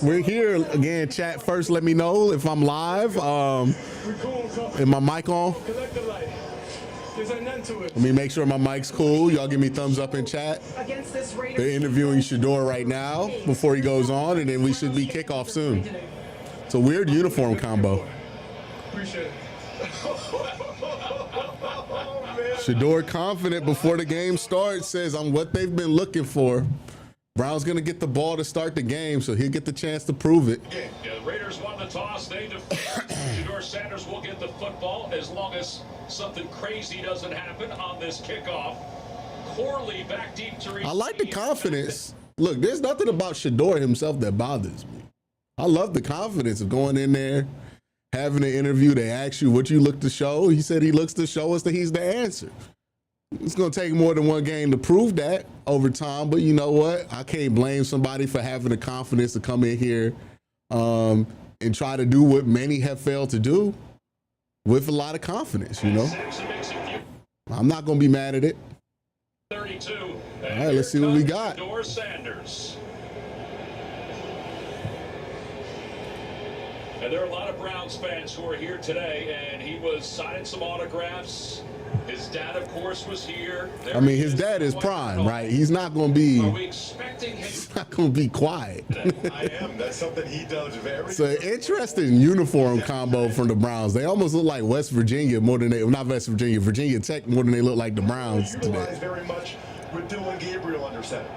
We're here again. Chat first. Let me know if I'm live. Is my mic on? Let me make sure my mic's cool. Y'all give me thumbs up in chat. They're interviewing Shador right now before he goes on, and then we should be kickoff soon. It's a weird uniform combo. Appreciate it. Shador confident before the game starts, says I'm what they've been looking for. Brown's going to get the ball to start the game, so he'll get the chance to prove it. Yeah, the Raiders won the toss. They defend. Shador Sanders will get the football as long as something crazy doesn't happen on this kickoff. Corley back deep to receive. I like the confidence. Look, there's nothing about Shador himself that bothers me. I love the confidence of going in there, having an interview. They ask you what you look to show. He said he looks to show us that he's the answer. It's going to take more than one game to prove that over time, but you know what? I can't blame somebody for having the confidence to come in here and try to do what many have failed to do with a lot of confidence, you know? I'm not going to be mad at it. 32. All right, let's see what we got. Shador Sanders. And there are a lot of Browns fans who are here today, and he was signing some autographs. His dad, of course, was here. I mean, his dad is prime, right? He's not going to be. Are we expecting him? He's not going to be quiet. I am. That's something he does very. It's an interesting uniform combo from the Browns. They almost look like West Virginia more than they, not West Virginia, Virginia Tech more than they look like the Browns today. Very much with Dylan Gabriel under center.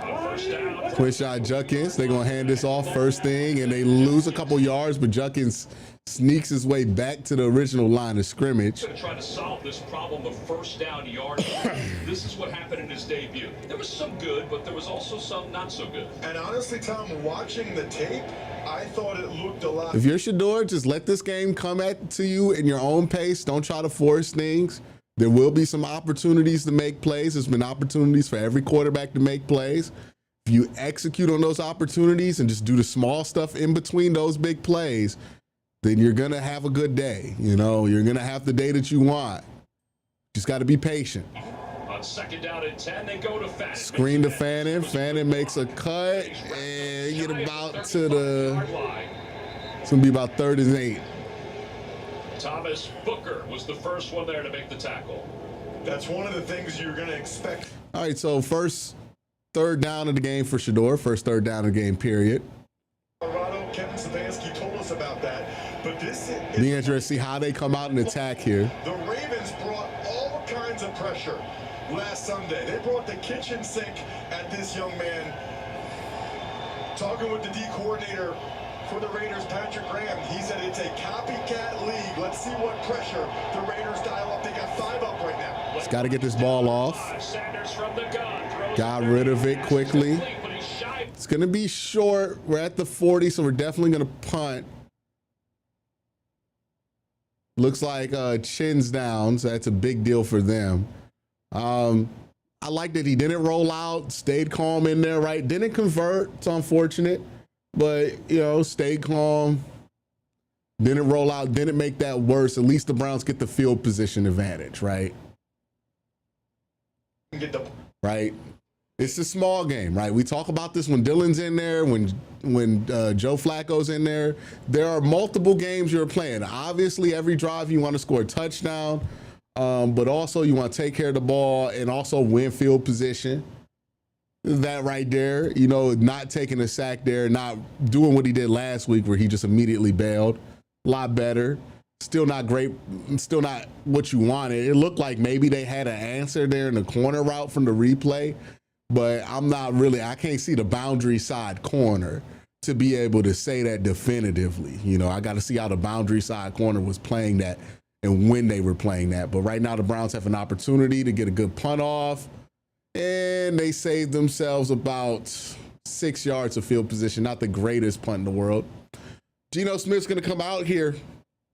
First down. Quincy Judkins, they're going to hand this off first thing, and they lose a couple yards, but Judkins sneaks his way back to the original line of scrimmage. Going to try to solve this problem of first down yard. This is what happened in his debut. There was some good, but there was also some not so good. And honestly, Tom, watching the tape, I thought it looked a lot. If you're Shador, just let this game come to you in your own pace. Don't try to force things. There will be some opportunities to make plays. There's been opportunities for every quarterback to make plays. If you execute on those opportunities and just do the small stuff in between those big plays, then you're going to have a good day. You know, you're going to have the day that you want. Just got to be patient. On second down and 10, they go to Fannin. Screen to Fannin. Fannin makes a cut and get about to the, it's going to be about 3rd and 8. Thomas Booker was the first one there to make the tackle. That's one of the things you're going to expect. All right, so first 3rd down of the game for Shador. First 3rd down of the game, period. Colorado, Kevin Stefanski told us about that. But this is be interesting to see how they come out and attack here. The Ravens brought all kinds of pressure last Sunday. They brought the kitchen sink at this young man. Talking with the D coordinator for the Raiders, Patrick Graham, he said it's a copycat league. Let's see what pressure the Raiders dial up. They got 5 up right now. Just got to get this ball off. Got rid of it quickly. It's going to be short. We're at the 40, so we're definitely going to punt. Looks like chin's down, so that's a big deal for them. I like that he didn't roll out, stayed calm in there, right? Didn't convert. It's unfortunate. But, you know, stayed calm, didn't roll out, didn't make that worse. At least the Browns get the field position advantage, right? Right? It's a small game, right? We talk about this when Dylan's in there, when Joe Flacco's in there. There are multiple games you're playing. Obviously, every drive you want to score a touchdown, but also you want to take care of the ball and also win field position. That right there, you know, not taking a sack there, not doing what he did last week where he just immediately bailed. A lot better. Still not great. Still not what you wanted. It looked like maybe they had an answer there in the corner route from the replay, but I'm not really, I can't see the boundary side corner to be able to say that definitively. You know, I got to see how the boundary side corner was playing that and when they were playing that. But right now the Browns have an opportunity to get a good punt off. And they saved themselves about 6 yards of field position. Not the greatest punt in the world. Geno Smith's going to come out here.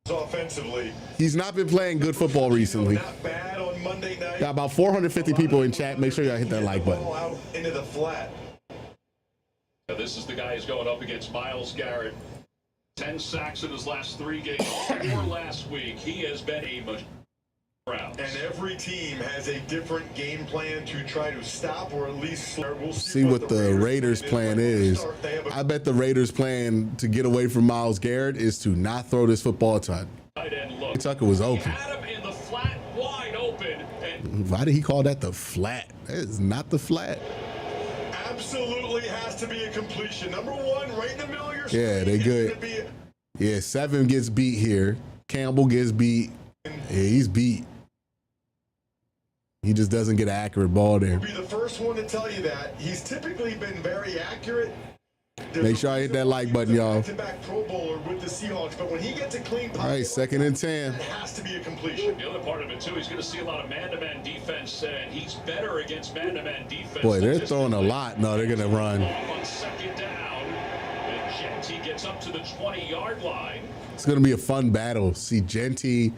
Offensively, he's not been playing good football recently. Not bad on Monday night. Got about 450 people in chat. Make sure y'all hit that like button. Out into the flat. Now, this is the guy who's going up against Myles Garrett. 10 sacks in his last 3 games. 4 last week. He has been a Browns. And every team has a different game plan to try to stop or at least we'll See what the Raiders' plan is. I bet the Raiders' plan to get away from Myles Garrett is to not throw this football a ton. Tucker was open. Had him in the flat, wide open. And why did he call that the flat? That is not the flat. Absolutely has to be a completion. Number one, right in the middle of your screen. Yeah, they good. Yeah, 7 gets beat here. Campbell gets beat. Yeah, he's beat. He just doesn't get an accurate ball there. I'll be the first one to tell you that. He's typically been very accurate. Make sure I hit that like button, y'all. Back-to-back Pro Bowler with the Seahawks, but when he gets a clean pocket, all right, 2nd and 10. It has to be a completion. The other part of it too, he's going to see a lot of man-to-man defense, and he's better against man-to-man defense. Boy, they're throwing a lot. No, they're going to run. On 2nd down, and Genty gets up to the 20-yard line. It's going to be a fun battle. See Genty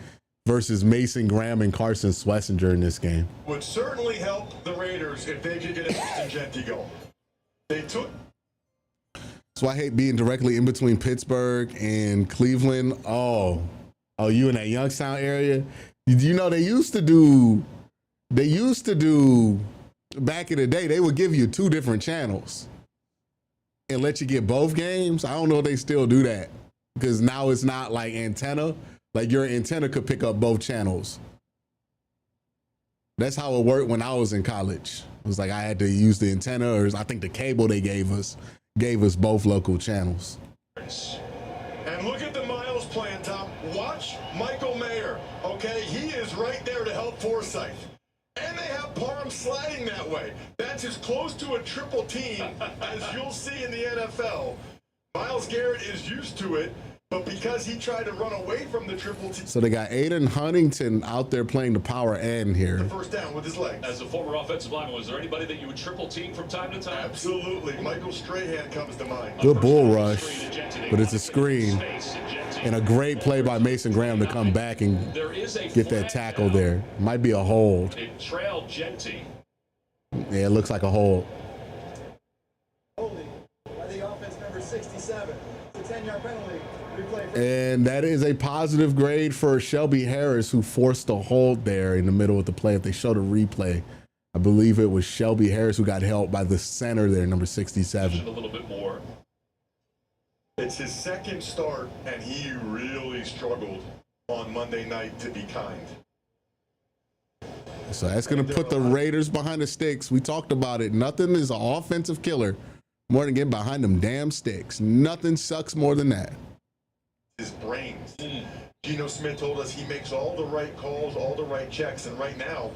versus Mason Graham and Carson Schlesinger in this game. Would certainly help the Raiders if they could get Mason Genty going. They took. So I hate being directly in between Pittsburgh and Cleveland. Oh, you in that Youngstown area? You know, they used to do back in the day, they would give you 2 different channels and let you get both games. I don't know if they still do that because now it's not like antenna. Like your antenna could pick up both channels. That's how it worked when I was in college. It was like I had to use the antenna, or I think the cable they gave us both local channels. And look at the Miles plan, Tom. Watch Michael Mayer. Okay, he is right there to help Forsyth. And they have Parham sliding that way. That's as close to a triple team as you'll see in the NFL. Myles Garrett is used to it, but because he tried to run away from the triple team. So they got Aiden Huntington out there playing the power end here. The first down with his legs. As a former offensive lineman, was there anybody that you would triple team from time to time? Absolutely. Michael Strahan comes to mind. Good bull rush, but it's a screen. And a great play by Mason Graham to come back and get that tackle there. Might be a hold. It trailed Genty. Yeah, it looks like a hold. Holding by the offense number 67. It's a 10-yard penalty. And that is a positive grade for Shelby Harris, who forced a hold there in the middle of the play. If they show the replay, I believe it was Shelby Harris who got helped by the center there, number 67. A little bit more. It's his 2nd start, and he really struggled on Monday night, to be kind. So that's going to put the Raiders behind the sticks. We talked about it. Nothing is an offensive killer more than getting behind them damn sticks. Nothing sucks more than that. His brains. Geno Smith told us he makes all the right calls, all the right checks, and right now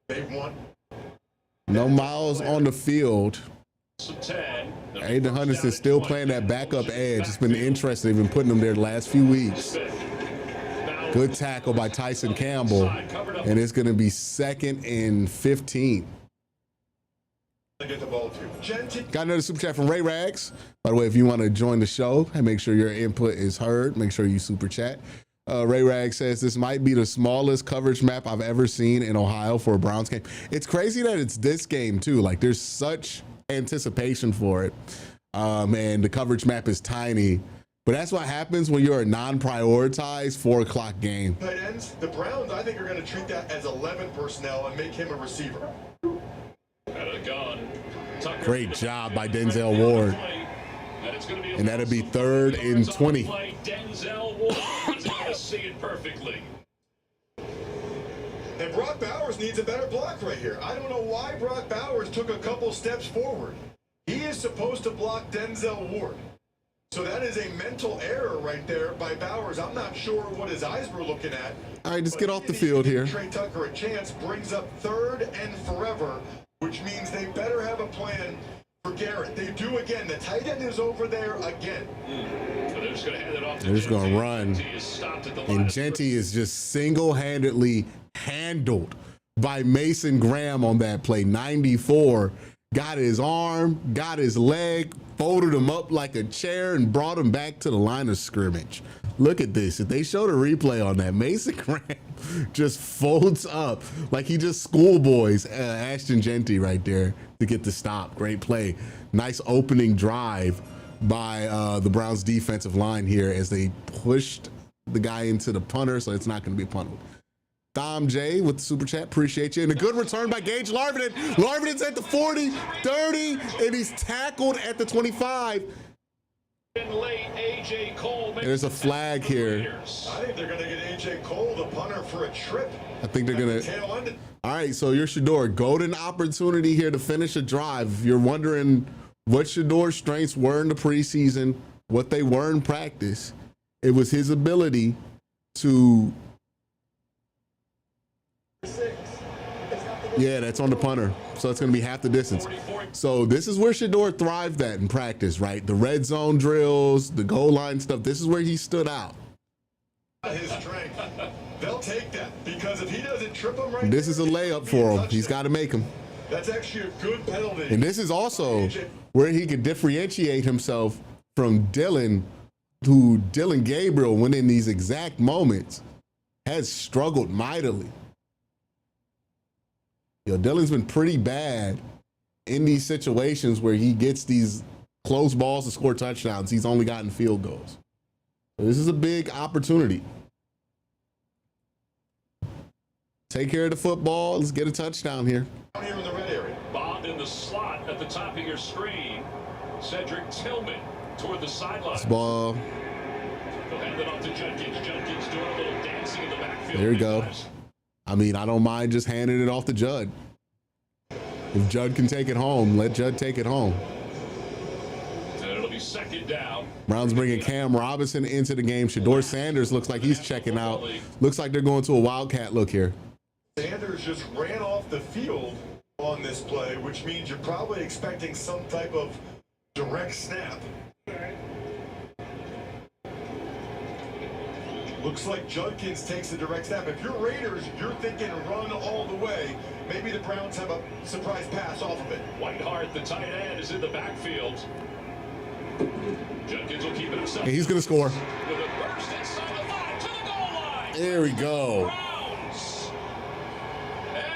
they want no Miles on the field. Aiden Huntington still playing that backup edge. It's been interesting. They've been putting him there the last few weeks. Good tackle by Tyson Campbell, and it's going to be 2nd and 15. Get the ball to. Got another super chat from Ray Rags. By the way, if you want to join the show and make sure your input is heard, make sure you super chat. Ray Rags says this might be the smallest coverage map I've ever seen in Ohio for a Browns game. It's crazy that it's this game too. Like there's such anticipation for it, and the coverage map is tiny. But that's what happens when you're a non-prioritized 4 o'clock game. Tight ends, the Browns, I think, are going to treat that as 11 personnel and make him a receiver. Great job by Denzel Ward. And that'll be 3rd and 20. Denzel Ward is going to see it perfectly. And Brock Bowers needs a better block right here. I don't know why Brock Bowers took a couple steps forward. He is supposed to block Denzel Ward. So that is a mental error right there by Bowers. I'm not sure what his eyes were looking at. All right, just get off the field here. Trey Tucker a chance brings up 3rd and forever, which means they better have a plan for Garrett. They do again. The tight end is over there again. They're just going to hand it off to They're just going to Genty. run. And Genty is just single-handedly handled by Mason Graham on that play. 94. Got his arm, got his leg, folded him up like a chair, and brought him back to the line of scrimmage. Look at this. If they showed a replay on that, Mason Graham just folds up like he just schoolboys Ashton Genty right there to get the stop. Great play. Nice opening drive by the Browns defensive line here as they pushed the guy into the punter, so it's not going to be punted. Dom J with the super chat. Appreciate you. And a good return by Gage Larvin. Larvin's at the 40, 30, and he's tackled at the 25. Late, AJ Cole. There's a flag here. I think they're going to get AJ Cole, the punter, for a trip. I think they're going to. Tail end. All right, so your Shador, golden opportunity here to finish a drive. If you're wondering what Shador's strengths were in the preseason, what they were in practice, it was his ability to. Yeah, that's on the punter. So it's going to be half the distance. So this is where Shador thrived at in practice, right? The red zone drills, the goal line stuff. This is where he stood out. His strength. They'll take that because if he doesn't trip him right This is a layup for him. He's got to make him. That's actually a good penalty. And this is also where he could differentiate himself from Dylan, who Dylan Gabriel, when in these exact moments, has struggled mightily. Yo, Dylan's been pretty bad in these situations where he gets these close balls to score touchdowns. He's only gotten field goals. So this is a big opportunity. Take care of the football. Let's get a touchdown here. Down here in the red area. Bond in the slot at the top of your screen. Cedric Tillman toward the sideline. This ball. They'll hand it off to Judkins. Judkins doing a little dancing in the backfield. There you go. I mean, I don't mind just handing it off to Judd. If Judd can take it home, let Judd take it home. And it'll be second down. Browns bringing Cam Robinson into the game. Shador Sanders looks like he's checking out. Looks like they're going to a Wildcat look here. Sanders just ran off the field on this play, which means you're probably expecting some type of direct snap. Looks like Judkins takes the direct snap. If you're Raiders, you're thinking run all the way. Maybe the Browns have a surprise pass off of it. Whitehart, the tight end, is in the backfield. Judkins will keep it himself. And he's going to score. With a burst inside the line to the goal line. There we go. Browns.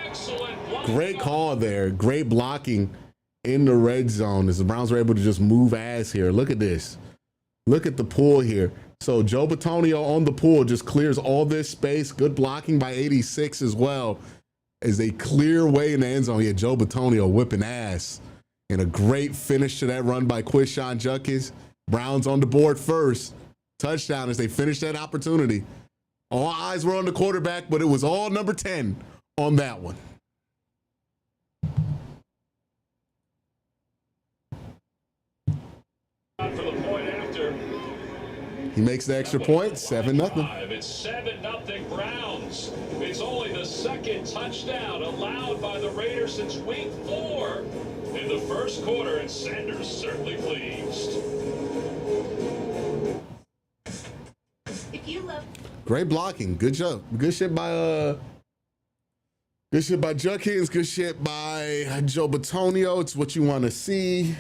Excellent block. Great call there. Great blocking in the red zone as the Browns were able to just move ass here. Look at this. Look at the pull here. So Joe Batonio on the pull just clears all this space. Good blocking by 86 as well as they clear way in the end zone. Yeah, Joe Batonio whipping ass. And a great finish to that run by Quincy Judkins. Browns on the board first. Touchdown as they finish that opportunity. All eyes were on the quarterback, but it was all number 10 on that one. For the point after. He makes the extra point, 7-0. It's 7-0 Browns. It's only the second touchdown allowed by the Raiders since week 4 in the first quarter, and Sanders certainly pleased. If you love Great blocking. Good job. Good shit by Judkins. Good shit by Joe Batonio. It's what you want to see.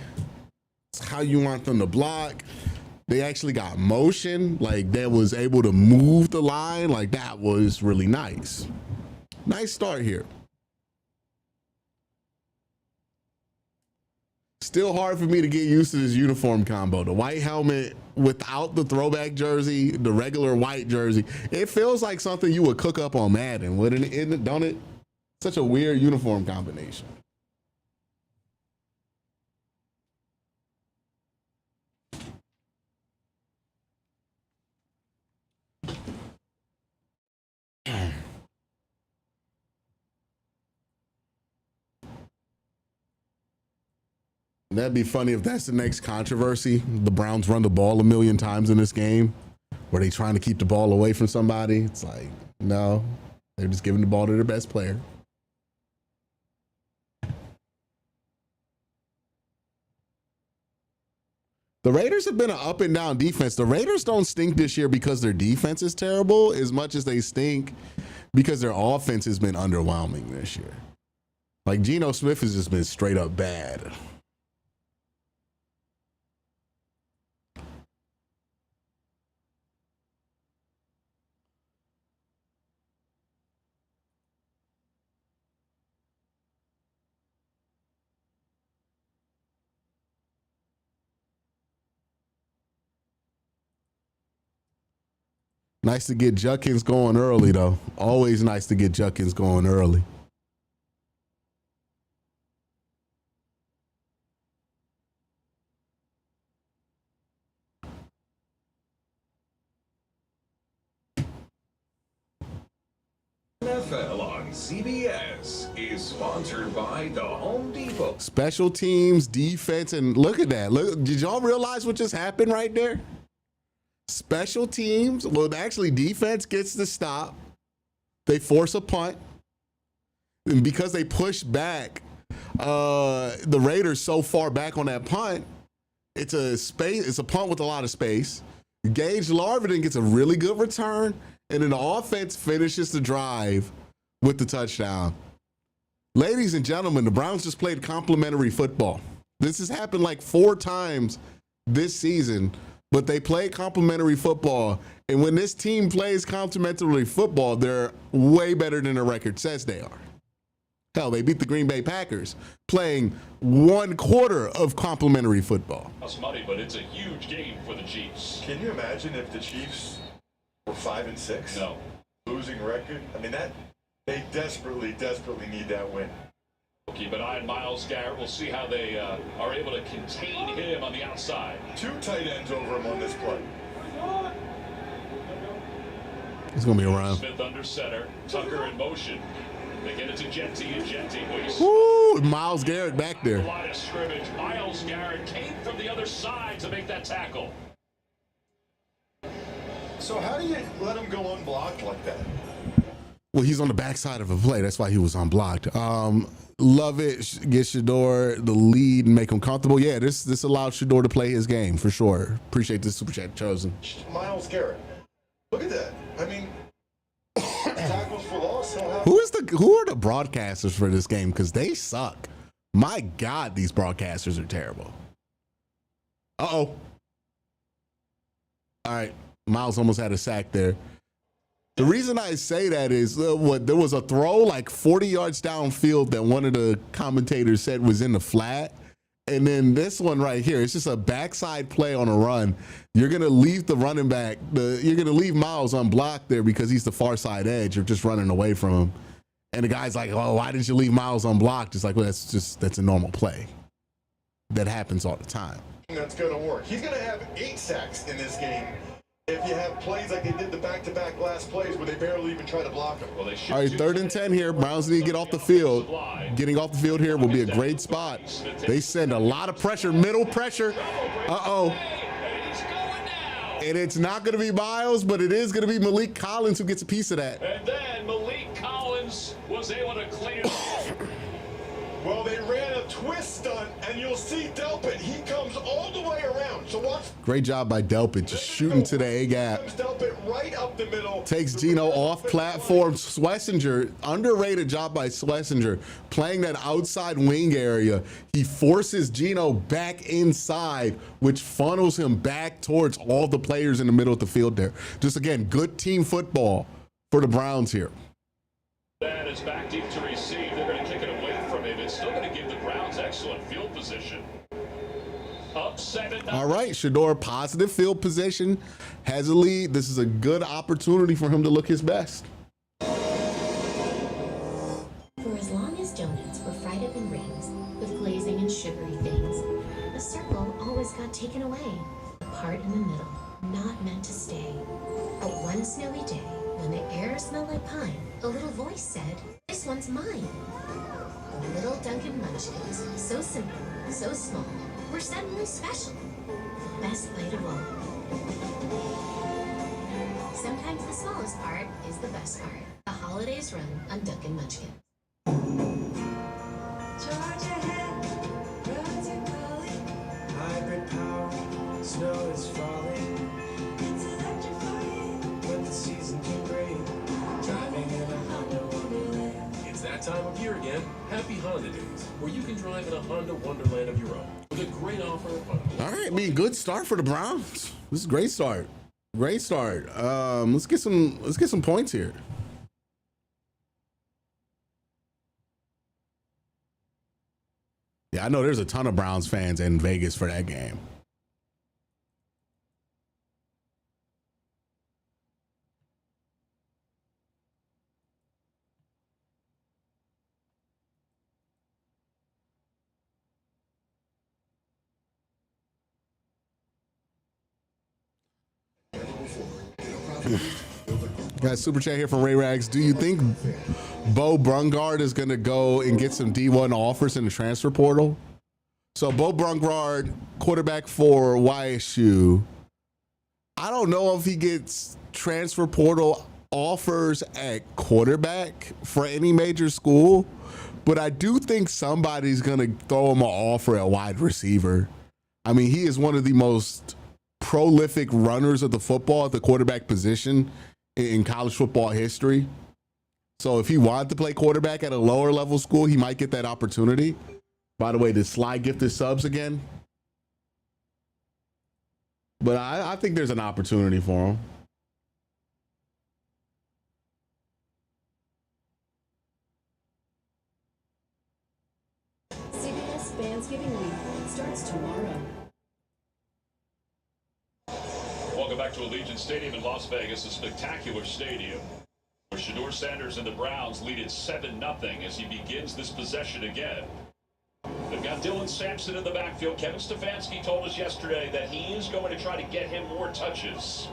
It's how you want them to block. They actually got motion, like that was able to move the line. Like that was really nice. Nice start here. Still hard for me to get used to this uniform combo. The white helmet without the throwback jersey, the regular white jersey. It feels like something you would cook up on Madden, wouldn't it? Don't it? Such a weird uniform combination. That'd be funny if that's the next controversy. The Browns run the ball a million times in this game. Were they trying to keep the ball away from somebody? It's like, no, they're just giving the ball to their best player. The Raiders have been an up and down defense. The Raiders don't stink this year because their defense is terrible as much as they stink because their offense has been underwhelming this year. Like Geno Smith has just been straight up bad. Nice to get Judkins going early, though. Always nice to get Judkins going early. NFL on CBS is sponsored by the Home Depot. Special teams, defense, and look at that. Look, did y'all realize what just happened right there? Special teams, well, actually, defense gets the stop. They force a punt. And because they push back the Raiders so far back on that punt, it's a punt with a lot of space. Gage Larvin gets a really good return, and then the offense finishes the drive with the touchdown. Ladies and gentlemen, the Browns just played complimentary football. This has happened like 4 times this season, but they play complimentary football. And when this team plays complimentary football, they're way better than the record says they are. Hell, they beat the Green Bay Packers playing 1/4 of complimentary football. That's money, but it's a huge game for the Chiefs. Can you imagine if the Chiefs were 5-6? No. Losing record? I mean, that they desperately need that win. We'll keep an eye on Myles Garrett. We'll see how they are able to contain him on the outside. 2 tight ends over him on this play. It's going to be around. Smith under center. Tucker in motion. They get it to Genty, and Genty, Woo! Myles Garrett back a there. lot of scrimmage. Myles Garrett came from the other side to make that tackle. So how do you let him go unblocked like that? Well, he's on the backside of a play. That's why he was unblocked. Love it. Get Shador the lead and make him comfortable. Yeah, this allowed Shador to play his game for sure. Appreciate this super chat chosen. Myles Garrett. Look at that. I mean, tackles for loss. Who are the broadcasters for this game? Because they suck. My God, these broadcasters are terrible. Uh-oh. All right. Miles almost had a sack there. The reason I say that is there was a throw like 40 yards downfield that one of the commentators said was in the flat. And then this one right here, it's just a backside play on a run. You're going to leave the running back, you're going to leave Miles unblocked there because he's the far side edge. You're just running away from him. And the guy's like, oh, why did you leave Miles unblocked? It's like, well, that's a normal play. That happens all the time. That's going to work. He's going to have 8 sacks in this game if you have plays like they did the back-to-back last plays where they barely even try to block him. Well, they all right, 3rd and 10 here. Browns need to get off the field. Getting off the field here will be a great spot. They send a lot of pressure, middle pressure. Uh-oh. And it's not going to be Miles, but it is going to be Malik Collins who gets a piece of that. And then Malik Collins was able to clean it off. Well, they ran a twist stunt, and you'll see Delpit. He comes all the way around. So watch. Great job by Delpit, just shooting to the A gap. Delpit right up the middle. Takes Geno off platform. Schlesinger, underrated job by Schlesinger, playing that outside wing area. He forces Geno back inside, which funnels him back towards all the players in the middle of the field there. Just again, good team football for the Browns here. That is back deep to receive. They're going to kick it away from him. It's still going to give the Browns excellent field position. Up 7-0. All right, Shador, positive field position, has a lead. This is a good opportunity for him to look his best. For as long as donuts were fried up in rings with glazing and sugary things, the circle always got taken away. The part in the middle, not meant to stay. But one snowy day, when the air smelled like pine, a little voice said, "This one's mine." The little Dunkin' Munchkins, so simple, so small, were suddenly special. The best bite of all. Sometimes the smallest part is the best part. The holidays run on Dunkin' Munchkins. Georgia hat, roads are calling. Hybrid power, snow is falling. It's electrifying. When the season can bring, driving in a Honda Wonderland. It's that time of year again. Happy Honda Days, where you can drive in a Honda Wonderland of your own with a great offer on. All right, I mean, good start for the Browns. This is a great start. Great start. Let's get some points here. Yeah, I know there's a ton of Browns fans in Vegas for that game. Got super chat here from Ray Rags. Do you think Bo Brungard is going to go and get some D1 offers in the transfer portal? So Bo Brungard, quarterback for YSU. I don't know if he gets transfer portal offers at quarterback for any major school, but I do think somebody's going to throw him an offer at wide receiver. I mean, he is one of the most prolific runners of the football at the quarterback position in college football history. So if he wanted to play quarterback at a lower level school, he might get that opportunity. By the way, did Sly gift his subs again? But I think there's an opportunity for him. CBS Thanksgiving Week starts tomorrow. Welcome back to Allegiant Stadium in Las Vegas, a spectacular stadium where Shedeur Sanders and the Browns lead it 7-0 as he begins this possession again. They've got Dylan Sampson in the backfield. Kevin Stefanski told us yesterday that he is going to try to get him more touches.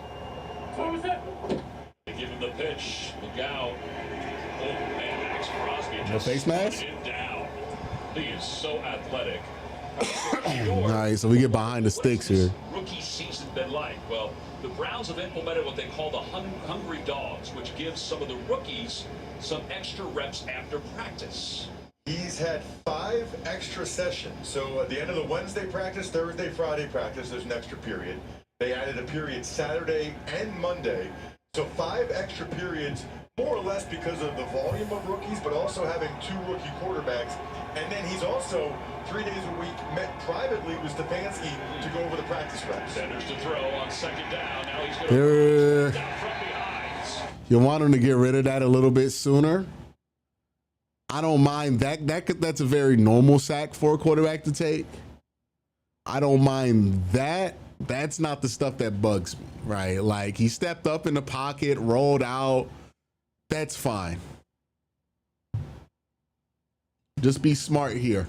They give him the pitch. Look out. Oh, and Max Crosby just face mask? him down. He is so athletic. All right, so we get behind the sticks here. Rookie season been like? Well, the Browns have implemented what they call the Hungry Dogs, which gives some of the rookies some extra reps after practice. He's had 5 extra sessions. So at the end of the Wednesday practice, Thursday, Friday practice, there's an extra period. They added a period Saturday and Monday. So 5 extra periods, more or less because of the volume of rookies, but also having 2 rookie quarterbacks. And then he's also 3 days a week met privately with Stefanski to go over the practice reps. Sanders to throw on second down. Now he's going to down from behind. You want him to get rid of that a little bit sooner? I don't mind that. That's a very normal sack for a quarterback to take. I don't mind that. That's not the stuff that bugs me, right? Like, he stepped up in the pocket, rolled out. That's fine. Just be smart here.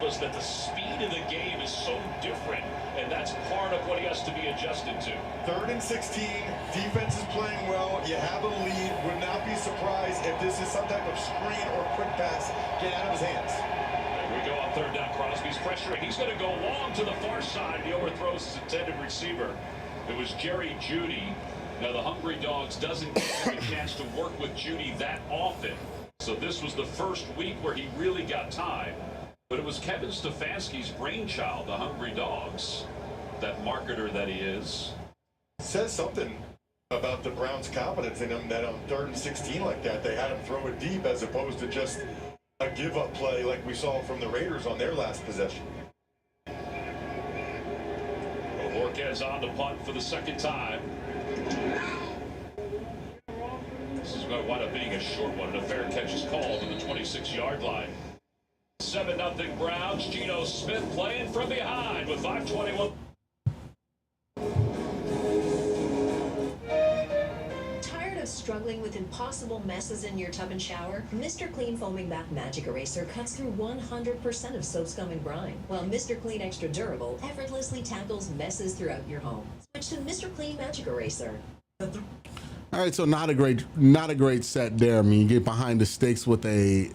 Was that the speed of the game is so different, and that's part of what he has to be adjusted to. 3rd and 16, defense is playing well. You have a lead. Would not be surprised if this is some type of screen or quick pass get out of his hands. There we go on 3rd down. Crosby's pressuring. He's going to go long to the far side. He overthrows his intended receiver. It was Jerry Jeudy. Now the Hungry Dogs doesn't get him a chance to work with Jeudy that often. So this was the first week where he really got time. But it was Kevin Stefanski's brainchild, the Hungry Dogs, that marketer that he is. Says something about the Browns' confidence in him that on 3rd and 16 like that, they had him throw it deep as opposed to just a give-up play like we saw from the Raiders on their last possession. Borquez on the punt for the second time. This is going to wind up being a short one, and a fair catch is called to the 26-yard line. 7-0 Browns. Geno Smith playing from behind with 5:21. Tired of struggling with impossible messes in your tub and shower? Mr. Clean Foaming Bath Magic Eraser cuts through 100% of soap, scum, and grime, while Mr. Clean Extra Durable effortlessly tackles messes throughout your home. Switch to Mr. Clean Magic Eraser. All right, so not a great set there. I mean, you get behind the sticks with a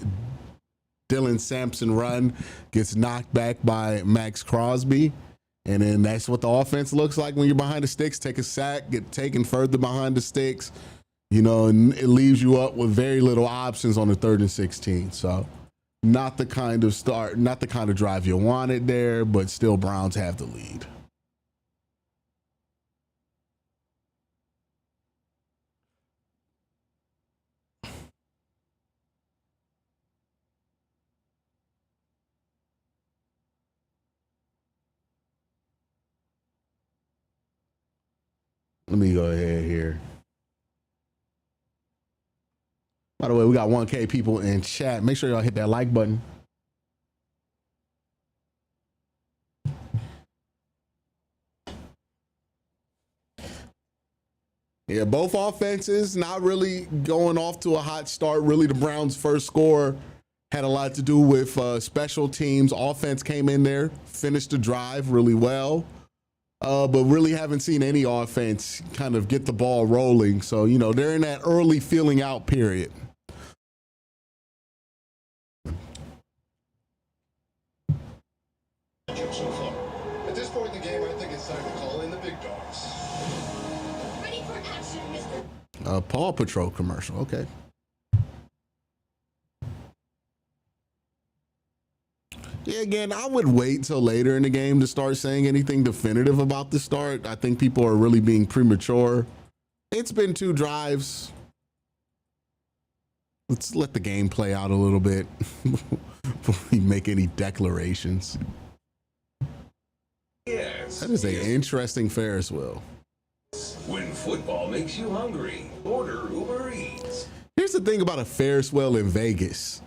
Dylan Sampson run, gets knocked back by Max Crosby, and then that's what the offense looks like when you're behind the sticks. Take a sack, get taken further behind the sticks, you know, and it leaves you up with very little options on the 3rd and 16. So not the kind of start, not the kind of drive you wanted there, but still Browns have the lead. Let me go ahead here. By the way, we got 1K people in chat. Make sure y'all hit that like button. Yeah, both offenses not really going off to a hot start. Really, the Browns' first score had a lot to do with special teams. Offense came in there, finished the drive really well. but really haven't seen any offense kind of get the ball rolling. So, you know, they're in that early feeling out period. So far. At this point in the game, I think it's time to call in the big dogs. Ready for action, Mr. Paw Patrol commercial. Okay. Yeah, again, I would wait till later in the game to start saying anything definitive about the start. I think people are really being premature. It's been 2 drives. Let's let the game play out a little bit before we make any declarations. Yes. That is an interesting Ferris wheel. When football makes you hungry, order Uber Eats. Here's the thing about a Ferris wheel in Vegas.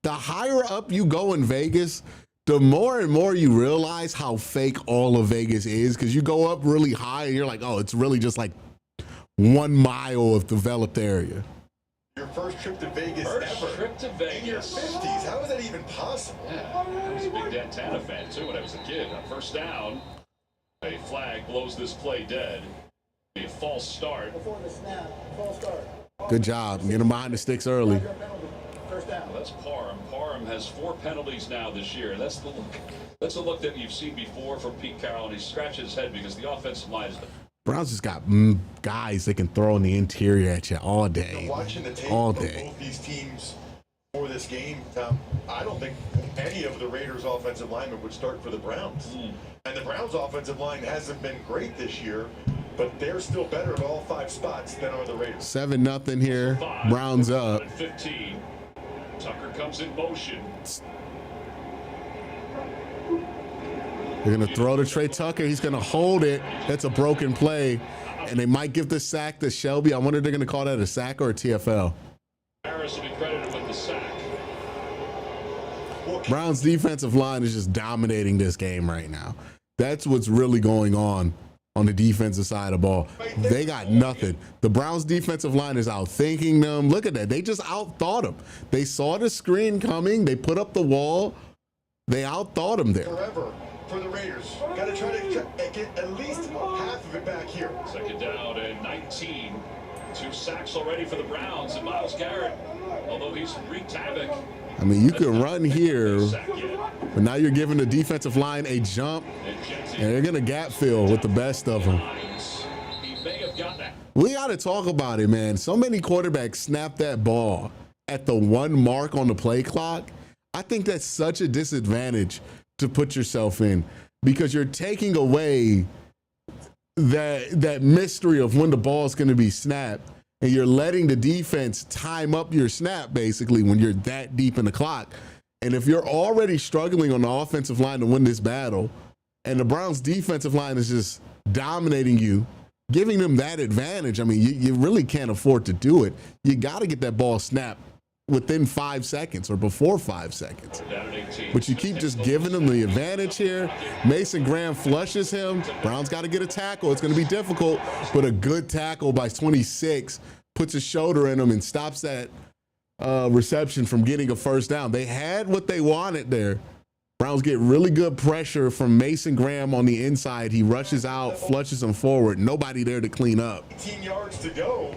The higher up you go in Vegas, the more and more you realize how fake all of Vegas is, because you go up really high and you're like, oh, it's really just like 1 mile of developed area. Your first trip to Vegas First ever. trip to In your Vegas. 50s. How is that even possible? Yeah, I was a big Dantana fan too when I was a kid. On first down, a flag blows this play dead. A false start. Before the snap, false start. Good job. Get him behind the sticks early. First down. Well, that's Parham. Parham has 4 penalties now this year. That's the look. That's a look that you've seen before from Pete Carroll, and he scratches his head because the offensive line is. Browns just got guys they can throw in the interior at you all day. Watching the tape All of day. both these teams for this game, Tom, I don't think any of the Raiders' offensive linemen would start for the Browns. And the Browns' offensive line hasn't been great this year, but they're still better at all 5 spots than are the Raiders. 7-0 here. Browns up. 15. Tucker comes in motion. They're going to throw to Trey Tucker. He's going to hold it. That's a broken play. And they might give the sack to Shelby. I wonder if they're going to call that a sack or a TFL. Harris will be credited with the sack. Browns' defensive line is just dominating this game right now. That's what's really going on the defensive side of the ball. They got nothing. The Browns' defensive line is outthinking them. Look at that. They just outthought them. They saw the screen coming. They put up the wall. They outthought them there. Forever for the Raiders. Got to try to get at least half of it back here. Second down and 19. 2 sacks already for the Browns, and Myles Garrett, although he's wreaked havoc. I mean, you can run here, but now you're giving the defensive line a jump, and they're going to gap fill with the best of them. He may have gotten that. We got to talk about it, man. So many quarterbacks snap that ball at the 1 mark on the play clock. I think that's such a disadvantage to put yourself in, because you're taking away that mystery of when the ball is going to be snapped, and you're letting the defense time up your snap basically when you're that deep in the clock. And if you're already struggling on the offensive line to win this battle, and the Browns defensive line is just dominating you, giving them that advantage, I mean, you really can't afford to do it. You got to get that ball snapped within 5 seconds or before 5 seconds. But you keep just giving them the advantage here. Mason Graham flushes him. Browns got to get a tackle. It's going to be difficult, but a good tackle by 26 puts a shoulder in him and stops that reception from getting a first down. They had what they wanted there. Browns get really good pressure from Mason Graham on the inside. He rushes out, flushes him forward. Nobody there to clean up. 18 yards to go,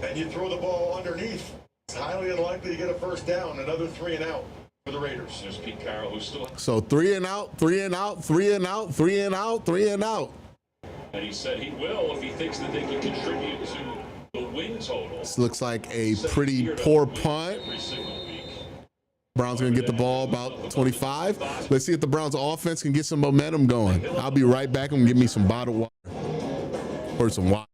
and you throw the ball underneath. It's highly unlikely to get a first down. Another 3 and out for the Raiders. There's Pete Carroll, who's still. So 3 and out, 3 and out, 3 and out, 3 and out, 3 and out. And he said he will if he thinks that they can contribute to the win total. This looks like a pretty poor punt. Every single week. Browns going to get the ball about 25. Let's see if the Browns offense can get some momentum going. I'll be right back. I'm going to give me some bottled water or some water.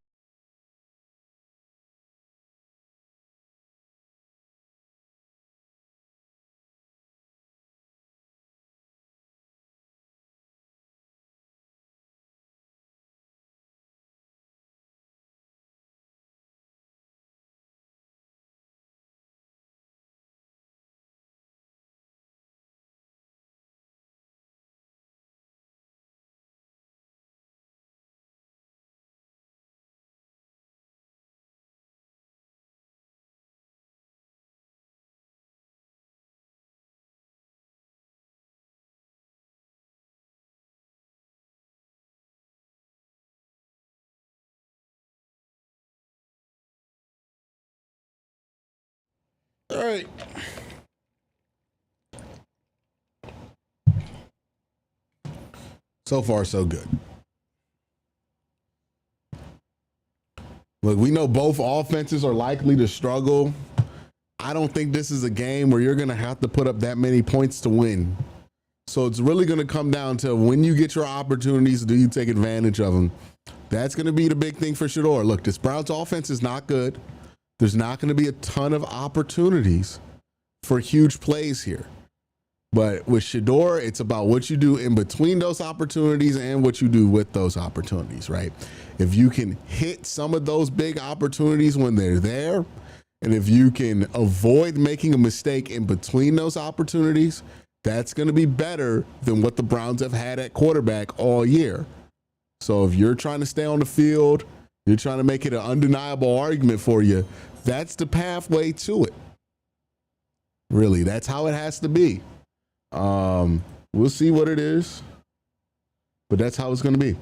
All right. So far, so good. Look, we know both offenses are likely to struggle. I don't think this is a game where you're going to have to put up that many points to win. So it's really going to come down to when you get your opportunities, do you take advantage of them? That's going to be the big thing for Shedeur. Look, this Browns offense is not good. There's not going to be a ton of opportunities for huge plays here. But with Shedeur, it's about what you do in between those opportunities and what you do with those opportunities, right? If you can hit some of those big opportunities when they're there, and if you can avoid making a mistake in between those opportunities, that's going to be better than what the Browns have had at quarterback all year. So if you're trying to stay on the field, you're trying to make it an undeniable argument for you, that's the pathway to it. Really, that's how it has to be. We'll see what it is, but that's how it's going to be.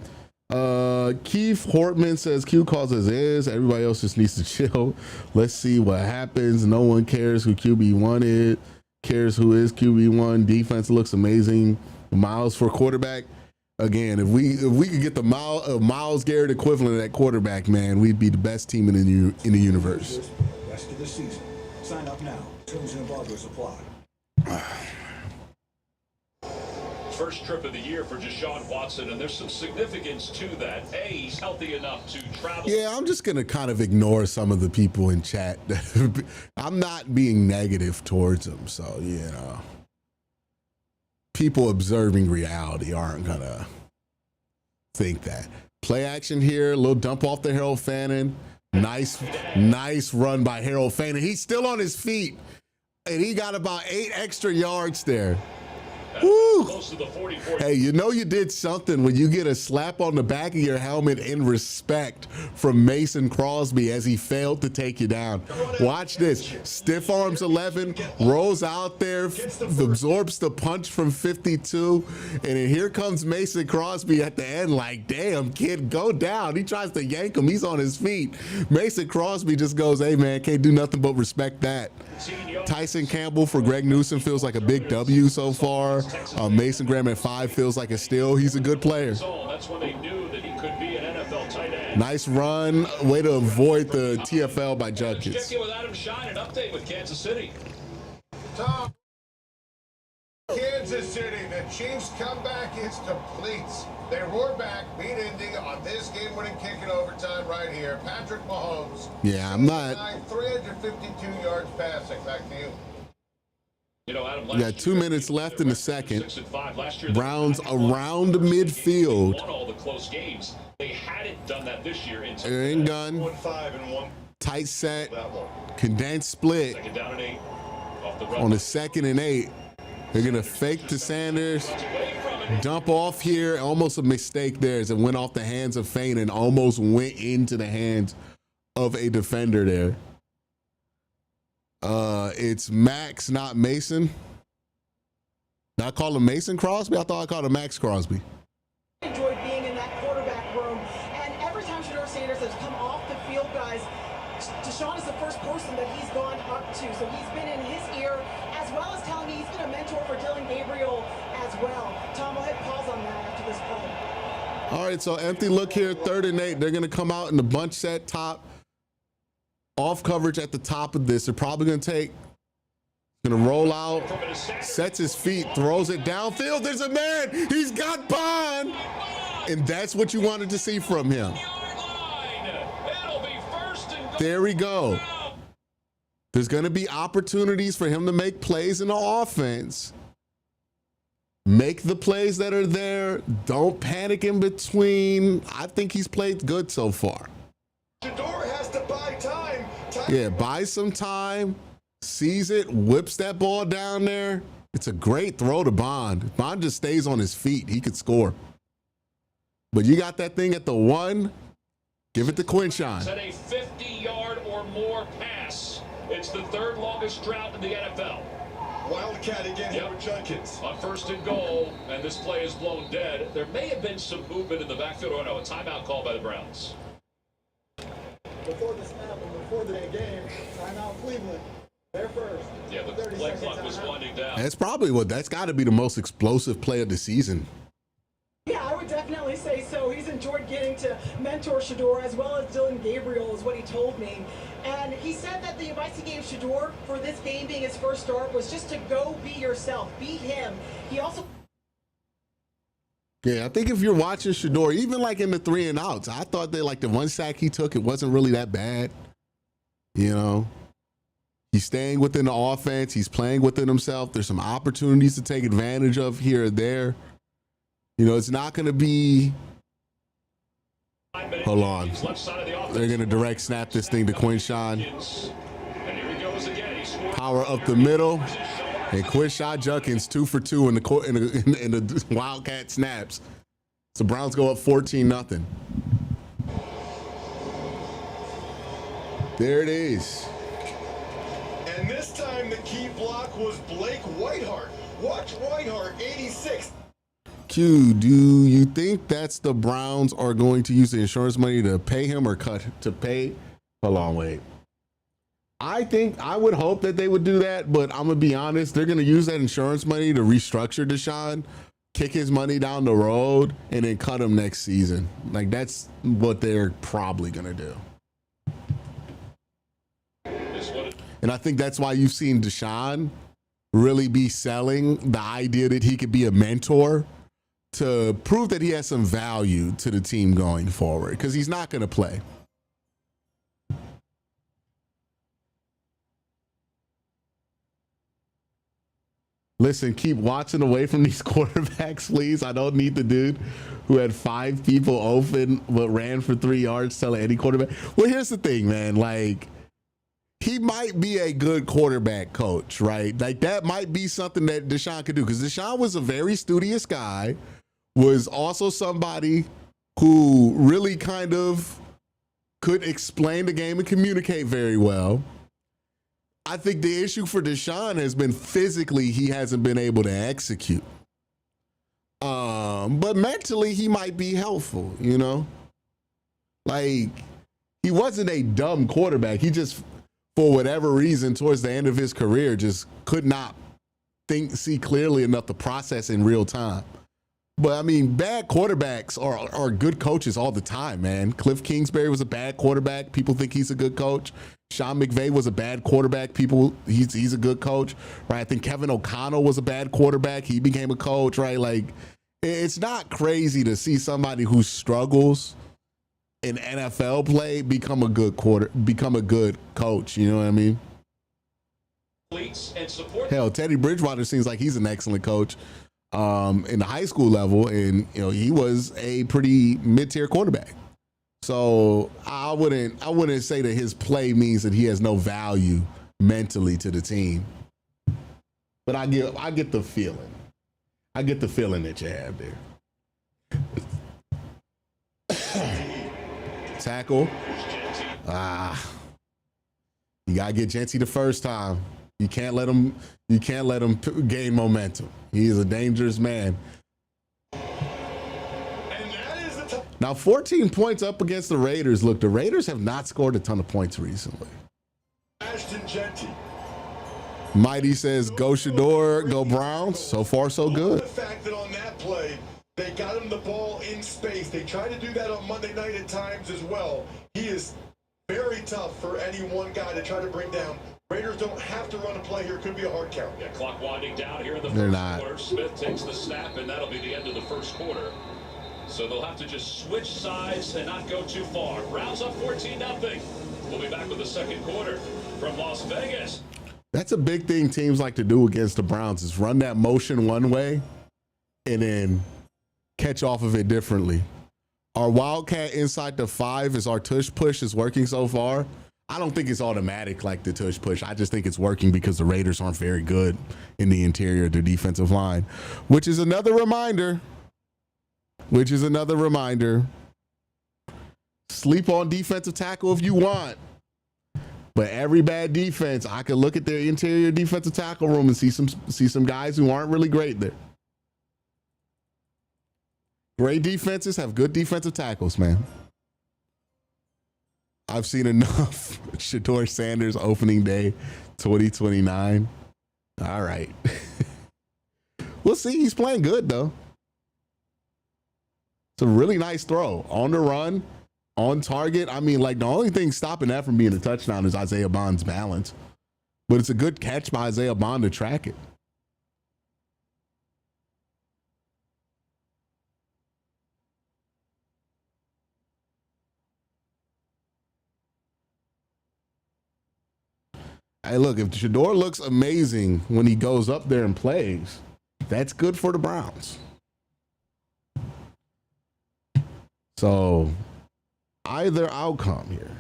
Keith Hortman says Q calls as is. Everybody else just needs to chill. Let's see what happens. No one cares who QB1 is. Cares who is QB1. Defense looks amazing. Miles for quarterback. Again, if we could get the Myles Garrett equivalent at quarterback, man, we'd be the best team in the universe. Rest of the season. Sign up now. Terms and embargoes apply. First trip of the year for Deshaun Watson, and there's some significance to that. A, he's healthy enough to travel. Yeah, I'm just going to kind of ignore some of the people in chat. I'm not being negative towards them, so, you know. People observing reality aren't going to think that. Play action here, a little dump off to Harold Fannin. Nice run by Harold Fannin. He's still on his feet, and he got about 8 extra yards there. Woo. Close to the 40-40. Hey, you know you did something when you get a slap on the back of your helmet in respect from Mason Crosby as he failed to take you down. Watch this. Stiff arms 11, rolls out there, absorbs the punch from 52, and then here comes Mason Crosby at the end like, damn, kid, go down. He tries to yank him. He's on his feet. Mason Crosby just goes, hey, man, can't do nothing but respect that. Tyson Campbell for Greg Newsom feels like a big W so far. Mason Graham at 5 feels like a steal. He's a good player. That's when they knew that he could be an NFL tight end. Nice run. Way to avoid the TFL by Judkins. Check in with Adam Shine, an update with Kansas City. Tom, Kansas City, the Chiefs' comeback is complete. They roar back, beat Indy on this game-winning kick in overtime right here. Patrick Mahomes. Yeah, I'm not. 352 yards passing. Back to you. You know, Adam, we got 2 minutes left in the second. Browns around the midfield. Won all the close games. They hadn't done that this year. Air and gun. 1-5-1. Tight set. Condensed split. Second down and 8. Off the run. On the 2nd and 8. They're going to fake to Sanders. Dump off here. Almost a mistake there as it went off the hands of Fain and almost went into the hands of a defender there. It's Max, not Mason. Did I call him Mason Crosby? I thought I called him Max Crosby. Enjoyed being in that quarterback room, and every time Shedeur Sanders has come off the field, guys, Deshaun is the first person that he's gone up to. So he's been in his ear, as well as telling me he's been a mentor for Dylan Gabriel as well. Tom, I'll hit pause on that after this play. All right, so empty look here, 3rd and 8. They're going to come out in the bunch set top. Off coverage at the top of this. They're probably going to take, going to roll out, sets his feet, throws it downfield. There's a man. He's got Bond. And that's what you wanted to see from him. There we go. There's going to be opportunities for him to make plays in the offense. Make the plays that are there. Don't panic in between. I think he's played good so far. Shedeur has to buy time. Yeah, buy some time, sees it, whips that ball down there. It's a great throw to Bond. Bond just stays on his feet. He could score. But you got that thing at the 1. Give it to Quinshon. Set a 50-yard or more pass. It's the 3rd longest drought in the NFL. Wildcat again here with Judkins. On 1st and goal, and this play is blown dead. There may have been some movement in the backfield. Oh, no, a timeout called by the Browns. Before the snap and before the game, timeout Cleveland. Yeah, the play clock was winding down. That's probably that's got to be the most explosive play of the season. Yeah, I would definitely say so. He's enjoyed getting to mentor Shador as well as Dylan Gabriel is what he told me. And he said that the advice he gave Shador for this game being his first start was just to go be yourself, be him. He also... Yeah, I think if you're watching Shador, even like in the 3 and outs, I thought that like the one sack he took, it wasn't really that bad. You know, he's staying within the offense. He's playing within himself. There's some opportunities to take advantage of here or there. You know, it's not going to be. Hold on. They're going to direct snap this thing to Quincy. Power up the middle. And Quincy Judkins 2 for 2 in the Wildcat snaps. So Browns go up 14-0. There it is. And this time the key block was Blake Whitehart. Watch Whitehart, 86. Q, do you think that's the Browns are going to use the insurance money to pay him or cut to pay? Hold on, wait. I would hope that they would do that, but I'm going to be honest. They're going to use that insurance money to restructure Deshaun, kick his money down the road, and then cut him next season. Like, that's what they're probably going to do. And I think that's why you've seen Deshaun really be selling the idea that he could be a mentor to prove that he has some value to the team going forward, because he's not going to play. Listen, keep watching away from these quarterbacks, please. I don't need the dude who had 5 people open but ran for 3 yards telling any quarterback. Well, here's the thing, man. Like, he might be a good quarterback coach, right? Like, that might be something that Deshaun could do, because Deshaun was a very studious guy, was also somebody who really kind of could explain the game and communicate very well. I think the issue for Deshaun has been physically he hasn't been able to execute. But mentally he might be helpful, you know? Like, he wasn't a dumb quarterback. He just, for whatever reason, towards the end of his career, just could not see clearly enough to process in real time. But I mean, bad quarterbacks are good coaches all the time, man. Cliff Kingsbury was a bad quarterback. People think he's a good coach. Sean McVay was a bad quarterback. He's a good coach, right? I think Kevin O'Connell was a bad quarterback. He became a coach, right? Like, it's not crazy to see somebody who struggles in NFL play become a good coach. You know what I mean? Hell, Teddy Bridgewater seems like he's an excellent coach in the high school level, and you know he was a pretty mid-tier quarterback. So I wouldn't say that his play means that he has no value mentally to the team. But I get the feeling. I get the feeling that you have there. Tackle. You gotta get Genty the first time. You can't let him gain momentum. He is a dangerous man. Now, 14 points up against the Raiders. Look, the Raiders have not scored a ton of points recently. Ashton Genty. Mighty says, go Shador, go Browns. So far, so good. The fact that on that play, they got him the ball in space. They tried to do that on Monday night at times as well. He is very tough for any one guy to try to bring down. Raiders don't have to run a play here. Could be a hard count. Yeah, clock winding down here in the first quarter. Smith takes the snap, and that'll be the end of the first quarter. So they'll have to just switch sides and not go too far. Browns up 14-0. We'll be back with the second quarter from Las Vegas. That's a big thing teams like to do against the Browns is run that motion one way and then catch off of it differently. Our Wildcat inside the 5 is our tush push is working so far. I don't think it's automatic like the tush push. I just think it's working because the Raiders aren't very good in the interior of their defensive line, which is another reminder. Sleep on defensive tackle if you want. But every bad defense, I could look at their interior defensive tackle room and see some guys who aren't really great there. Great defenses have good defensive tackles, man. I've seen enough Shador Sanders opening day 2029. All right. We'll see. He's playing good, though. It's a really nice throw. On the run, on target. I mean, like, the only thing stopping that from being a touchdown is Isaiah Bond's balance. But it's a good catch by Isaiah Bond to track it. Hey, look, if Shador looks amazing when he goes up there and plays, that's good for the Browns. So, either outcome here.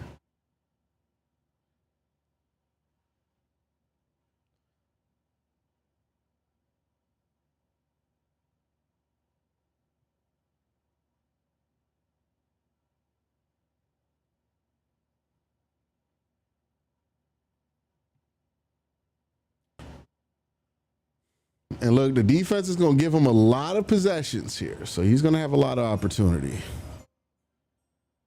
And look, the defense is going to give him a lot of possessions here. So he's going to have a lot of opportunity.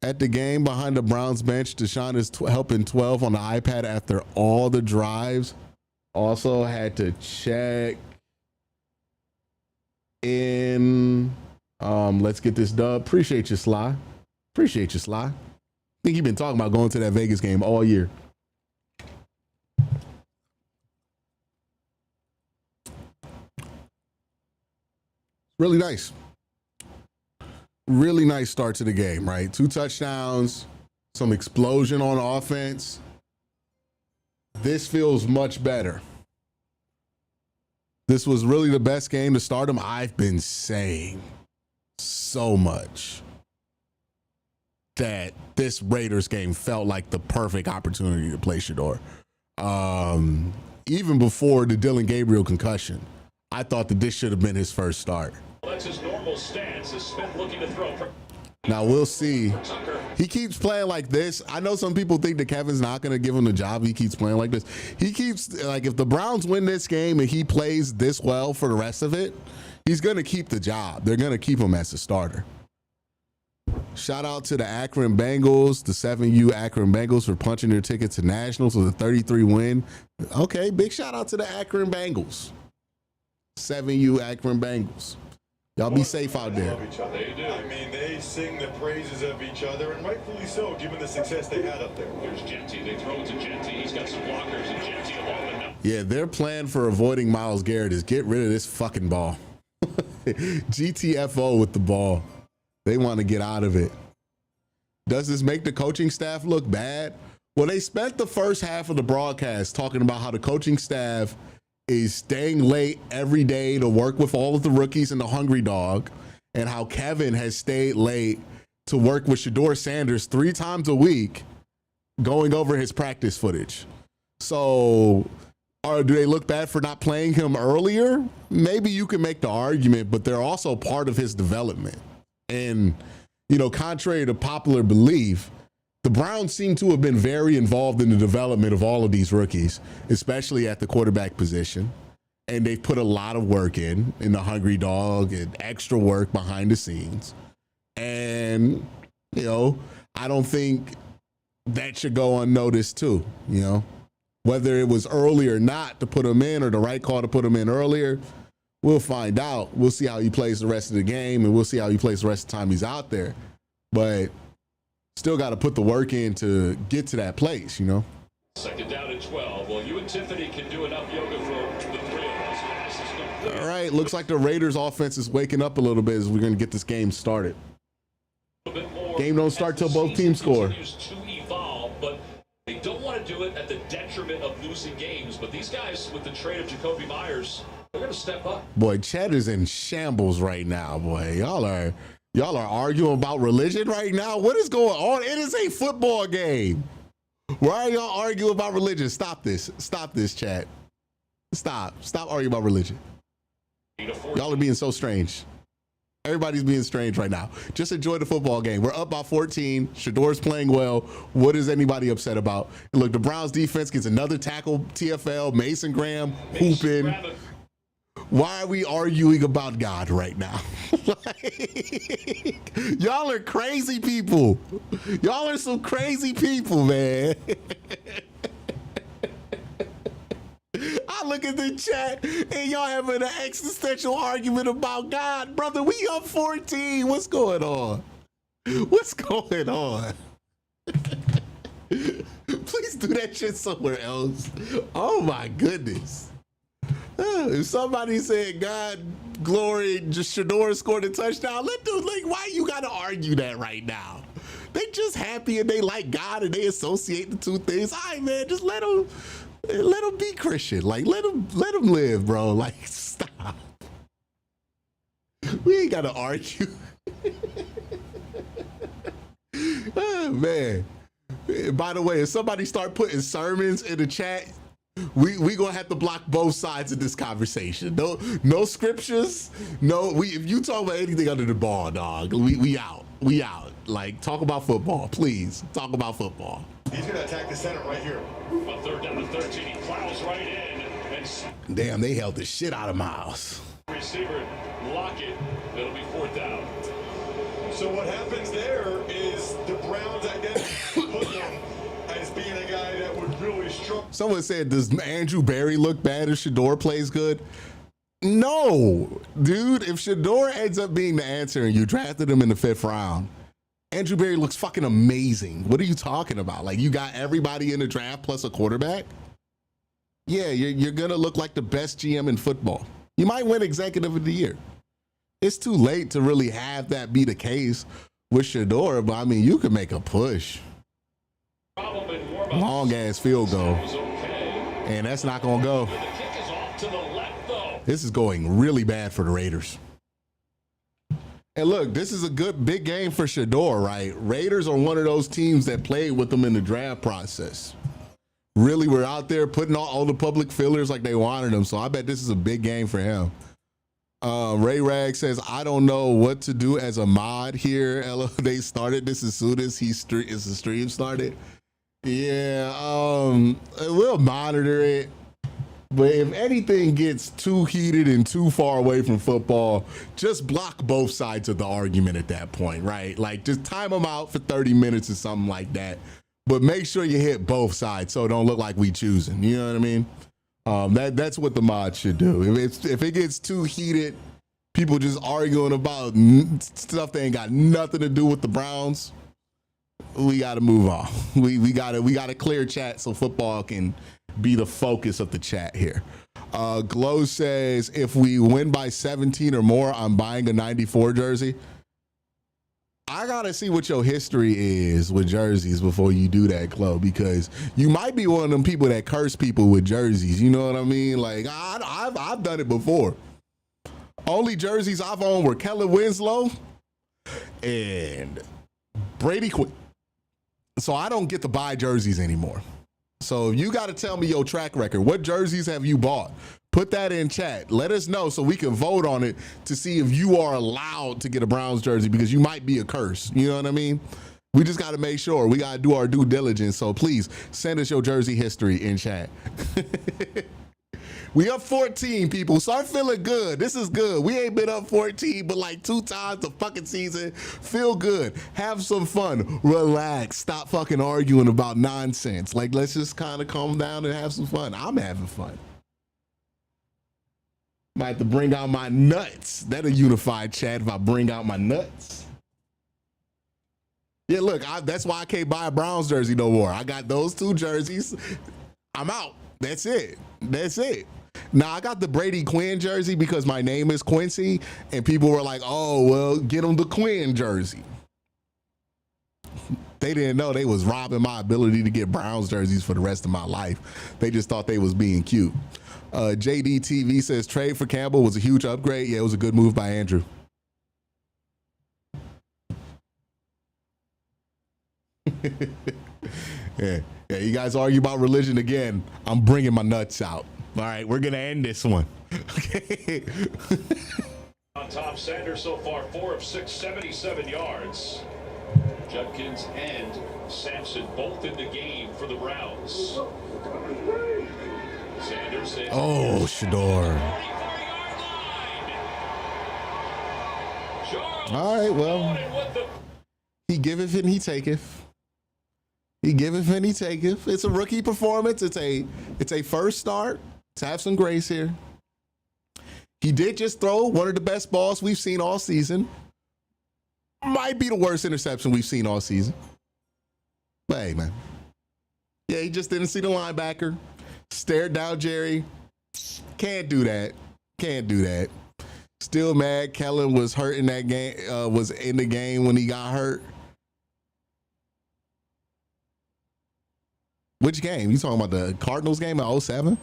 At the game behind the Browns bench, Deshaun is helping 12 on the iPad after all the drives. Also had to check in. Let's get this dub. Appreciate you, Sly. Appreciate you, Sly. I think you've been talking about going to that Vegas game all year. Really nice. Really nice start to the game, right? 2 touchdowns, some explosion on offense. This feels much better. This was really the best game to start him. I've been saying so much that this Raiders game felt like the perfect opportunity to play Shador. Even before the Dylan Gabriel concussion, I thought that this should have been his first start. That's his normal stance. Is Smith looking to throw? Now we'll see. He keeps playing like this. I know some people think that Kevin's not going to give him the job. He keeps playing like this. He keeps, like, if the Browns win this game and he plays this well for the rest of it, he's going to keep the job. They're going to keep him as a starter. Shout out to the Akron Bengals, the 7U Akron Bengals, for punching their ticket to Nationals with a 33 win. Okay, big shout out to the Akron Bengals. 7U Akron Bengals. Y'all be safe out there. They do. I mean, they sing the praises of each other, and rightfully so, given the success they had up there. There's Genty. They throw it to Genty. He's got some blockers, and Genty along the net. Yeah, their plan for avoiding Myles Garrett is get rid of this fucking ball. GTFO with the ball. They want to get out of it. Does this make the coaching staff look bad? Well, they spent the first half of the broadcast talking about how the coaching staff is staying late every day to work with all of the rookies and the Hungry Dog, and how Kevin has stayed late to work with Shador Sanders 3 times a week going over his practice footage. So do they look bad for not playing him earlier? Maybe you can make the argument, but they're also part of his development. And, you know, contrary to popular belief, the Browns seem to have been very involved in the development of all of these rookies, especially at the quarterback position. And they've put a lot of work in the Hungry Dog and extra work behind the scenes. And, you know, I don't think that should go unnoticed too, you know. Whether it was early or not to put him in, or the right call to put him in earlier, we'll find out. We'll see how he plays the rest of the game, and we'll see how he plays the rest of the time he's out there. But still got to put the work in to get to that place, you know. Second down and 12. Well, you and Tiffany can do enough yoga for the 3 of us. All right, looks like the Raiders offense is waking up a little bit as we're going to get this game started. Game don't start till both teams score. To evolve, but they don't want to do it at the detriment of losing games. But these guys, with the trade of Jacoby Myers, they're going to step up. Boy, Chad is in shambles right now, boy. Y'all are arguing about religion right now? What is going on? It is a football game. Why are y'all arguing about religion? Stop this. Stop this, Chad. Stop arguing about religion. Y'all are being so strange. Everybody's being strange right now. Just enjoy the football game. We're up by 14. Shador's playing well. What is anybody upset about? And look, the Browns defense gets another tackle, TFL, Mason Graham hooping. Why are we arguing about God right now? Like, y'all are crazy people. Y'all are some crazy people, man. look at the chat and y'all having an existential argument about God. Brother, we up 14. What's going on? What's going on? Please do that shit somewhere else. Oh my goodness. If somebody said God, glory, just Shador scored a touchdown, why you gotta argue that right now? They just happy and they like God and they associate the two things. All right, man, just let them be Christian. Like, let them live, bro. Like, stop. We ain't gotta argue. Oh, man. By the way, if somebody start putting sermons in the chat, we gonna have to block both sides of this conversation. No scriptures. If you talk about anything under the ball, dog, we out. We out. Like, talk about football, please. Talk about football. He's gonna attack the center right here. On third down to 13, he plows right in. And damn, they held the shit out of Miles. Receiver, Lockett. It'll be fourth down. So what happens there is the Browns put him as being a guy that would really struggle. Someone said, does Andrew Berry look bad if Shador plays good? No, dude. If Shador ends up being the answer and you drafted him in the 5th round, Andrew Berry looks fucking amazing. What are you talking about? Like, you got everybody in the draft plus a quarterback? Yeah, you're gonna look like the best GM in football. You might win Executive of the Year. It's too late to really have that be the case with Shador, but I mean, you could make a push. Long ass field goal. And that's not gonna go. This is going really bad for the Raiders. And look, this is a good big game for Shador, right? Raiders are one of those teams that played with them in the draft process. Really were out there putting all the public fillers like they wanted them. So I bet this is a big game for him. Ray Rag says, I don't know what to do as a mod here. They started this as soon as the stream started. Yeah, we'll monitor it. But if anything gets too heated and too far away from football, just block both sides of the argument at that point, right? Like, just time them out for 30 minutes or something like that. But make sure you hit both sides so it don't look like we choosing. You know what I mean? That's what the mod should do. If it gets too heated, people just arguing about stuff that ain't got nothing to do with the Browns, we got to move on. We got to clear chat so football can be the focus of the chat here. Glow says, if we win by 17 or more, I'm buying a 94 jersey. I gotta see what your history is with jerseys before you do that, Glow, because you might be one of them people that curse people with jerseys. You know what I mean? Like, I've done it before. Only jerseys I've owned were Kellen Winslow and Brady Quinn. So I don't get to buy jerseys anymore. So you got to tell me your track record. What jerseys have you bought? Put that in chat. Let us know so we can vote on it to see if you are allowed to get a Browns jersey, because you might be a curse. You know what I mean? We just got to make sure. We got to do our due diligence. So please send us your jersey history in chat. We up 14, people. Start feeling good. This is good. We ain't been up 14, but like 2 times the fucking season. Feel good. Have some fun. Relax. Stop fucking arguing about nonsense. Like, let's just kind of calm down and have some fun. I'm having fun. Might have to bring out my nuts. That'll unify chat if I bring out my nuts. Yeah, look, that's why I can't buy a Browns jersey no more. I got those 2 jerseys. I'm out. That's it. That's it. Now, I got the Brady Quinn jersey because my name is Quincy, and people were like, oh, well, get them the Quinn jersey. They didn't know they was robbing my ability to get Browns jerseys for the rest of my life. They just thought they was being cute. JD TV says, trade for Campbell was a huge upgrade. Yeah, it was a good move by Andrew. Yeah, you guys argue about religion again. I'm bringing my nuts out. All right, we're going to end this one. Okay. On top, Sanders so far 4 of 6, 77 yards. Judkins and Sampson both in the game for the Browns. Sanders in. Oh, Shador. All right, well, he giveth and he taketh. He giveth and he taketh. It's a rookie performance. It's a first start. Let's have some grace here. He did just throw one of the best balls we've seen all season. Might be the worst interception we've seen all season. But hey, man. Yeah, he just didn't see the linebacker. Stared down Jerry. Can't do that. Can't do that. Still mad Kellen was hurt in that game, was in the game when he got hurt. Which game? You talking about the Cardinals game at 07?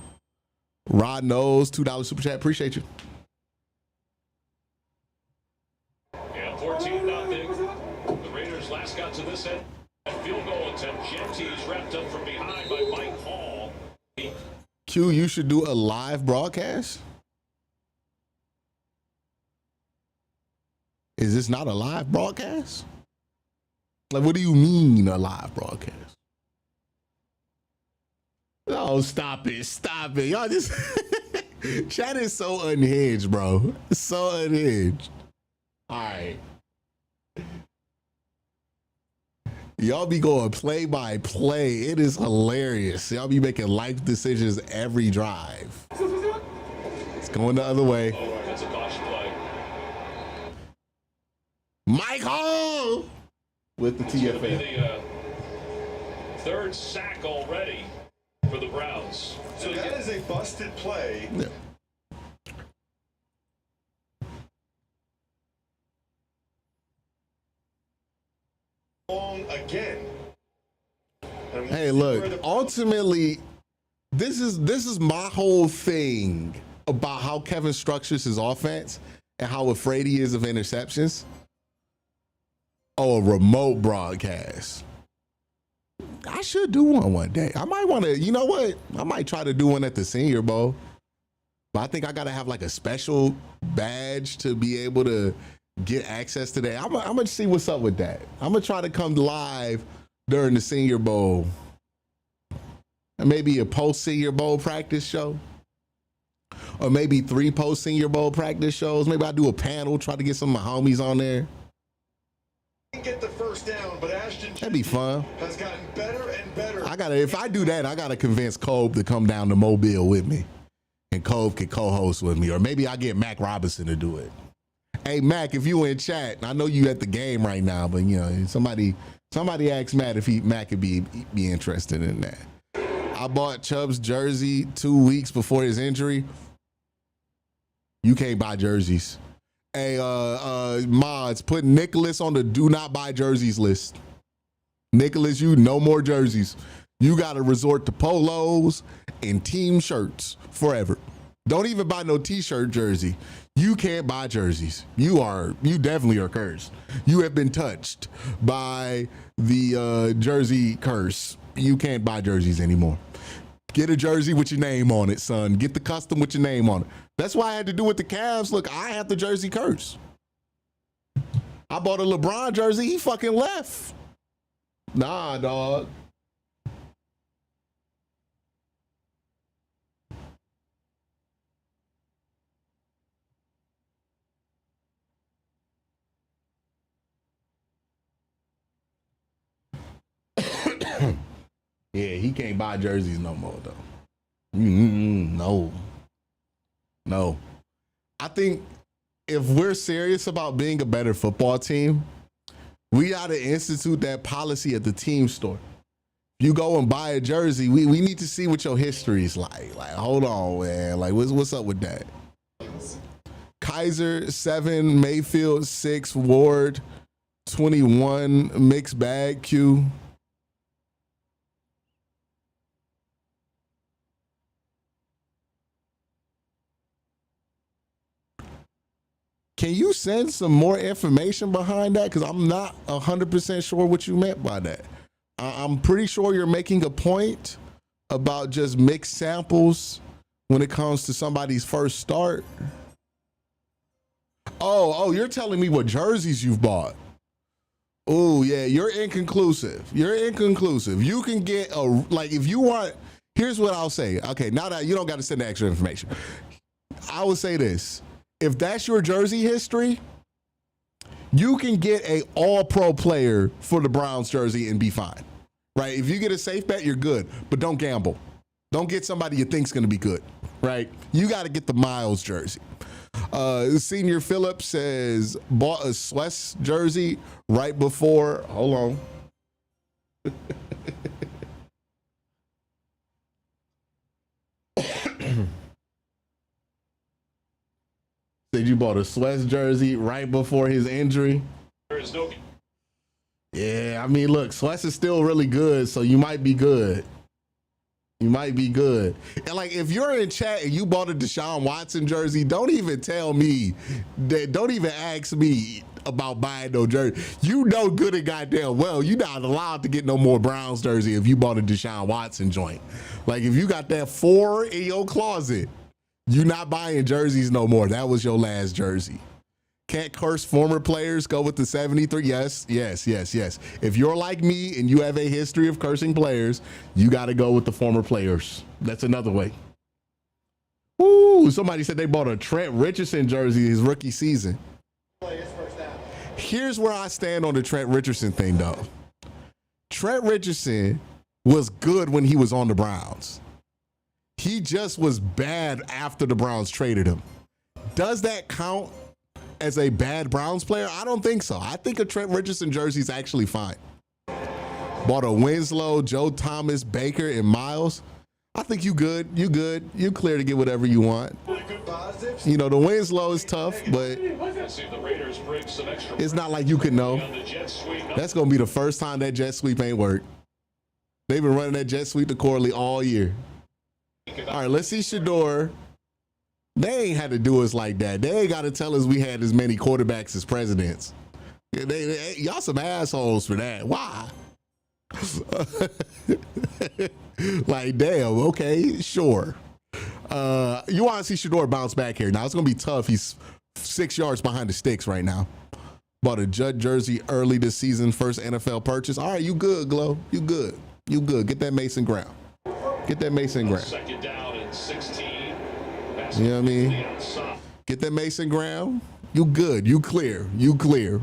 Rod knows, $2 super chat. Appreciate you. Yeah, 14-0. The Raiders last got to this end. Field goal attempt. Genty's wrapped up from behind by Mike Hall. Q, you should do a live broadcast. Is this not a live broadcast? Like, what do you mean a live broadcast? Oh, stop it. Stop it. Y'all just, chat is so unhinged, bro. It's so unhinged. All right. Y'all be going play by play. It is hilarious. Y'all be making life decisions every drive. It's going the other way. Oh, that's a caution play. Mike Hall with the TFL. The third sack already for the Browns. So that is a busted play. Yeah. Long again. And Hey, look, ultimately, this is my whole thing about how Kevin structures his offense and how afraid he is of interceptions. Oh, a remote broadcast. I should do one day. I might want to, you know what? I might try to do one at the Senior Bowl. But I think I got to have like a special badge to be able to get access to that. I'm going to see what's up with that. I'm going to try to come live during the Senior Bowl. And maybe a post-Senior Bowl practice show. Or maybe 3 post-Senior Bowl practice shows. Maybe I do a panel, try to get some of my homies on there. Get the first down, but Ashton That'd be fun. has gotten better and better. If I do that, I gotta convince Cove to come down to Mobile with me. And Cove can co-host with me. Or maybe I get Mac Robinson to do it. Hey Mac, if you in chat, I know you at the game right now, but you know, somebody asked Matt if Mac could be interested in that. I bought Chubb's jersey 2 weeks before his injury. You can't buy jerseys. Hey, mods, put Nicholas on the do not buy jerseys list. Nicholas, you no more jerseys. You got to resort to polos and team shirts forever. Don't even buy no t-shirt jersey. You can't buy jerseys. You definitely are cursed. You have been touched by the jersey curse. You can't buy jerseys anymore. Get a jersey with your name on it, son. Get the custom with your name on it. That's why I had to do with the Cavs. Look, I have the jersey curse. I bought a LeBron jersey. He fucking left. Nah, dog. Yeah, he can't buy jerseys no more, though. No. I think if we're serious about being a better football team, we got to institute that policy at the team store. You go and buy a jersey, we need to see what your history is like. Like, hold on, man. Like, what's up with that? Kaiser, 7, Mayfield, 6, Ward, 21, mixed bag, Q. Can you send some more information behind that? Because I'm not 100% sure what you meant by that. I'm pretty sure you're making a point about just mixed samples when it comes to somebody's first start. Oh, you're telling me what jerseys you've bought. Oh, yeah, you're inconclusive. You can get if you want, here's what I'll say. Okay, now that you don't got to send the extra information. I would say this. If that's your jersey history, you can get a all-pro player for the Browns jersey and be fine, right? If you get a safe bet, you're good, but don't gamble. Don't get somebody you think's going to be good, right? You got to get the Miles jersey. Senior Phillips says bought a Swiss jersey right before. Hold on. Said you bought a Swiss jersey right before his injury. There is no. Yeah, I mean, look, Swiss is still really good, so you might be good. You might be good. And like, if you're in chat and you bought a Deshaun Watson jersey, don't even tell me that. Don't even ask me about buying no jersey. You know good and goddamn well you're not allowed to get no more Browns jersey if you bought a Deshaun Watson joint. Like, if you got that 4 in your closet, you're not buying jerseys no more. That was your last jersey. Can't curse former players. Go with the 73. Yes. If you're like me and you have a history of cursing players, you got to go with the former players. That's another way. Ooh, somebody said they bought a Trent Richardson jersey his rookie season. Here's where I stand on the Trent Richardson thing, though. Trent Richardson was good when he was on the Browns. He just was bad after the Browns traded him. Does that count as a bad Browns player? I don't think so. I think a Trent Richardson jersey is actually fine. Bought a Winslow, Joe Thomas, Baker, and Miles. I think you good. You good. You clear to get whatever you want. You know, the Winslow is tough, but it's not like you could know. That's going to be the first time that jet sweep ain't worked. They've been running that jet sweep to Corley all year. All right, let's see Shador. They ain't had to do us like that. They ain't got to tell us we had as many quarterbacks as presidents. Y'all some assholes for that. Why? Like, damn, okay, sure. You want to see Shador bounce back here. Now, it's going to be tough. He's 6 yards behind the sticks right now. Bought a Judd jersey early this season, first NFL purchase. All right, you good, Glow. You good. You good. Get that Mason Brown. Get that Mason Brown. Second down and 16. You know what I mean? Get that Mason Brown. You good. You clear. You clear.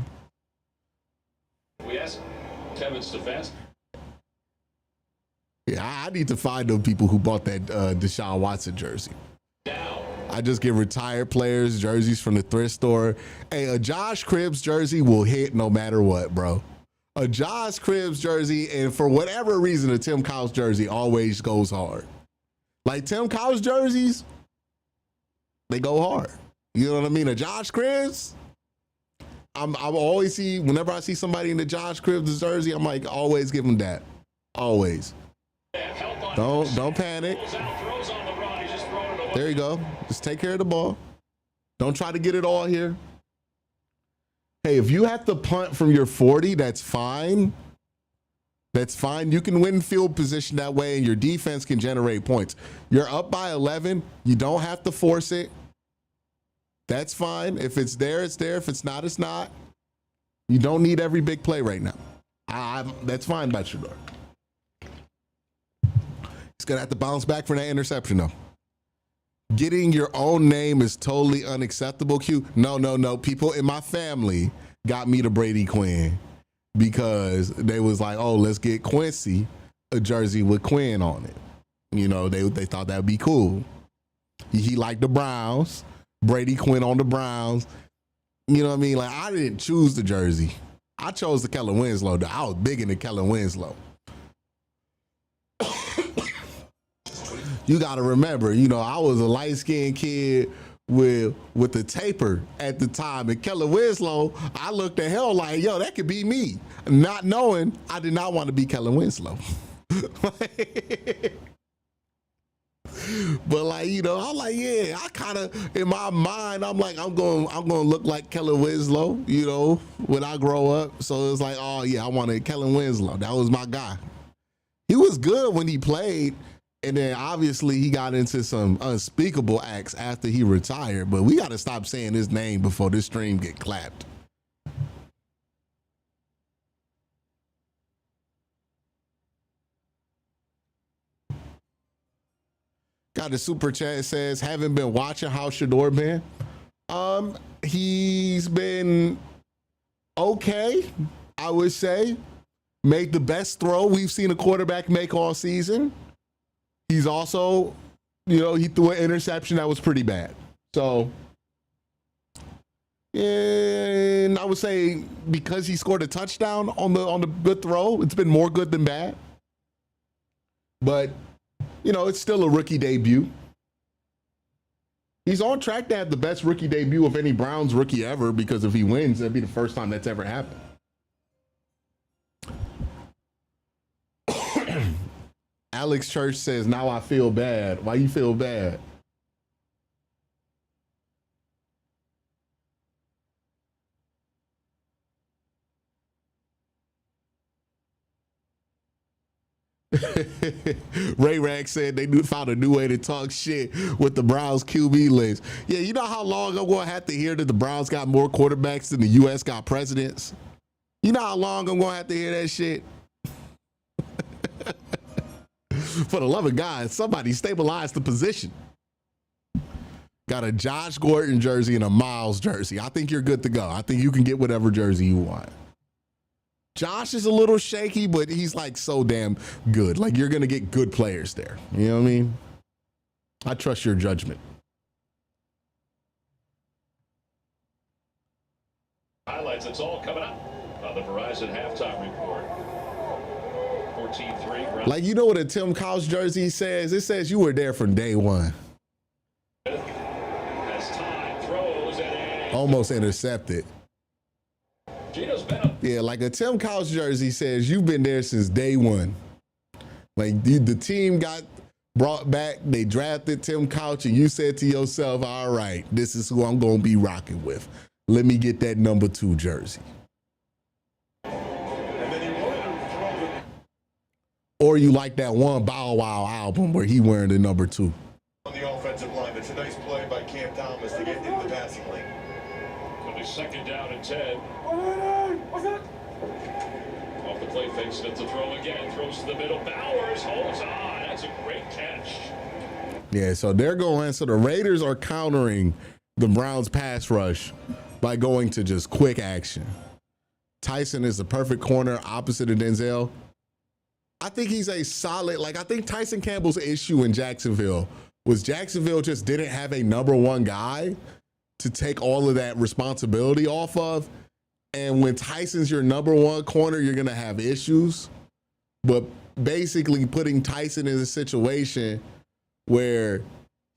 We asked Kevin Stefanski. Yeah, I need to find those people who bought that Deshaun Watson jersey. I just get retired players jerseys from the thrift store. Hey, a Josh Cribbs jersey will hit no matter what, bro. A Josh Cribbs jersey, and for whatever reason, a Tim Couch jersey always goes hard. Like Tim Couch jerseys, they go hard. You know what I mean? A Josh Cribbs, I'm always see, whenever I see somebody in the Josh Cribbs jersey, I'm like, always give them that. Always. Don't panic. There you go. Just take care of the ball. Don't try to get it all here. Hey, if you have to punt from your 40, that's fine. That's fine. You can win field position that way, and your defense can generate points. You're up by 11. You don't have to force it. That's fine. If it's there, it's there. If it's not, it's not. You don't need every big play right now. That's fine by Shador. He's going to have to bounce back for that interception, though. Getting your own name is totally unacceptable, Q. No. People in my family got me to Brady Quinn because they was like, oh, let's get Quincy a jersey with Quinn on it. You know, they thought that would be cool. He liked the Browns. Brady Quinn on the Browns. You know what I mean? Like, I didn't choose the jersey. I chose the Kellen Winslow. I was big into Kellen Winslow. You got to remember, you know, I was a light-skinned kid with the taper at the time. And Kellen Winslow, I looked at hell like, yo, that could be me. Not knowing I did not want to be Kellen Winslow. But like, you know, I'm like, yeah, I kind of, in my mind, I'm like, I'm going to look like Kellen Winslow, you know, when I grow up. So it's like, oh yeah, I wanted Kellen Winslow. That was my guy. He was good when he played. And then obviously he got into some unspeakable acts after he retired, but we got to stop saying his name before this stream get clapped. Got a super chat, says, haven't been watching. How's Shador been? He's been okay, I would say. Made the best throw we've seen a quarterback make all season. He's also, he threw an interception that was pretty bad. So, and I would say because he scored a touchdown on the good throw, it's been more good than bad. But, it's still a rookie debut. He's on track to have the best rookie debut of any Browns rookie ever, because if he wins, that'd be the first time that's ever happened. Alex Church says, now I feel bad. Why you feel bad? Ray Rack said they found a new way to talk shit with the Browns QB list. Yeah, you know how long I'm going to have to hear that the Browns got more quarterbacks than the U.S. got presidents? You know how long I'm going to have to hear that shit? For the love of God, somebody stabilize the position. Got a Josh Gordon jersey and a Miles jersey. I think you're good to go. I think you can get whatever jersey you want. Josh is a little shaky, but he's like so damn good. Like, you're going to get good players there. You know what I mean? I trust your judgment. Highlights, it's all coming up on the Verizon halftime report. 14-3. Like, you know what a Tim Couch jersey says? It says you were there from day one. As time throws at almost intercepted. Yeah, like a Tim Couch jersey says you've been there since day one. Like, the team got brought back, they drafted Tim Couch, and you said to yourself, all right, this is who I'm going to be rocking with. Let me get that number 2 jersey. Or you like that one Bow Wow album where he wearing the number 2. On the offensive line, it's a nice play by Cam Thomas to get in the passing lane. It'll be second down and 10. Off the play fake, Smith to throw again. Throws to the middle. Bowers holds on. That's a great catch. Yeah, so they're going. So the Raiders are countering the Browns pass rush by going to just quick action. Tyson is the perfect corner opposite of Denzel. I think he's a solid, I think Tyson Campbell's issue in Jacksonville was Jacksonville just didn't have a number 1 guy to take all of that responsibility off of. And when Tyson's your number 1 corner, you're going to have issues. But basically putting Tyson in a situation where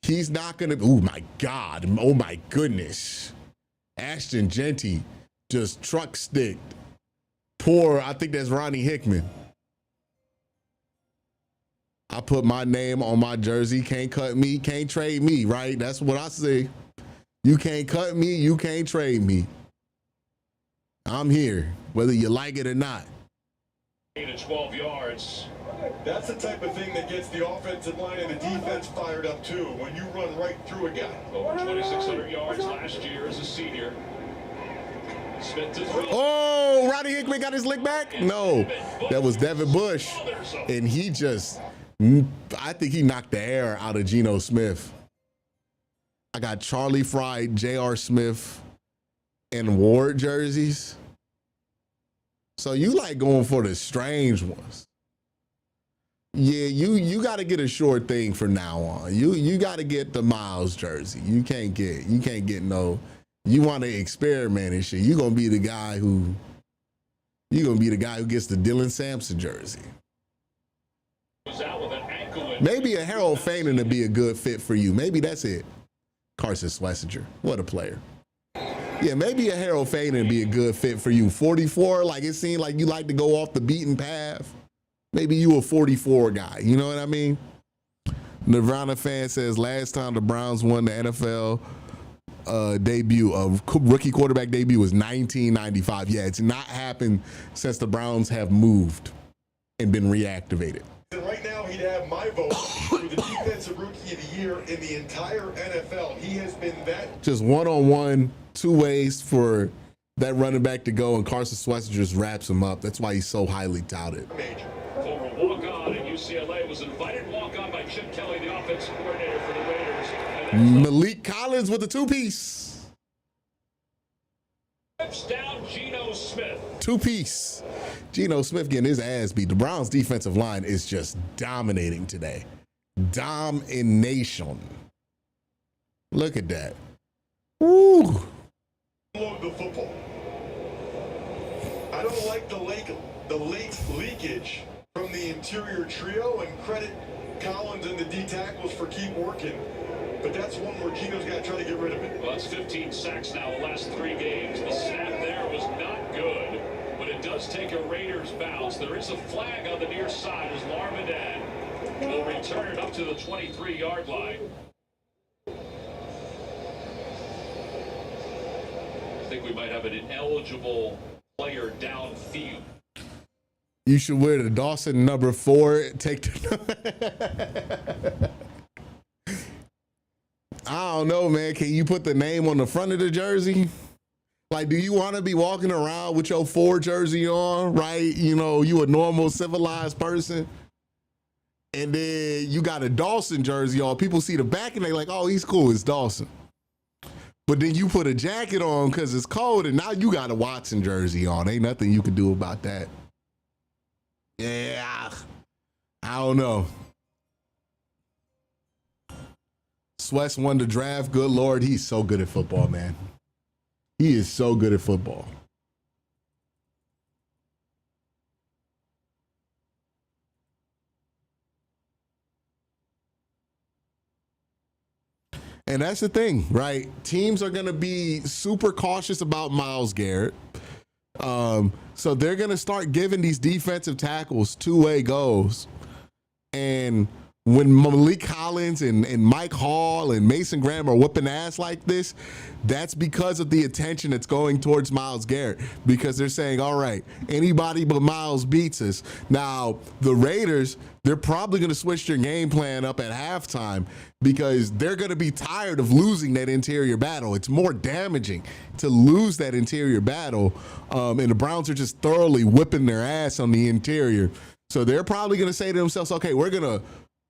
he's not going to, oh my God, oh my goodness. Ashton Genty just truck sticked. Poor, I think that's Ronnie Hickman. I put my name on my jersey. Can't cut me, can't trade me, right? That's what I say. You can't cut me, you can't trade me. I'm here, whether you like it or not. 8 to 12 yards. That's the type of thing that gets the offensive line and the defense fired up too, when you run right through a guy. Over 2,600 yards last year as a senior. Smith to throw. Oh, Ronnie Hickman got his lick back? No, that was Devin Bush. And he just, I think he knocked the air out of Geno Smith. I got Charlie Fry, J.R. Smith, and Ward jerseys. So you like going for the strange ones. Yeah, you got to get a short thing from now on. You got to get the Miles jersey. You can't get no. You want to experiment and shit. You're gonna be the guy who gets the Dylan Sampson jersey. Maybe a Harold Fainin would be a good fit for you. Maybe that's it. Carson Schlesinger, what a player. Yeah, maybe a Harold Fainin would be a good fit for you. 44, like it seemed like you like to go off the beaten path. Maybe you a 44 guy. You know what I mean? Nirvana fan says last time the Browns won the NFL debut of rookie quarterback debut was 1995. Yeah, it's not happened since the Browns have moved and been reactivated. And right now, he'd have my vote for the defensive rookie of the year in the entire NFL. He has been that. Just one-on-one, 2 ways for that running back to go, and Carson Schlesinger just wraps him up. That's why he's so highly touted. Major. Former walk-on at UCLA was invited walk-on by Chip Kelly, the offensive coordinator for the Raiders. Malik Collins with the 2-piece. Down Geno Smith. 2-piece. Geno Smith getting his ass beat. The Browns defensive line is just dominating today. Domination. Look at that. Woo. The football. I don't like the late leakage from the interior trio, and credit Collins and the D tackles for keep working. But that's one where Gino's got to try to get rid of it. Well, that's 15 sacks now the last 3 games. The snap there was not good, but it does take a Raiders bounce. There is a flag on the near side as Larmadad will return it up to the 23-yard line. I think we might have an ineligible player downfield. You should wear the Dawson number 4. Take the I don't know, man. Can you put the name on the front of the jersey? Like, do you want to be walking around with your 4 jersey on, right? You know, you a normal civilized person. And then you got a Dawson jersey on. People see the back and they like, oh, he's cool. It's Dawson. But then you put a jacket on because it's cold, and now you got a Watson jersey on. Ain't nothing you can do about that. Yeah, I don't know. Sweats won the draft. Good Lord, he's so good at football, man. He is so good at football. And that's the thing, right? Teams are going to be super cautious about Myles Garrett. So they're going to start giving these defensive tackles two-way goals. And when Malik Collins and Mike Hall and Mason Graham are whooping ass like this, that's because of the attention that's going towards Myles Garrett, because they're saying, all right, anybody but Myles beats us. Now, the Raiders, they're probably going to switch their game plan up at halftime because they're going to be tired of losing that interior battle. It's more damaging to lose that interior battle, and the Browns are just thoroughly whipping their ass on the interior. So they're probably going to say to themselves, okay, we're going to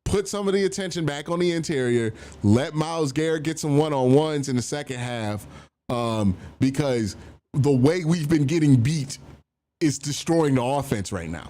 put some of the attention back on the interior, let Myles Garrett get some one-on-ones in the second half, because the way we've been getting beat is destroying the offense right now.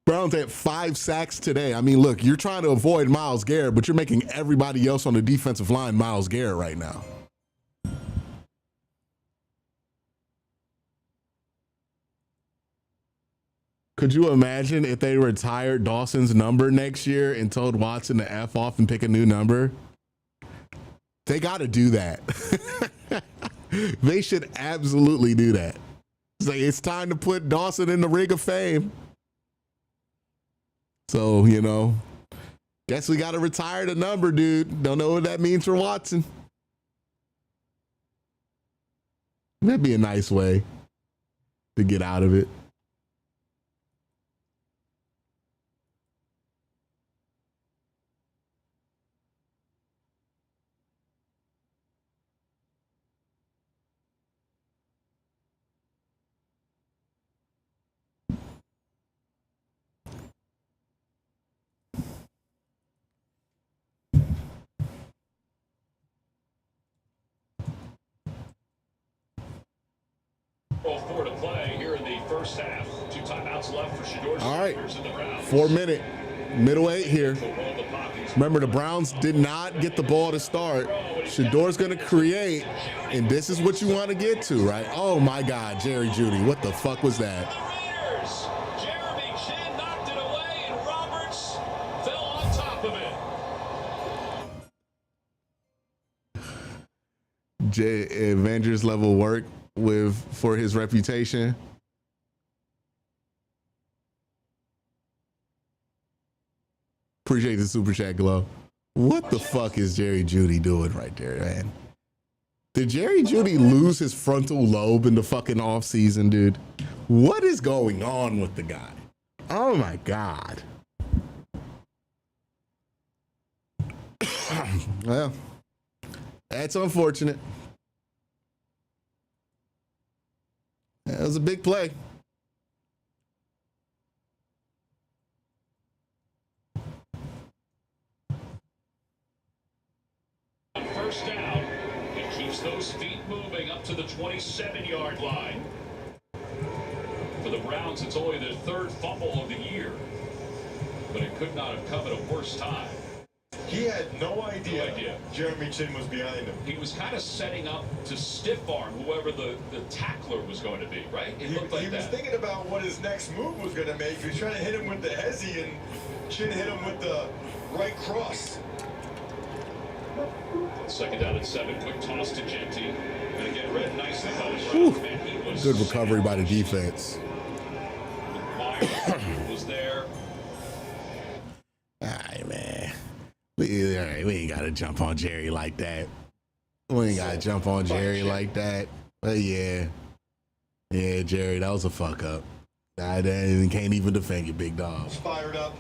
Browns had 5 sacks today. I mean, look, you're trying to avoid Myles Garrett, but you're making everybody else on the defensive line Myles Garrett right now. Could you imagine if they retired Dawson's number next year and told Watson to F off and pick a new number? They got to do that. They should absolutely do that. It's like, it's time to put Dawson in the Ring of Fame. So, you know, guess we got to retire the number, dude. Don't know what that means for Watson. That'd be a nice way to get out of it. Four to play here in the first half. 2 timeouts left for Shedeur. All right, 4-minute, middle 8 here. Remember, the Browns did not get the ball to start. Shedeur's going to create, and this is what you want to get to, right? Oh, my God, Jerry Jeudy. What the fuck was that? Jeremy Chin knocked it away, and Roberts fell on top of it. Avengers level work for his reputation. Appreciate the super chat, Glow. What the fuck is Jerry Jeudy doing right there, man? Did Jerry Jeudy lose his frontal lobe in the fucking off season, dude? What is going on with the guy? Oh my God. Well, that's unfortunate. That was a big play. first down. It keeps those feet moving up to the 27-yard line. For the Browns, it's only their third fumble of the year. But it could not have come at a worse time. He had no idea Jeremy Chin was behind him. He was kind of setting up to stiff arm whoever the tackler was going to be, right? It looked like he was thinking about what his next move was going to make. He was trying to hit him with the hezzy, and Chin hit him with the right cross. Second down and 7. Quick toss to Genty. Going to get read nicely by the Browns. Man, he was good recovery by the defense. Myers was there. All right, man. We ain't got to jump on Jerry like that. We ain't got to jump on Jerry like that. But yeah, Jerry, that was a fuck up. I can't even defend you, big dog. Fired up.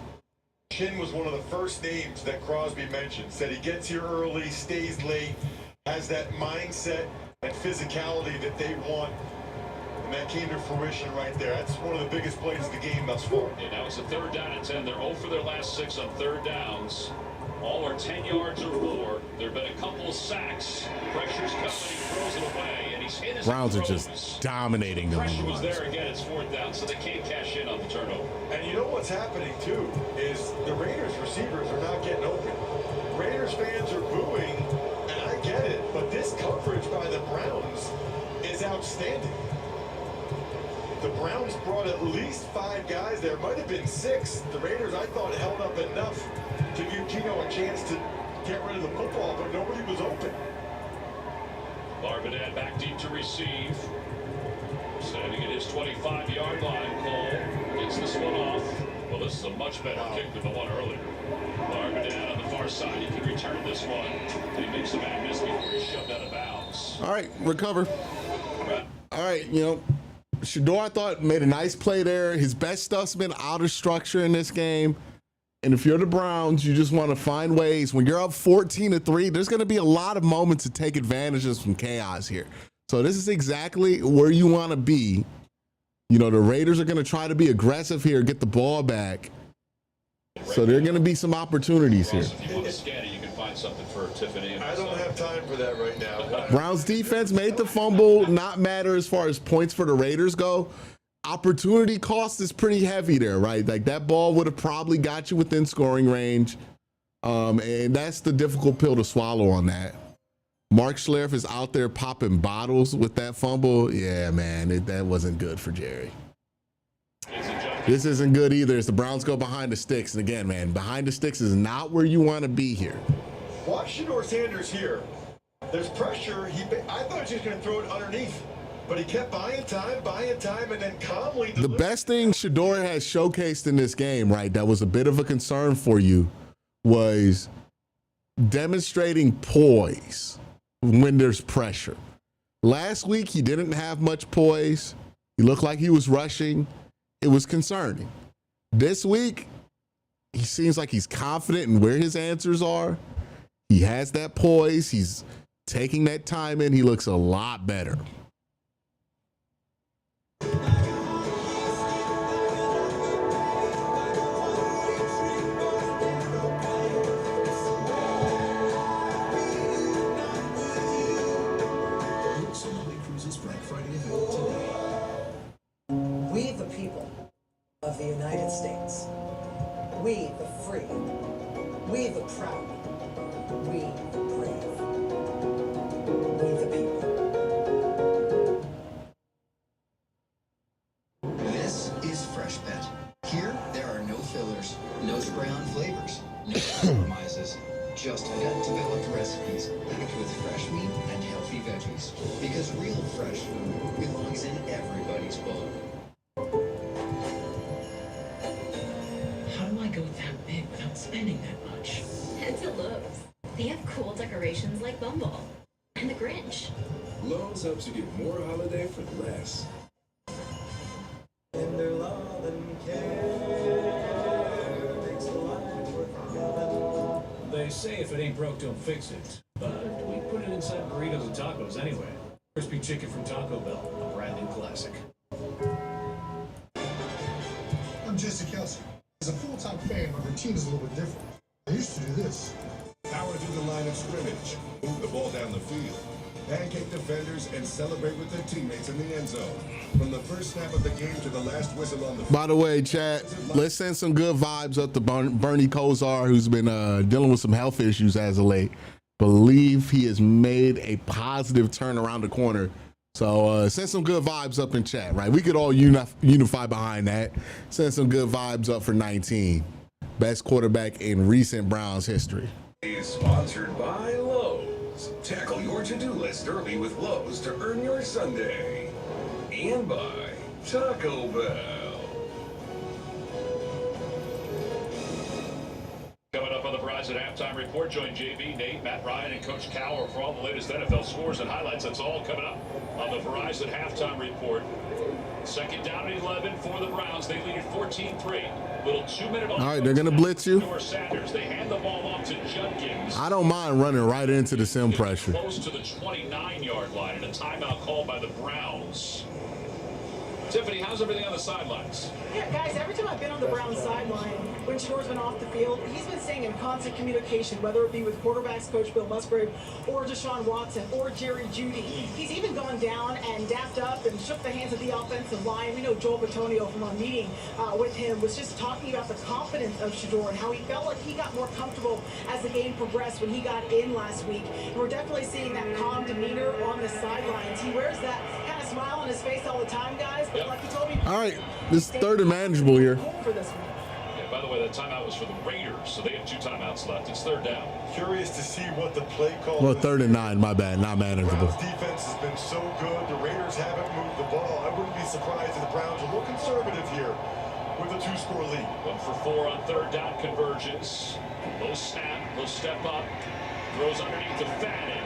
Chin was one of the first names that Crosby mentioned. Said he gets here early, stays late, has that mindset and physicality that they want. And that came to fruition right there. That's one of the biggest plays of the game thus far. Yeah, now it's a 3rd down and 10. They're 0 for their last 6 on 3rd downs. All are 10 yards or more. There have been a couple of sacks. Pressure's coming. He throws it away, and he's hit his Browns are throws. just dominating them. Pressure was there again. It's 4th down, so they can't cash in on the turnover. And you know what's happening, too, is the Raiders receivers are not getting open. Raiders fans are booing, and I get it, but this coverage by the Browns is outstanding. The Browns brought at least 5 guys. There might have been 6. The Raiders, I thought, held up enough to give Gino a chance to get rid of the football, but nobody was open. Larvin back deep to receive. Standing at his 25-yard line. Cole gets this one off. Well, this is a much better kick than the one earlier. Larvin on the far side. He can return this one. And he makes a bad miss before he's shoved out of bounds. All right, recover. Right. All right, Shador, I thought, made a nice play there. His best stuff's been out of structure in this game. And if you're the Browns, you just want to find ways. When you're up 14-3, there's going to be a lot of moments to take advantages from chaos here. So this is exactly where you want to be. The Raiders are going to try to be aggressive here, get the ball back. So there are going to be some opportunities here. If you want to scan it, you can find something for Tiffany. I don't have time for that right now. Browns defense made the fumble not matter as far as points for the Raiders go. Opportunity cost is pretty heavy there, right? Like that ball would have probably got you within scoring range. And that's the difficult pill to swallow on that. Mark Schlereth is out there popping bottles with that fumble. Yeah, man, that wasn't good for Jerry. This isn't good either as the Browns go behind the sticks. And again, man, behind the sticks is not where you want to be here. Watch Shador Sanders here. There's pressure. I thought he was going to throw it underneath. But he kept buying time, and then calmly... The best thing Shador has showcased in this game, right, that was a bit of a concern for you, was demonstrating poise when there's pressure. Last week, he didn't have much poise. He looked like he was rushing. It was concerning. This week, he seems like he's confident in where his answers are. He has that poise. He's taking that time in. He looks a lot better. We, the people of the United States, we, the free, we, the proud, we, the brave, we, the people. This is Fresh Bet. Here, there are no fillers, no spray-on flavors, no compromises, just gut-developed recipes packed with fresh meat and healthy veggies. Because real fresh food belongs in everybody's bowl. How do I go that big without spending that much? Head to Lowe's. They have cool decorations like Bumble and the Grinch. Lowe's helps you get more holiday for less. In their love and care makes the life worth living. They say if it ain't broke, don't fix it. But we put it inside burritos and tacos anyway. Crispy chicken from Taco Bell, a brand new classic. I'm Jesse Kelsey. As a full-time fan, my routine is a little bit different. I used to do this. Power to the line of scrimmage. Move the ball pancake defenders and celebrate with their teammates in the end zone. From the first snap of the game to the last whistle on the field. By the way, chat, let's send some good vibes up to Bernie Kosar, who's been dealing with some health issues as of late. Believe he has made a positive turn around the corner. So send some good vibes up in chat, right? We could all unify behind that. Send some good vibes up for 19. Best quarterback in recent Browns history. Is sponsored by Lowe's. Tackle your to-do list early with Lowe's to earn your Sunday. And by Taco Bell. Coming up on the Verizon Halftime Report, join JB, Nate, Matt Ryan, and Coach Cower for all the latest NFL scores and highlights. That's all coming up on the Verizon Halftime Report. Second down and 11 for the Browns. They lead at 14-3. Little 2-minute. All right, they're going to blitz you. Sanders. They hand the ball off to Judkins. I don't mind running right into the sim pressure. Close to the 29-yard line, and a timeout called by the Browns. Tiffany, how's everything on the sidelines? Yeah, guys, every time I've been on the Browns sideline, when Shadour's been off the field, he's been staying in constant communication, whether it be with quarterbacks coach Bill Musgrave or Deshaun Watson or Jerry Jeudy. He's even gone down and dapped up and shook the hands of the offensive line. We know Joel Bitonio from our meeting with him was just talking about the confidence of Shadour and how he felt like he got more comfortable as the game progressed when he got in last week. And we're definitely seeing that calm demeanor on the sidelines. He wears that kind of smile on his face all the time, guys. But like he told me, all right, this is third and manageable here. For this one. Yeah, by the way, that timeout was for the Raiders, so they have 2 timeouts left. It's third down. Curious to see what the play call. Well, 3rd and 9, my bad, not manageable. Browns defense has been so good. The Raiders haven't moved the ball. I wouldn't be surprised if the Browns are a little conservative here with a 2-score lead. 1 for 4 on third down conversions. Low snap, low step up, throws underneath to Fannin.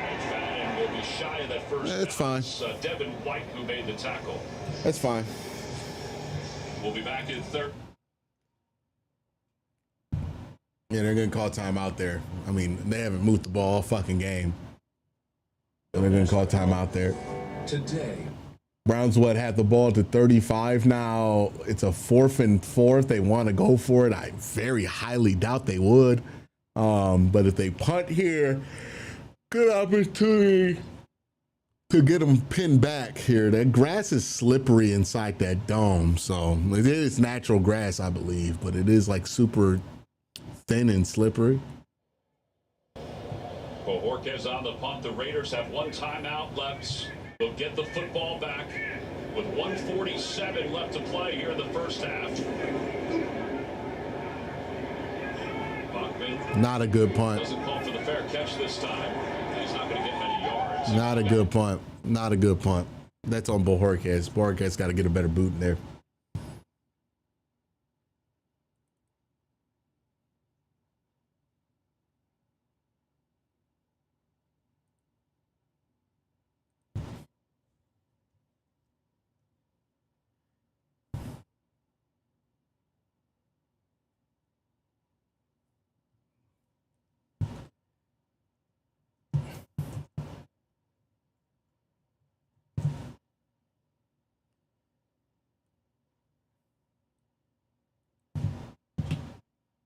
And Fannin will be shy of that first. It's fine. It's Devin White who made the tackle. That's fine. We'll be back in third. Yeah, they're going to call timeout there. I mean, they haven't moved the ball all fucking game. So they're going to call timeout there. Today. Browns, had the ball to 35 now. It's a 4th and 4. They want to go for it. I very highly doubt they would. But if they punt here, good opportunity to get them pinned back here. That grass is slippery inside that dome. So it is natural grass, I believe, but it is like super thin and slippery. Bojorquez on the punt. The Raiders have 1 timeout left. They'll get the football back with 1:47 left to play here in the first half. Bachman. Not a good punt. Doesn't call for the fair catch this time. He's not going to get many yards. Not a good punt. Not a good punt. That's on Bojorquez. Bojorquez got to get a better boot in there.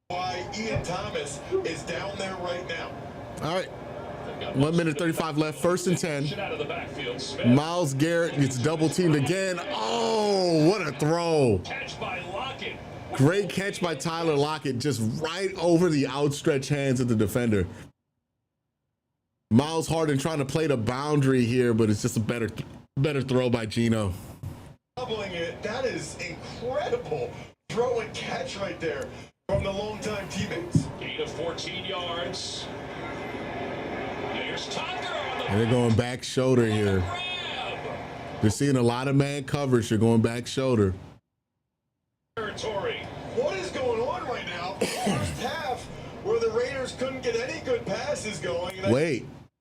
Why Ian Thomas is down there right now. All right. 1 minute 35 left. 1st and 10. Myles Garrett gets double teamed again. Oh, what a throw. Great catch by Tyler Lockett, just right over the outstretched hands of the defender. Miles Harden trying to play the boundary here, but it's just a better throw by Geno. Doubling it. That is incredible. Throw and catch right there from the longtime teammates. Gain of 14 yards. Here's Tucker on the. And they're going back shoulder here. They're seeing a lot of man coverage. They're going back shoulder. Territory. What is going on right now? First half where the Raiders couldn't get any good passes going.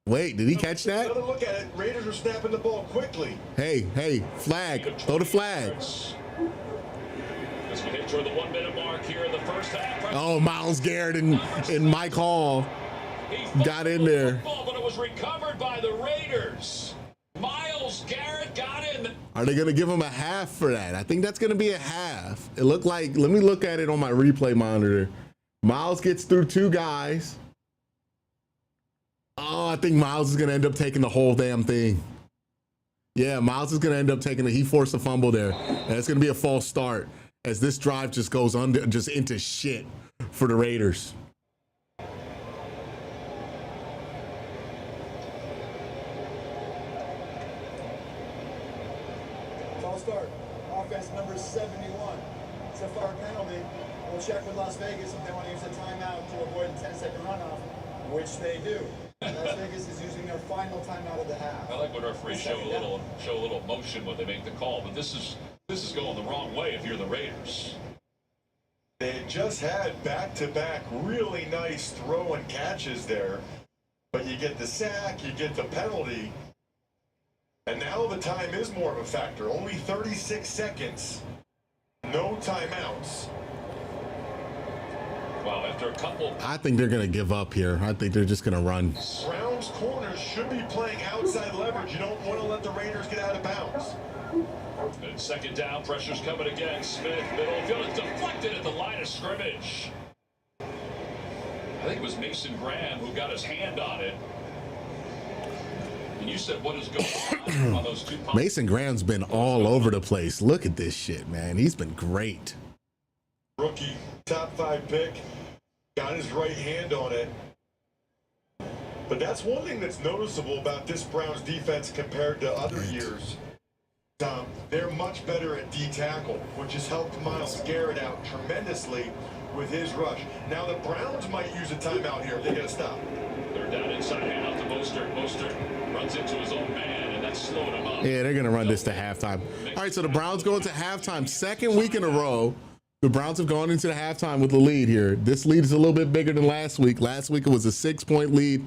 Wait, did he catch that? Another look at it. Raiders are snapping the ball quickly. Hey, flag. Throw the flag. As we hit toward the 1 minute mark here in the first half. Oh, Myles Garrett and Mike Hall got in there. But it was recovered by the Raiders. Myles Garrett got in. Are they going to give him a half for that? I think that's going to be a half. It looked like, let me look at it on my replay monitor. Myles gets through 2 guys. Oh, I think Miles is going to end up taking the whole damn thing. Yeah, Miles is going to end up taking it. He forced a fumble there. And it's going to be a false start as this drive just goes just into shit for the Raiders. False start. Offense number 71. So far, penalty. We'll check with Las Vegas if they want to use a timeout to avoid a 10-second runoff, which they do. Las Vegas is using their final timeout of the half. I like when referees show a little emotion when they make the call, but this is going the wrong way if you're the Raiders. They just had back-to-back really nice throw and catches there, but you get the sack, you get the penalty, and now the time is more of a factor. Only 36 seconds, no timeouts. Wow, after a couple. I think they're going to give up here. I think they're just going to run. Browns corners should be playing outside leverage. You don't want to let the Raiders get out of bounds. And second down, pressure's coming again. Smith, middle field, it's deflected at the line of scrimmage. I think it was Mason Graham who got his hand on it. And you said what is going on those two punts? Mason Graham's been all over the place. Look at this shit, man. He's been great. Rookie, top 5 pick, got his right hand on it. But that's one thing that's noticeable about this Browns defense compared to other years. They're much better at D-tackle, which has helped Myles Garrett out tremendously with his rush. Now the Browns might use a timeout here. They got to stop. They're down inside, hand out to Mostert. Mostert runs into his own man, and that's slowing him up. Yeah, they're going to run this to halftime. All right, so the Browns go into halftime. Second week in a row, the Browns have gone into the halftime with the lead here. This lead is a little bit bigger than last week. Last week it was a 6-point lead.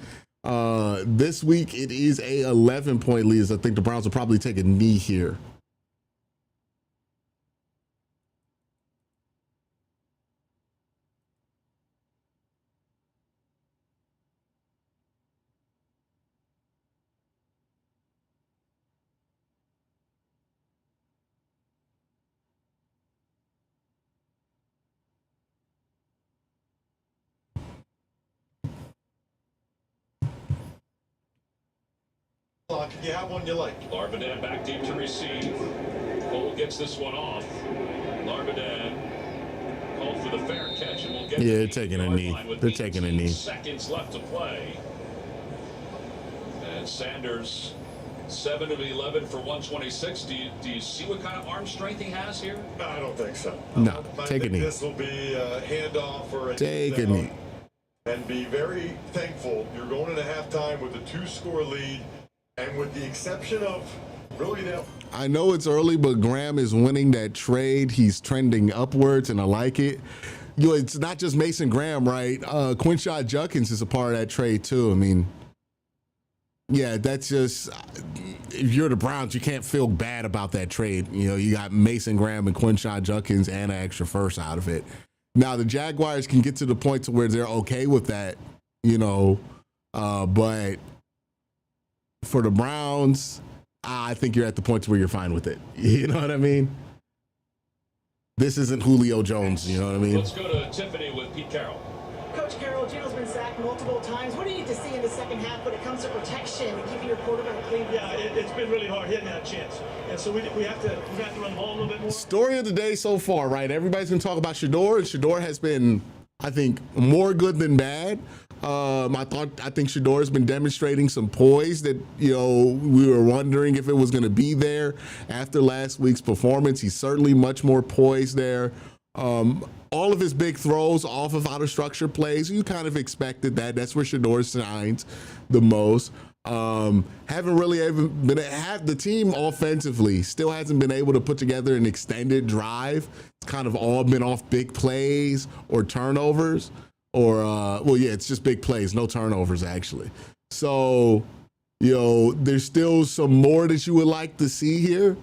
This week it is a 11-point lead. I think the Browns will probably take a knee here. You have one you like. Larbadan back deep to receive. Cole gets this one off. Larbadan called for the fair catch and will get. Yeah, they're taking a knee. They're taking a knee. Seconds left to play. And Sanders, 7 of 11 for 126. Do you see what kind of arm strength he has here? I don't think so. No, I take a think knee. This will be a handoff or a Take a down. knee. And be very thankful you're going into halftime with a 2-score lead. And with the exception of really that. I know it's early, but Graham is winning that trade. He's trending upwards, and I like it. You know, it's not just Mason Graham, right? Quincy Judkins is a part of that trade too. I mean, yeah, that's just, if you're the Browns, you can't feel bad about that trade. You know, you got Mason Graham and Quincy Judkins and an extra first out of it. Now the Jaguars can get to the point to where they're okay with that, you know, but for the Browns, I think you're at the point where you're fine with it. You know what I mean? This isn't Julio Jones. You know what I mean? Let's go to Tiffany with Pete Carroll. Coach Carroll, Gino's been sacked multiple times. What do you need to see in the second half when it comes to protection and keeping your quarterback clean? Yeah, it's been really hard hitting that chance. And so we have to run the ball a little bit more. Story of the day so far, right? Everybody's going to talk about Shador, and Shador has been, I think, more good than bad. I think Shador has been demonstrating some poise that, you know, we were wondering if it was going to be there after last week's performance. He's certainly much more poised there. All of his big throws off of out of structure plays, you kind of expected that. That's where Shador shines the most. Haven't really even been the team offensively still hasn't been able to put together an extended drive. It's kind of all been off big plays or turnovers. It's just big plays, no turnovers, actually. So, you know, there's still some more that you would like to see here.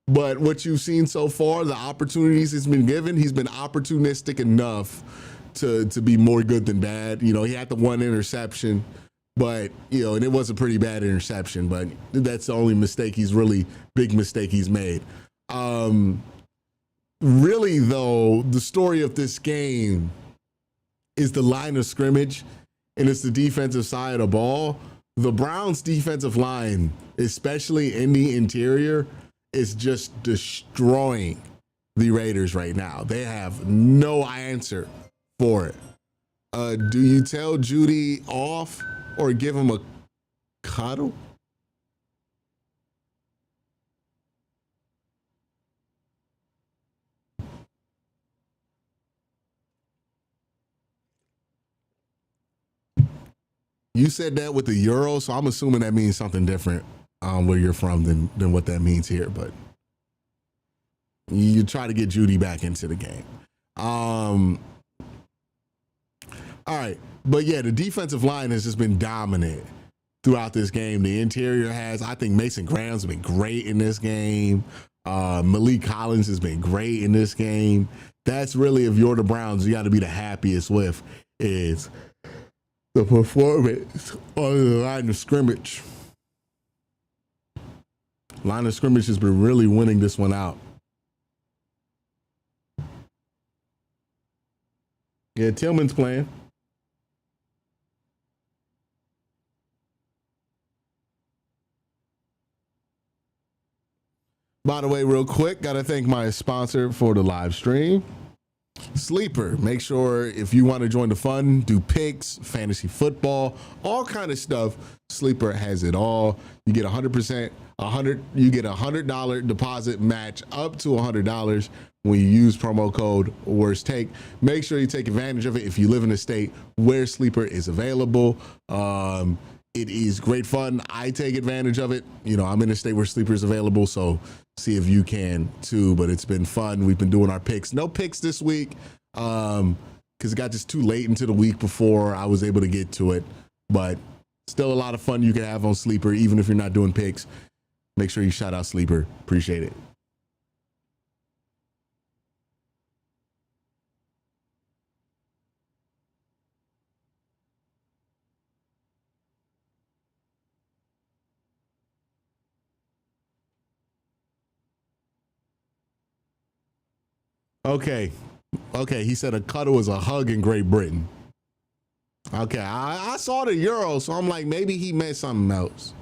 But what you've seen so far, the opportunities he's been given, he's been opportunistic enough to be more good than bad. You know, he had the one interception, but, you know, and it was a pretty bad interception, but that's the only big mistake he's made. Really, though, the story of this game is the line of scrimmage, and it's the defensive side of the ball. The Browns defensive line, especially in the interior, is just destroying the Raiders right now. They have no answer for it. Do you tell Judy off or give him a cuddle? You said that with the euro, so I'm assuming that means something different where you're from than what that means here. But you try to get Judy back into the game. All right. But yeah, the defensive line has just been dominant throughout this game. The interior has. I think Mason Graham's been great in this game. Malik Collins has been great in this game. That's really, if you're the Browns, you got to be the happiest with is the performance on the line of scrimmage. Line of scrimmage has been really winning this one out. Yeah, Tillman's playing. By the way, real quick, got to thank my sponsor for the live stream, Sleeper. Make sure if you want to join the fun, do picks, fantasy football, all kind of stuff. Sleeper has it all. You get you get $100 deposit match up to $100 when you use promo code Worst Take. Make sure you take advantage of it if you live in a state where Sleeper is available. It is great fun. I take advantage of it. You know, I'm in a state where Sleeper is available, so see if you can too. But it's been fun. We've been doing our picks. No picks this week because it got just too late into the week before I was able to get to it. But still a lot of fun you can have on Sleeper, even if you're not doing picks. Make sure you shout out Sleeper. Appreciate it. Okay. He said a cuddle is a hug in Great Britain. Okay. I saw the euro, so I'm like, maybe he meant something else.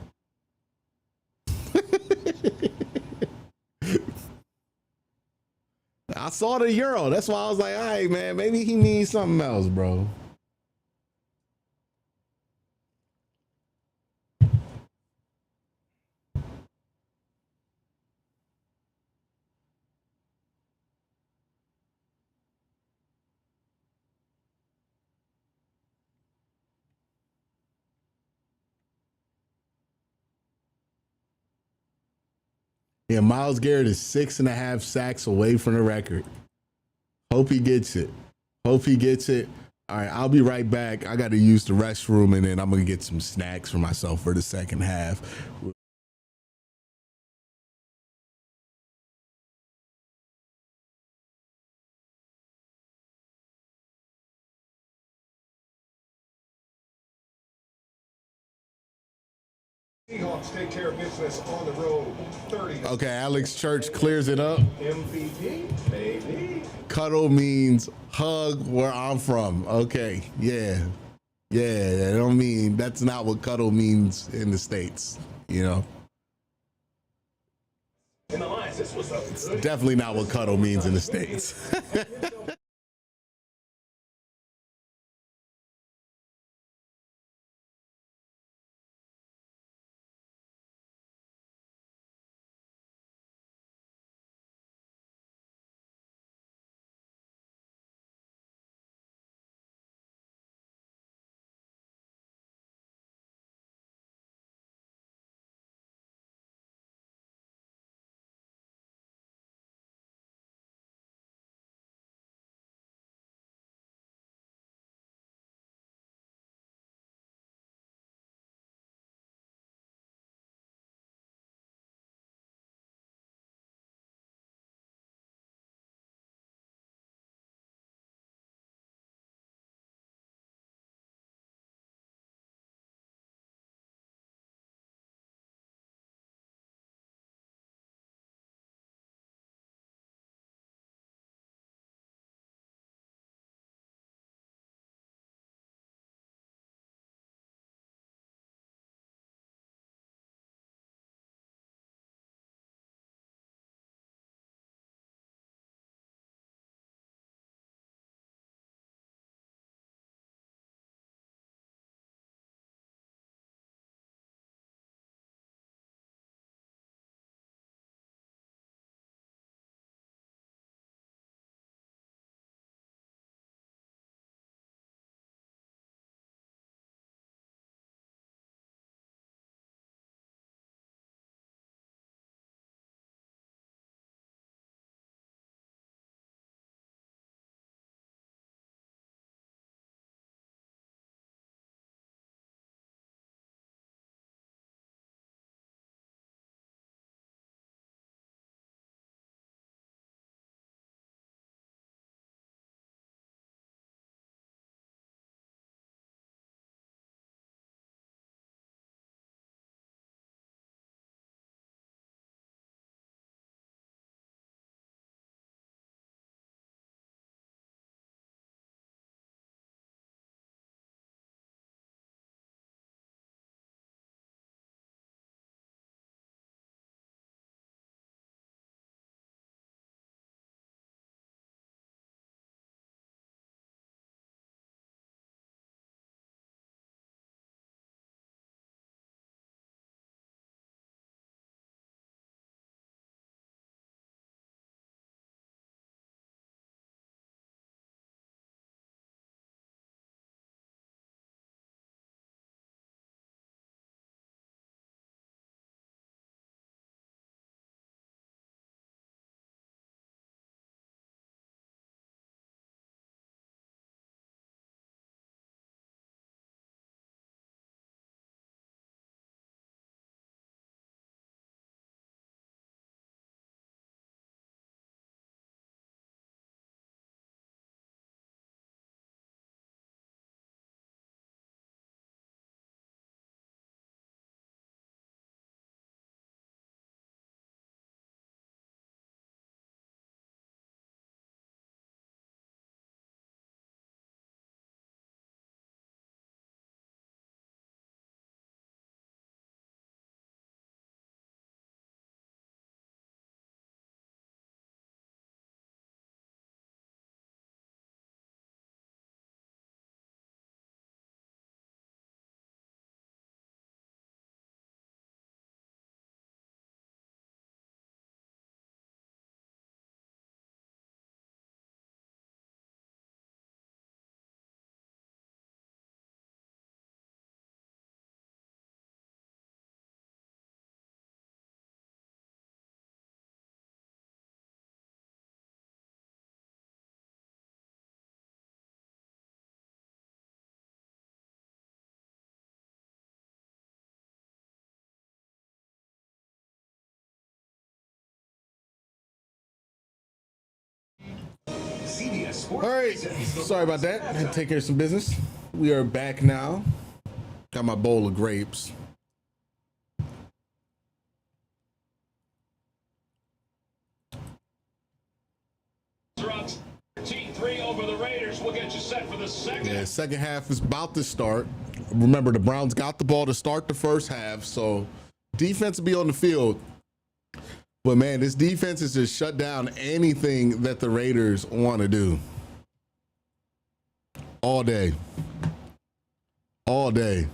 I saw the euro. That's why I was like, all right, man, maybe he means something else, bro. Yeah, Myles Garrett is 6.5 sacks away from the record. Hope he gets it. All right, I'll be right back. I got to use the restroom, and then I'm going to get some snacks for myself for the second half. Seahawks take care of business on the road. 30. Okay, Alex Church clears it up. MVP, baby. Cuddle means hug where I'm from. Okay, yeah. I don't mean, that's not what cuddle means in the States, you know? It's definitely not what cuddle means in the States. CBS Sports. All right, sorry about that. I had to take care of some business. We are back now. Got my bowl of grapes. Drops 13-3 over the Raiders. We'll get you set for the second. Yeah, second half is about to start. Remember, the Browns got the ball to start the first half, so defense will be on the field. But, man, this defense has just shut down anything that the Raiders want to do. All day. All day.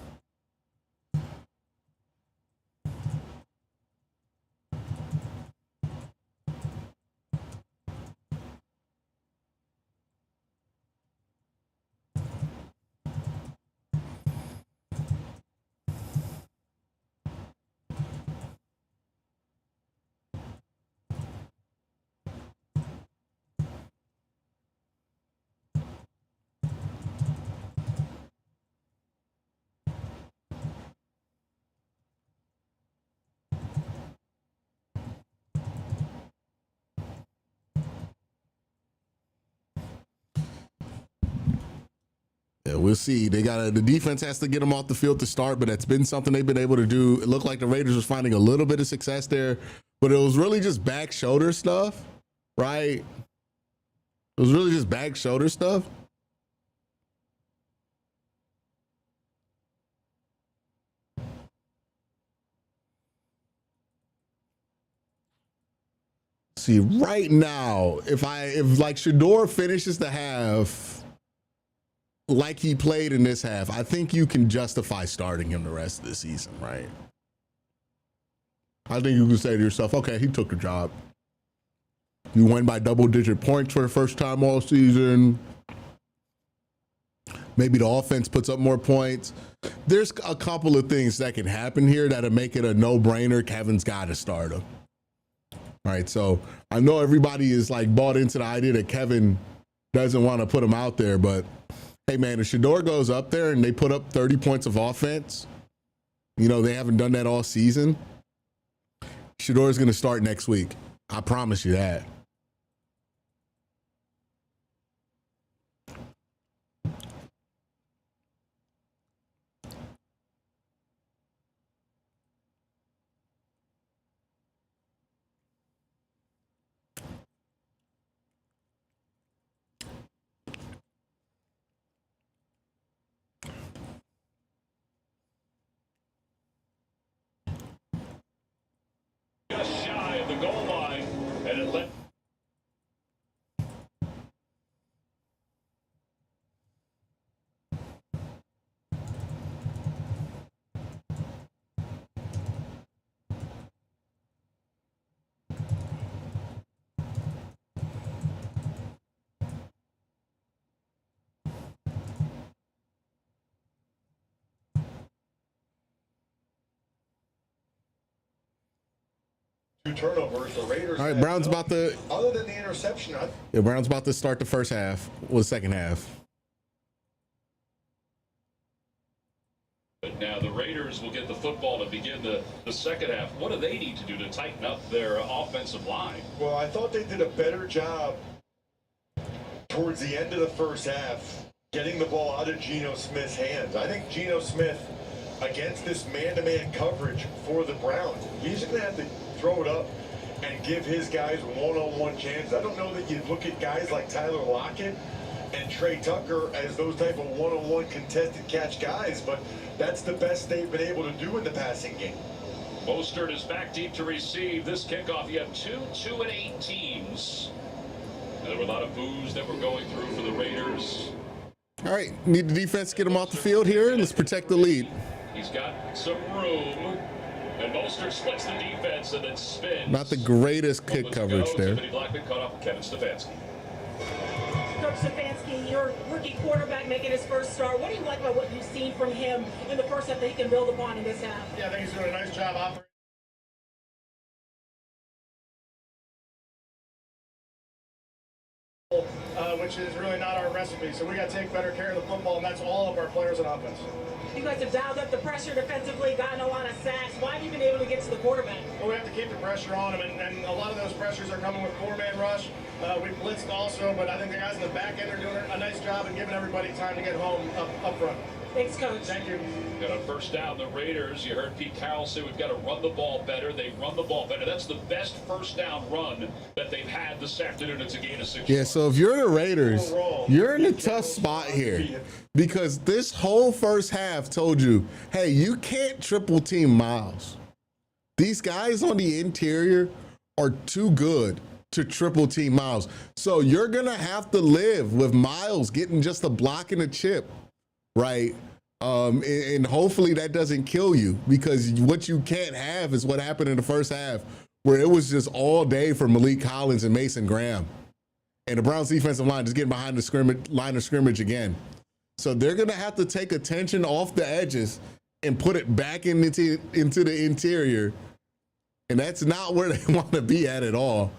Yeah, we'll see. The defense has to get them off the field to start, but that's been something they've been able to do. It looked like the Raiders was finding a little bit of success there, but it was really just back shoulder stuff, right? It was really just back shoulder stuff. See, right now, if like Shador finishes the half like he played in this half, I think you can justify starting him the rest of the season, right? I think you can say to yourself, okay, he took the job. You win by double-digit points for the first time all season. Maybe the offense puts up more points. There's a couple of things that can happen here that'll make it a no-brainer. Kevin's got to start him. All right, so I know everybody is like bought into the idea that Kevin doesn't want to put him out there, but hey, man, if Shador goes up there and they put up 30 points of offense, you know, they haven't done that all season, Shador's going to start next week. I promise you that. Just shy of the goal line, and it let. Two turnovers. The Raiders. All right, Browns about to. Other than the interception, Browns about to start the first half or the second half. But now the Raiders will get the football to begin the second half. What do they need to do to tighten up their offensive line? well, I thought they did a better job towards the end of the first half getting the ball out of Geno Smith's hands. I think Geno Smith, against this man-to-man coverage for the Browns, he's going to have to throw it up and give his guys one-on-one chances. I don't know that you look at guys like Tyler Lockett and Trey Tucker as those type of one-on-one contested catch guys, but that's the best they've been able to do in the passing game. Mostert is back deep to receive this kickoff. You have 2-8 teams. And there were a lot of boos that were going through for the Raiders. All right, need the defense to get him off the field here. Let's protect the lead. He's got some room. And Mostert splits the defense and then spins. Not the greatest kick coverage there. Timothy Blackman caught up with Kevin Stefanski. Coach Stefanski, your rookie quarterback making his first start. What do you like about what you've seen from him in the first half that he can build upon in this half? Yeah, I think he's doing a nice job operating. which is really not our recipe. So we got to take better care of the football, and that's all of our players on offense. You guys have dialed up the pressure defensively, gotten a lot of sacks. Why have you been able to get to the quarterback? Well, we have to keep the pressure on him, and a lot of those pressures are coming with four-man rush. We blitzed also, but I think the guys in the back end are doing a nice job and giving everybody time to get home up front. Thanks, Coach. Thank you. Got a first down, the Raiders. You heard Pete Carroll say we've got to run the ball better. They run the ball better. That's the best first down run that they've had this afternoon. It's a gain of 6 Yeah, so if you're the Raiders, you're in a tough spot here because this whole first half told you, hey, you can't triple team Miles. These guys on the interior are too good to triple team Miles. So you're going to have to live with Miles getting just a block and a chip, right? And hopefully that doesn't kill you, because what you can't have is what happened in the first half, where it was just all day for Malik Collins and Mason Graham. And the Browns defensive line just getting behind the line of scrimmage again. So they're going to have to take attention off the edges and put it back into the interior. And that's not where they want to be at all.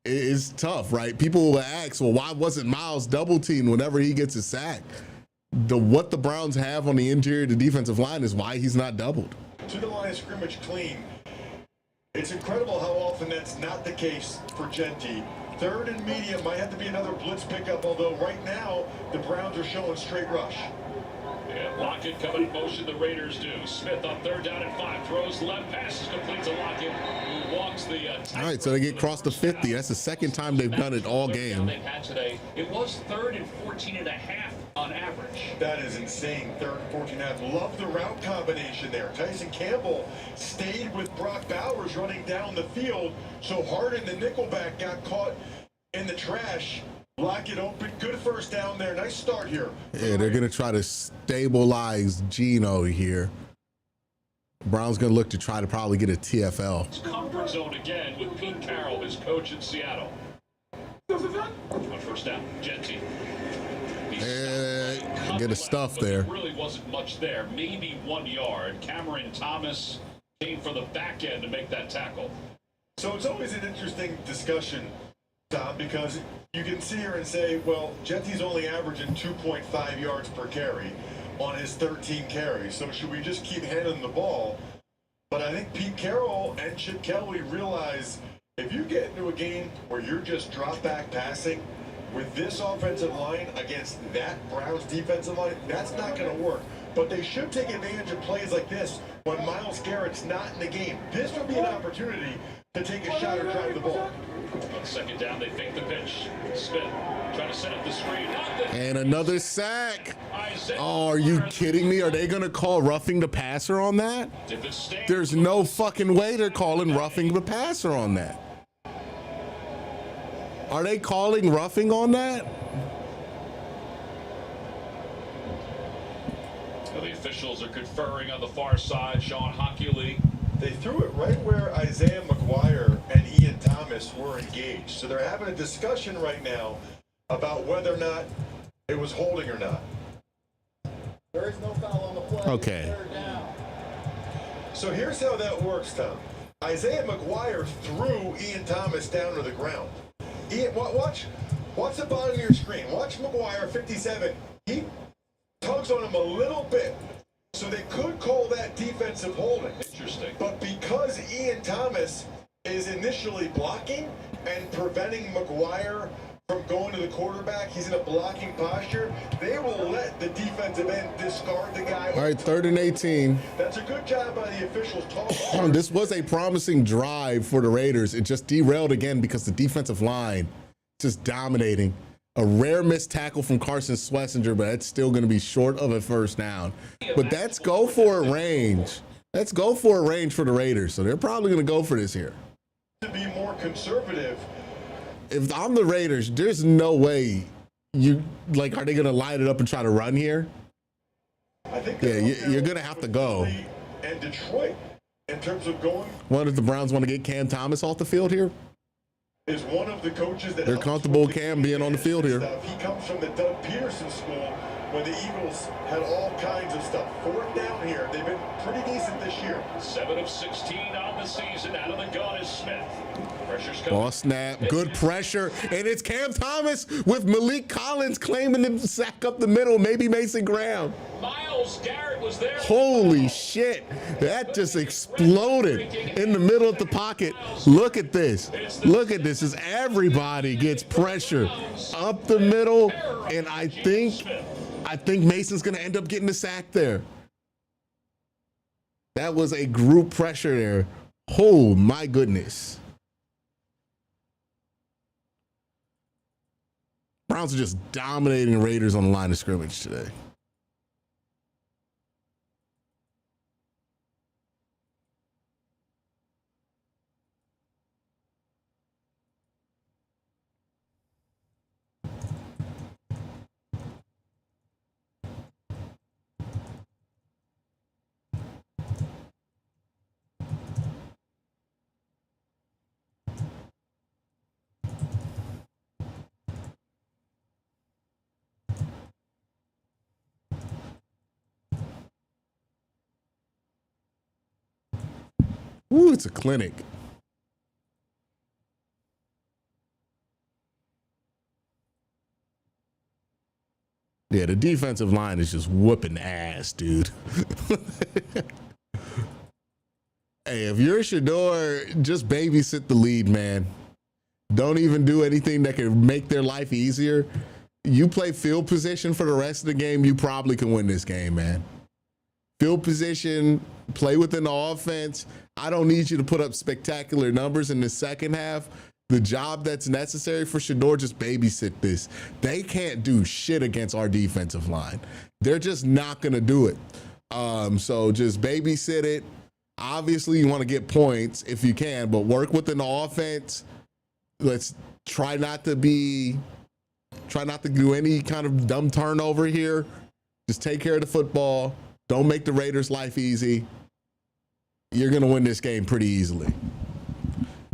It's tough, right? People will ask, well, why wasn't Miles double teamed whenever he gets a sack? What the Browns have on the interior of the defensive line is why he's not doubled. To the line of scrimmage clean. It's incredible how often that's not the case for Genty. Third and medium might have to be another blitz pickup, although right now the Browns are showing straight rush. Yeah, Lockett coming in motion, the Raiders do. Smith on third down and 5, throws left, passes complete to Lockett, who walks the all right, so they get across the 50. That's the second time they've done it all game. They've had today. It was 3rd and 14 and a half on average. That is insane. 3rd and 14 and a half. Love the route combination there. Tyson Campbell stayed with Brock Bowers running down the field, so Harden, the nickelback, got caught in the trash. Lockett open. Good first down there. Nice start here. Yeah, they're going to try to stabilize Geno here. Brown's going to look to try to probably get a TFL. It's comfort zone again with Pete Carroll, his coach in Seattle. One first down, Genty. Get a stuff there. There really wasn't much there. Maybe 1 yard. Cameron Thomas came from the back end to make that tackle. So it's always an interesting discussion, Tom, because you can sit here and say, well, Genty's only averaging 2.5 yards per carry on his 13 carries. So should we just keep handing the ball? But I think Pete Carroll and Chip Kelly realize if you get into a game where you're just drop back passing with this offensive line against that Browns defensive line, that's not going to work. But they should take advantage of plays like this when Myles Garrett's not in the game. This would be an opportunity to take a shot or drive the ball. On second down, they fake the pitch. Smith trying to set up the screen. And another sack. Oh, are you kidding me? Are they going to call roughing the passer on that? There's no fucking way they're calling roughing the passer on that. Are they calling roughing on that? Well, the officials are conferring on the far side. Sean Hockey. They threw it right where Isaiah McGuire and Ian Thomas were engaged. So they're having a discussion right now about whether or not it was holding or not. There is no foul on the play. Okay. So here's how that works, Tom. Isaiah McGuire threw Ian Thomas down to the ground. Ian, watch the bottom of your screen. Watch McGuire, 57. He tugs on him a little bit. So they could call that defensive holding. Interesting. But because Ian Thomas is initially blocking and preventing McGuire from going to the quarterback, he's in a blocking posture, they will let the defensive end discard the guy. All right, 3rd and 18. That's a good job by the officials. This was a promising drive for the Raiders. It just derailed again because the defensive line just dominating. A rare missed tackle from Carson Schlesinger, but that's still going to be short of a first down. But that's go for a range. Let's go for a range for the Raiders. So they're probably going to go for this here. To be more conservative. If I'm the Raiders, there's no way you like. Are they going to line it up and try to run here? I think you're going to have to go. And Detroit, in terms of going. What if the Browns want to get Cam Thomas off the field here? Is one of the coaches that they're comfortable with Cam being on the field here. He comes from the Doug Peterson school, when the Eagles had all kinds of stuff. Fourth down here, they've been pretty decent this year. 7 of 16 on the season. Out of the gun is Smith. Pressure's coming. Ball snap, good pressure, and it's Cam Thomas with Malik Collins claiming to sack up the middle, maybe Mason Graham. Myles Garrett was there. Holy shit, that just exploded in the middle of the pocket. Look at this. Look at this as everybody gets pressure up the middle, and I think Mason's going to end up getting the sack there. That was a group pressure there. Oh my goodness. Browns are just dominating Raiders on the line of scrimmage today. Ooh, it's a clinic. Yeah, the defensive line is just whooping ass, dude. Hey, if you're Shador, just babysit the lead, man. Don't even do anything that can make their life easier. You play field position for the rest of the game, you probably can win this game, man. Field position, play within the offense. I don't need you to put up spectacular numbers in the second half. The job that's necessary for Shador, just babysit this. They can't do shit against our defensive line. They're just not going to do it. So just babysit it. Obviously, you want to get points if you can, but work within the offense. Let's try not to do any kind of dumb turnover here. Just take care of the football. Don't make the Raiders' life easy. You're going to win this game pretty easily.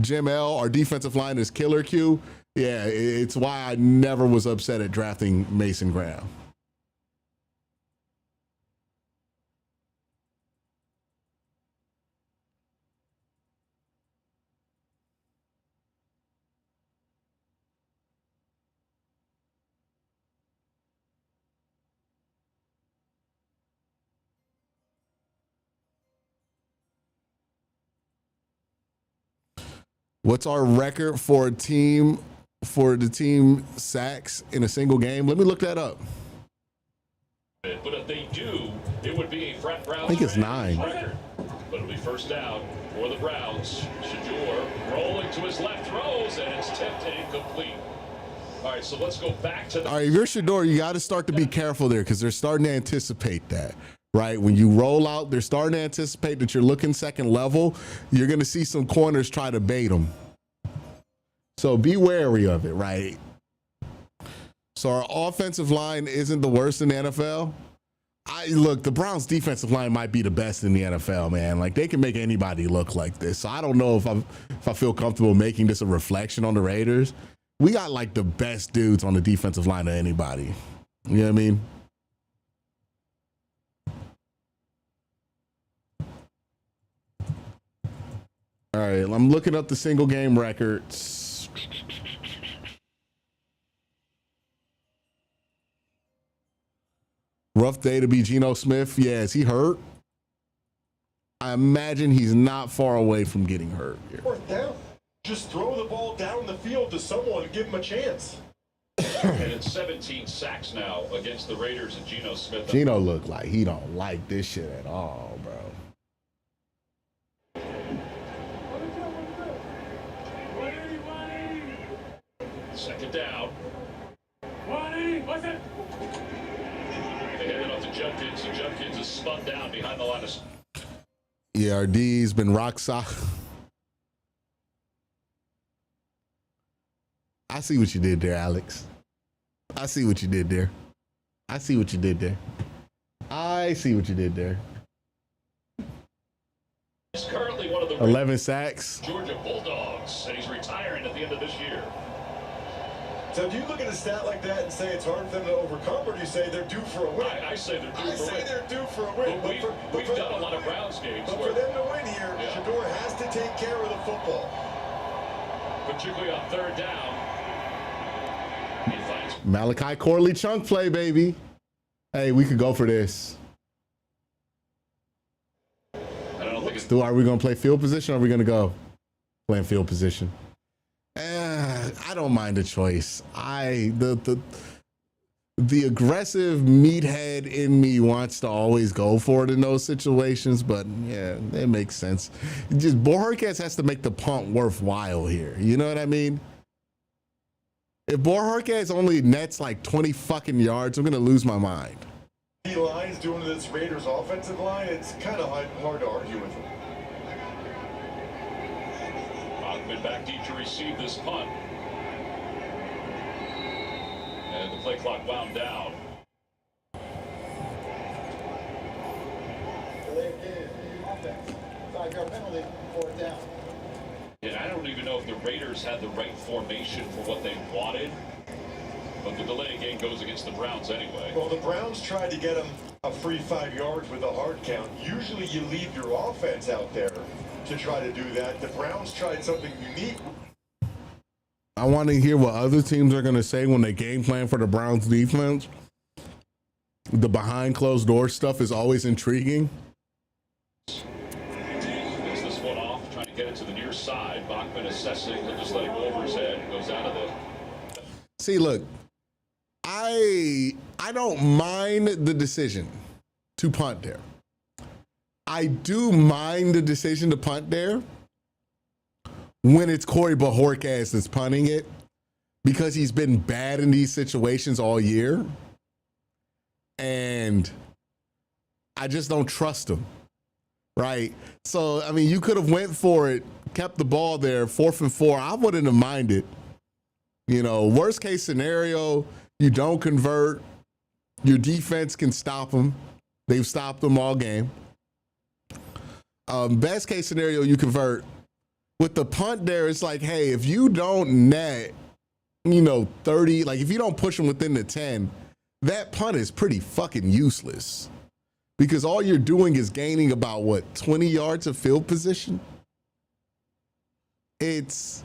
Jim L., our defensive line is killer Q. Yeah, it's why I never was upset at drafting Mason Graham. What's our record for the team sacks in a single game? Let me look that up. But if they do, it would be a frat Browns. I think it's 9. Record. But it'll be first down for the Browns. Shador rolling to his left, throws, and it's tipped and incomplete. All right, so let's go back to the. All right, if you're Shador, you got to start to be careful there because they're starting to anticipate that. Right? When you roll out, they're starting to anticipate that you're looking second level. You're going to see some corners try to bait them. So be wary of it, right? So our offensive line isn't the worst in the NFL. Look, the Browns defensive line might be the best in the NFL, man. Like, they can make anybody look like this. So I don't know if I feel comfortable making this a reflection on the Raiders. We got like the best dudes on the defensive line of anybody. You know what I mean? All right, I'm looking up the single game records. Rough day to be Geno Smith. Yeah, is he hurt? I imagine he's not far away from getting hurt here. Fourth down. Just throw the ball down the field to someone and give him a chance. And it's 17 sacks now against the Raiders and Geno Smith. Geno looked like he don't like this shit at all, bro. Second down. What's it? They handed off to Judkins, and Judkins is spun down behind the line of. Yeah, our D's been rock solid. I see what you did there, Alex. I see what you did there. I see what you did there. I see what you did there. He's currently one of the 11 sacks. Georgia Bulldogs, and he's retiring at the end of this year. So do you look at a stat like that and say it's hard for them to overcome, or do you say they're due for a win? I say they're due for a win. I say they're due for a win. But we've done a lot of Browns games. But for them to win here, Shador has to take care of the football. Particularly on third down. He finds Malachi Corley chunk play, baby. Hey, we could go for this. I don't think it's... Stu, are we going to play field position, or are we going to go playing field position? I don't mind the choice. The aggressive meathead in me wants to always go for it in those situations, but yeah, it makes sense. Just Bojorquez has to make the punt worthwhile here. You know what I mean? If Bojorquez only nets like 20 fucking yards, I'm gonna lose my mind. The line's doing to this Raiders offensive line, it's kind of hard to argue with them. Bachman back deep to receive this punt. And the play clock wound down. Offense. 5-yard penalty, 4th down. And I don't even know if the Raiders had the right formation for what they wanted. But the delay game goes against the Browns anyway. Well, the Browns tried to get him a free 5 yards with a hard count. Usually you leave your offense out there to try to do that. The Browns tried something unique. I want to hear what other teams are going to say when they game plan for the Browns defense. The behind closed door stuff is always intriguing. Gets this one off, trying to get it to the near side. Bachman assessing, he'll just let it go over his head. Goes out of there. See, look, I don't mind the decision to punt there. I do mind the decision to punt there when it's Corey Bojorquez that's punting it, because he's been bad in these situations all year. And I just don't trust him, right? So, I mean, you could have went for it, kept the ball there, 4th and 4. I wouldn't have minded. You know, worst case scenario, you don't convert. Your defense can stop them. They've stopped them all game. Best case scenario, you convert. With the punt there, it's like, hey, if you don't net, 30, like if you don't push them within the 10, that punt is pretty fucking useless, because all you're doing is gaining about 20 yards of field position. It's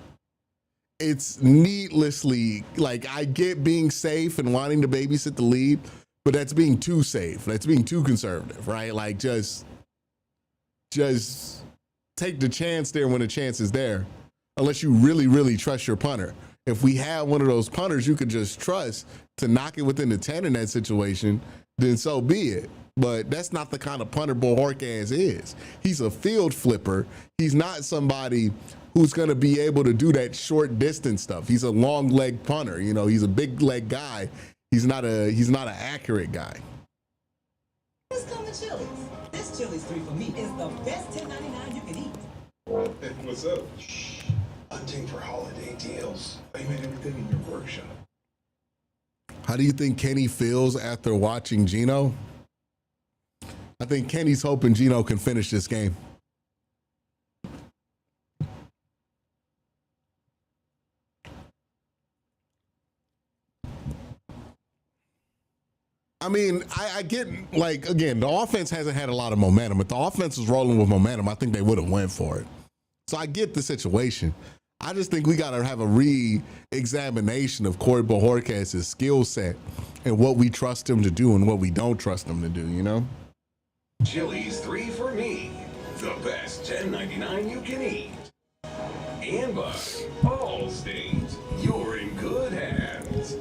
needlessly, like, I get being safe and wanting to babysit the lead, but that's being too safe. That's being too conservative, right? Like, just take the chance there when the chance is there, unless you really, really trust your punter. If we have one of those punters you could just trust to knock it within the 10 in that situation, then so be it. But that's not the kind of punter Bojorquez is. He's a field flipper. He's not somebody who's going to be able to do that short distance stuff. He's a long leg punter. He's a big leg guy. He's not an accurate guy. Let's come to Chili's. This Chili's 3 for me is the best $10.99 you can eat. Hey, what's up? Shh. Hunting for holiday deals. I made everything in your workshop. How do you think Kenny feels after watching Gino? I think Kenny's hoping Gino can finish this game. I mean, I get, like, again, the offense hasn't had a lot of momentum. If the offense was rolling with momentum, I think they would have went for it. So I get the situation. I just think we got to have a re-examination of Corey Bojorquez's skill set and what we trust him to do and what we don't trust him to do, Chili's 3 for me. The best $10.99 you can eat. And by Allstate, you're in good hands.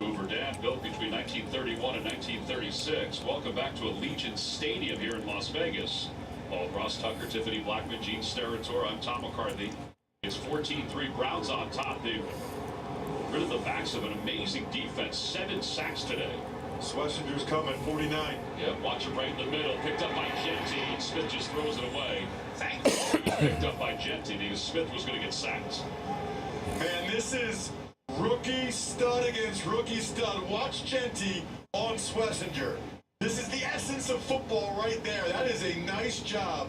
Hoover Dam, built between 1931 and 1936. Welcome back to Allegiant Stadium here in Las Vegas. Paul Ross Tucker, Tiffany Blackman, Gene Steratore. I'm Tom McCarthy. It's 14-3 Browns on top. They've rid of the backs of an amazing defense. 7 sacks today. Schlesinger's coming, 49. Yeah, watch him right in the middle. Picked up by Genty. Smith just throws it away. Thankfully, it was picked up by Genty because Smith was going to get sacked. And this is rookie stud against rookie stud. Watch Genty on Schlesinger. This is the essence of football right there. That is a nice job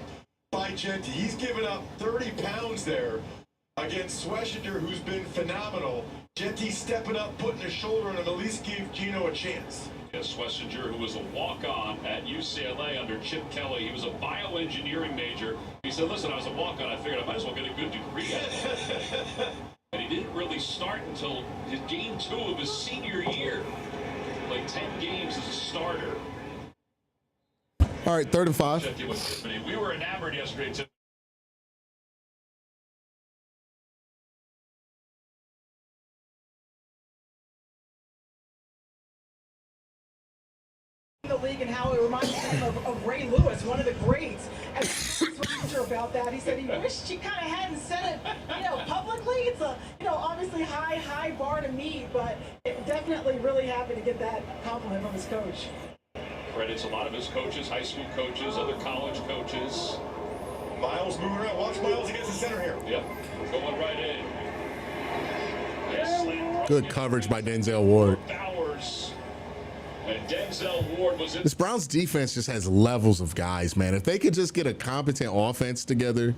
by Genty. He's given up 30 pounds there against Schlesinger, who's been phenomenal. Genty stepping up, putting a shoulder on him, at least gave Gino a chance. Yes, Schlesinger, who was a walk-on at UCLA under Chip Kelly. He was a bioengineering major. He said, listen, I was a walk-on. I figured I might as well get a good degree out of it. And he didn't really start until his game 2 of his senior year. Played 10 games as a starter. All right, 3rd and 5. Check in with Tiffany. We were enamored yesterday, Tiffany. The league and how it reminds him of Ray Lewis, one of the greats. And about that, he said he wished he kind of hadn't said it, publicly. It's a, obviously high bar to meet, but definitely really happy to get that compliment from his coach. Credits a lot of his coaches, high school coaches, other college coaches. Miles moving around. Watch Miles against the center here. Yep, going right in. Nice Good coverage by Denzel Ward. Bowers. And Denzel Ward was in. This Browns defense just has levels of guys, man. If they could just get a competent offense together,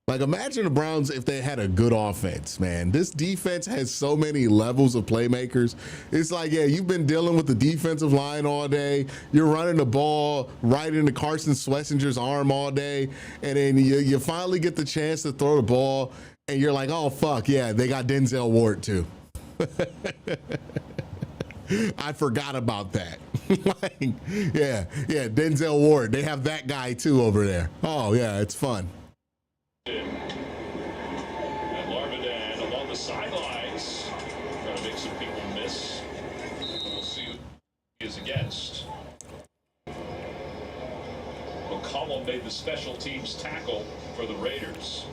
like imagine the Browns if they had a good offense, man. This defense has so many levels of playmakers. It's like, yeah, you've been dealing with the defensive line all day. You're running the ball right into Carson Schlesinger's arm all day. And then you finally get the chance to throw the ball and you're like, oh, fuck, yeah, they got Denzel Ward too. I forgot about that. yeah, Denzel Ward. They have that guy too over there. Oh, yeah, it's fun. And Larvidan along the sidelines, trying to make some people miss. We'll see who he is against. McCollum made the special teams tackle for the Raiders.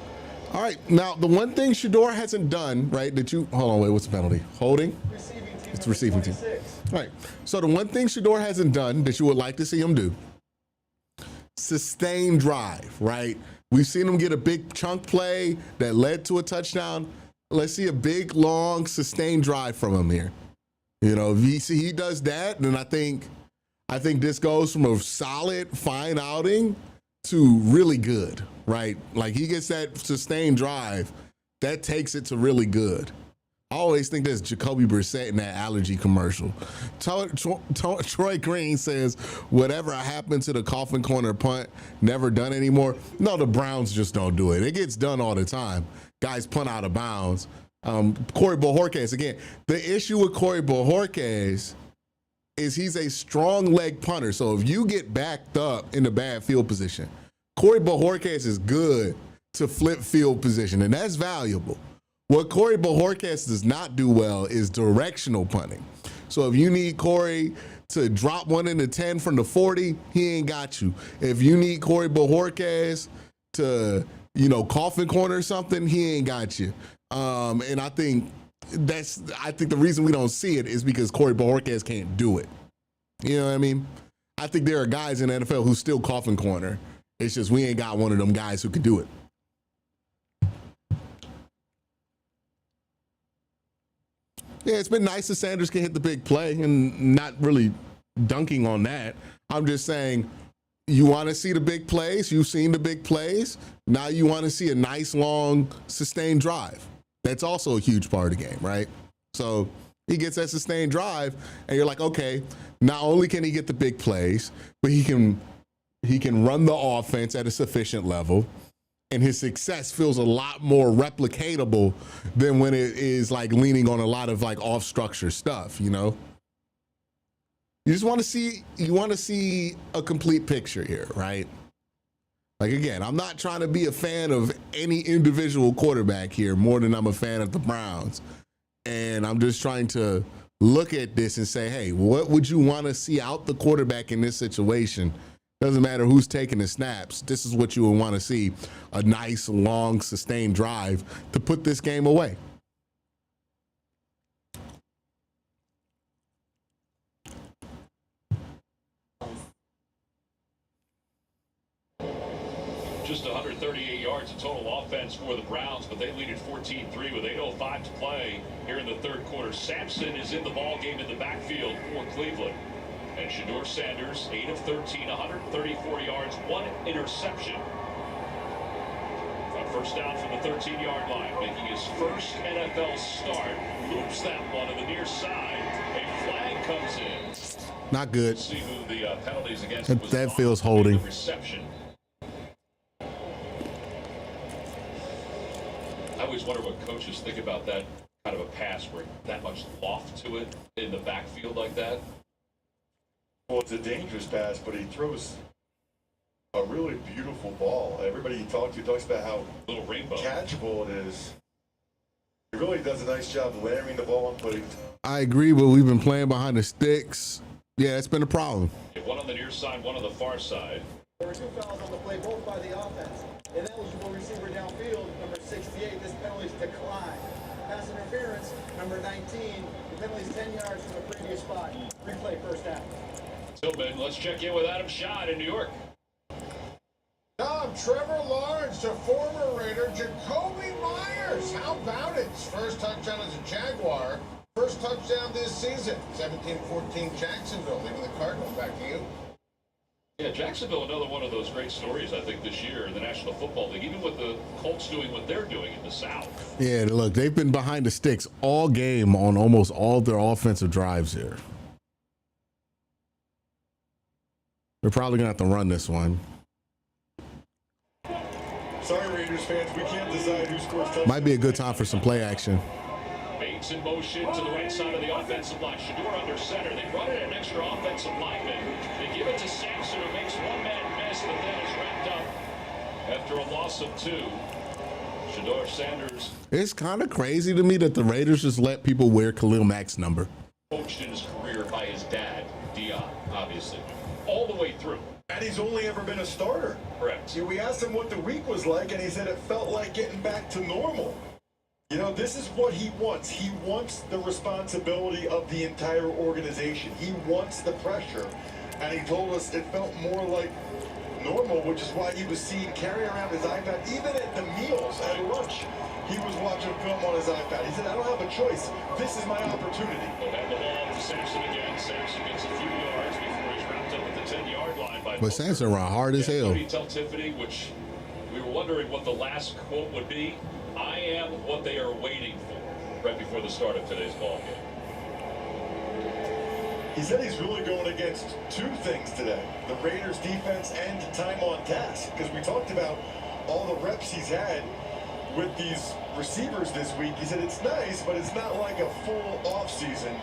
All right, now the one thing Shedeur hasn't done, right, hold on, wait, what's the penalty? Holding? It's receiving team. All right, so the one thing Shedeur hasn't done that you would like to see him do, sustained drive, right? We've seen him get a big chunk play that led to a touchdown. Let's see a big, long, sustained drive from him here. If he does that, then I think this goes from a solid, fine outing to really good, right? Like he gets that sustained drive, that takes it to really good. I always think that's Jacoby Brissett in that allergy commercial. Troy Green says, whatever happened to the coffin corner punt, never done anymore. No, the Browns just don't do it. It gets done all the time. Guys punt out of bounds. Corey Bojorquez, again, the issue with Corey Bojorquez is he's a strong leg punter. So if you get backed up in the bad field position, Corey Bojorquez is good to flip field position, and that's valuable. What Corey Bojorquez does not do well is directional punting. So if you need Corey to drop one into 10 from the 40, he ain't got you. If you need Corey Bojorquez to, coffin corner or something, he ain't got you. And I think the reason we don't see it is because Corey Bojorquez can't do it. You know what I mean? I think there are guys in the NFL who still coffin corner. It's just we ain't got one of them guys who can do it. Yeah, it's been nice that Sanders can hit the big play and not really dunking on that. I'm just saying, you want to see the big plays. You've seen the big plays. Now you want to see a nice, long, sustained drive. That's also a huge part of the game, right? So he gets that sustained drive, and you're like, okay, not only can he get the big plays, but he can run the offense at a sufficient level. And his success feels a lot more replicatable than when it is like leaning on a lot of like off structure stuff, You just want to see a complete picture here, right? Like, again, I'm not trying to be a fan of any individual quarterback here more than I'm a fan of the Browns. And I'm just trying to look at this and say, hey, what would you want to see out the quarterback in this situation? Doesn't matter who's taking the snaps. This is what you would want to see, a nice, long, sustained drive to put this game away. Just 138 yards of total offense for the Browns, but they lead at 14-3 with 8:05 to play here in the third quarter. Sampson is in the ball game in the backfield for Cleveland. And Shedeur Sanders, 8 of 13, 134 yards, 1 interception. First down from the 13-yard line, making his first NFL start. Loops that one to the near side. A flag comes in. Not good. See who the penalties against was. That feels holding. Reception. I always wonder what coaches think about that kind of a pass where that much loft to it in the backfield like that. Well, it's a dangerous pass, but he throws a really beautiful ball. Everybody you talk to talks about how little rainbow catchable it is. He really does a nice job layering the ball and putting. I agree, but we've been playing behind the sticks. Yeah, that's been a problem. One on the near side, one on the far side. There were 2 fouls on the play, both by the offense. Ineligible receiver downfield, number 68. This penalty's declined. Pass interference, number 19. The penalty's 10 yards from the previous spot. Replay first down. Tillman, let's check in with Adam Schott in New York. Trevor Lawrence to former Raider Jacoby Myers. How about it? His first touchdown as a Jaguar. First touchdown this season. 17-14 Jacksonville. Leaving the Cardinals. Back to you. Yeah, Jacksonville, another one of those great stories, I think, this year in the National Football League, even with the Colts doing what they're doing in the South. Yeah, look, they've been behind the sticks all game on almost all their offensive drives here. They're probably going to have to run this one. Sorry, Raiders fans, we can't decide who scores touchdowns. Might be a good time for some play action. Bates in motion to the right side of the offensive line. Shador under center. They run it an extra offensive lineman. They give it to Sampson, who makes one man miss, but then is wrapped up after a loss of 2. Shador Sanders. It's kind of crazy to me that the Raiders just let people wear Khalil Mack's number. Coached in his career by his dad, Dion, obviously, all the way through. And he's only ever been a starter. Correct. See, we asked him what the week was like, and he said it felt like getting back to normal. You know, this is what he wants. He wants the responsibility of the entire organization. He wants the pressure. And he told us it felt more like normal, which is why he was seen carrying around his iPad. Even at the meals, at lunch, he was watching film on his iPad. He said, I don't have a choice. This is my opportunity. They'll have the ball to Sampson again. Sampson gets a few yards before he's wrapped up at the 10-yard line. But Sampson ran hard as hell. Tell Tiffany, which we were wondering what the last quote would be. I am what they are waiting for, right before the start of today's ball game. He said he's really going against 2 things today, the Raiders defense and time on task, because we talked about all the reps he's had with these receivers this week. He said it's nice, but it's not like a full offseason.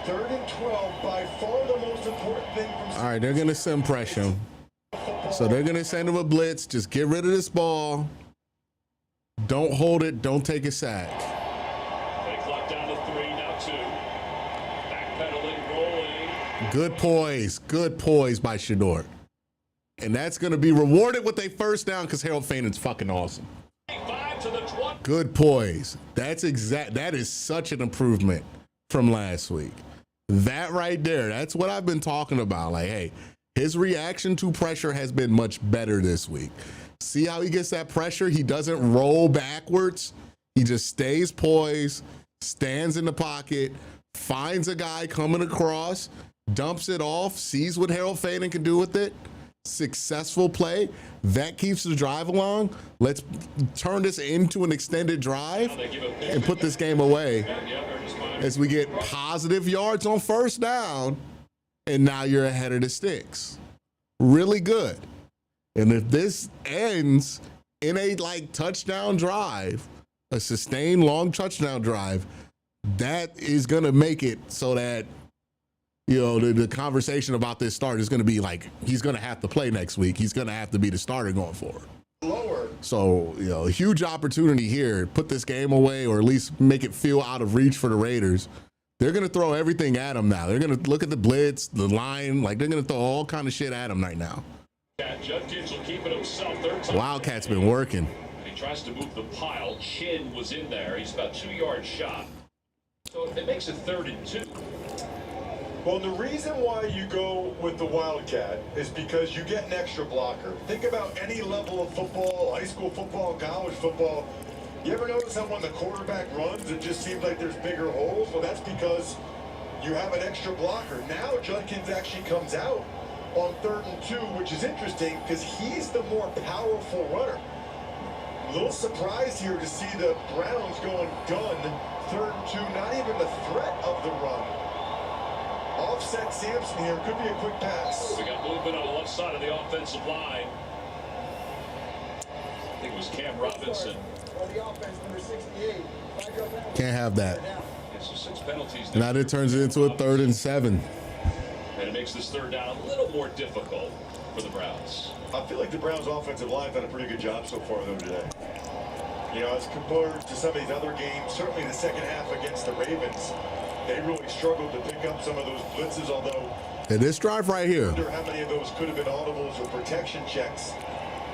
3rd and 12, by far the most important thing from... All right, they're going to send pressure. So they're going to send him a blitz. Just get rid of this ball. Don't hold it. Don't take a sack. They clock down to 3, now 2. Backpedaling, rolling. Good poise. Good poise by Shador. And that's going to be rewarded with a first down because Harold Fainon's fucking awesome. 5 to the 20. Good poise. That is such an improvement from last week. That right there, that's what I've been talking about. Like, hey, his reaction to pressure has been much better this week. See how he gets that pressure? He doesn't roll backwards. He just stays poised, stands in the pocket, finds a guy coming across, dumps it off, sees what Harold Fanon can do with it. Successful play. That keeps the drive along. Let's turn this into an extended drive and put this game away as we get positive yards on first down, and now you're ahead of the sticks. Really good. And if this ends in a touchdown drive, a sustained long touchdown drive, that is going to make it so that, you know, the conversation about this start is going to be like, he's going to have to play next week. He's going to have to be the starter going forward. Lower. So, you know, a huge opportunity here. Put this game away, or at least make it feel out of reach for the Raiders. They're going to throw everything at him now. They're going to look at the blitz, the line, like they're going to throw all kind of shit at him right now. Judkins will keep it himself. Third time. Wildcat's been working. He tries to move the pile. Chin was in there. He's about 2 yards shot. So it makes it 3rd and 2. Well, the reason why you go with the Wildcat is because you get an extra blocker. Think about any level of football, high school football, college football. You ever notice how when the quarterback runs, it just seems like there's bigger holes? Well, that's because you have an extra blocker. Now Judkins actually comes out on 3rd and 2, which is interesting because he's the more powerful runner. A little surprised here to see the Browns going gun, 3rd and 2, not even the threat of the run. Offset Sampson here, could be a quick pass. We got movement on the left side of the offensive line. I think it was Cam Robinson. The offense, number 68. Can't have that. Yeah, so 6 penalties. Now that turns it into a 3rd and 7. And it makes this 3rd down a little more difficult for the Browns. I feel like the Browns offensive line done a pretty good job so far though today. You know, as compared to some of these other games, certainly the second half against the Ravens, they really struggled to pick up some of those blitzes, although And this drive right here. I wonder how many of those could have been audibles or protection checks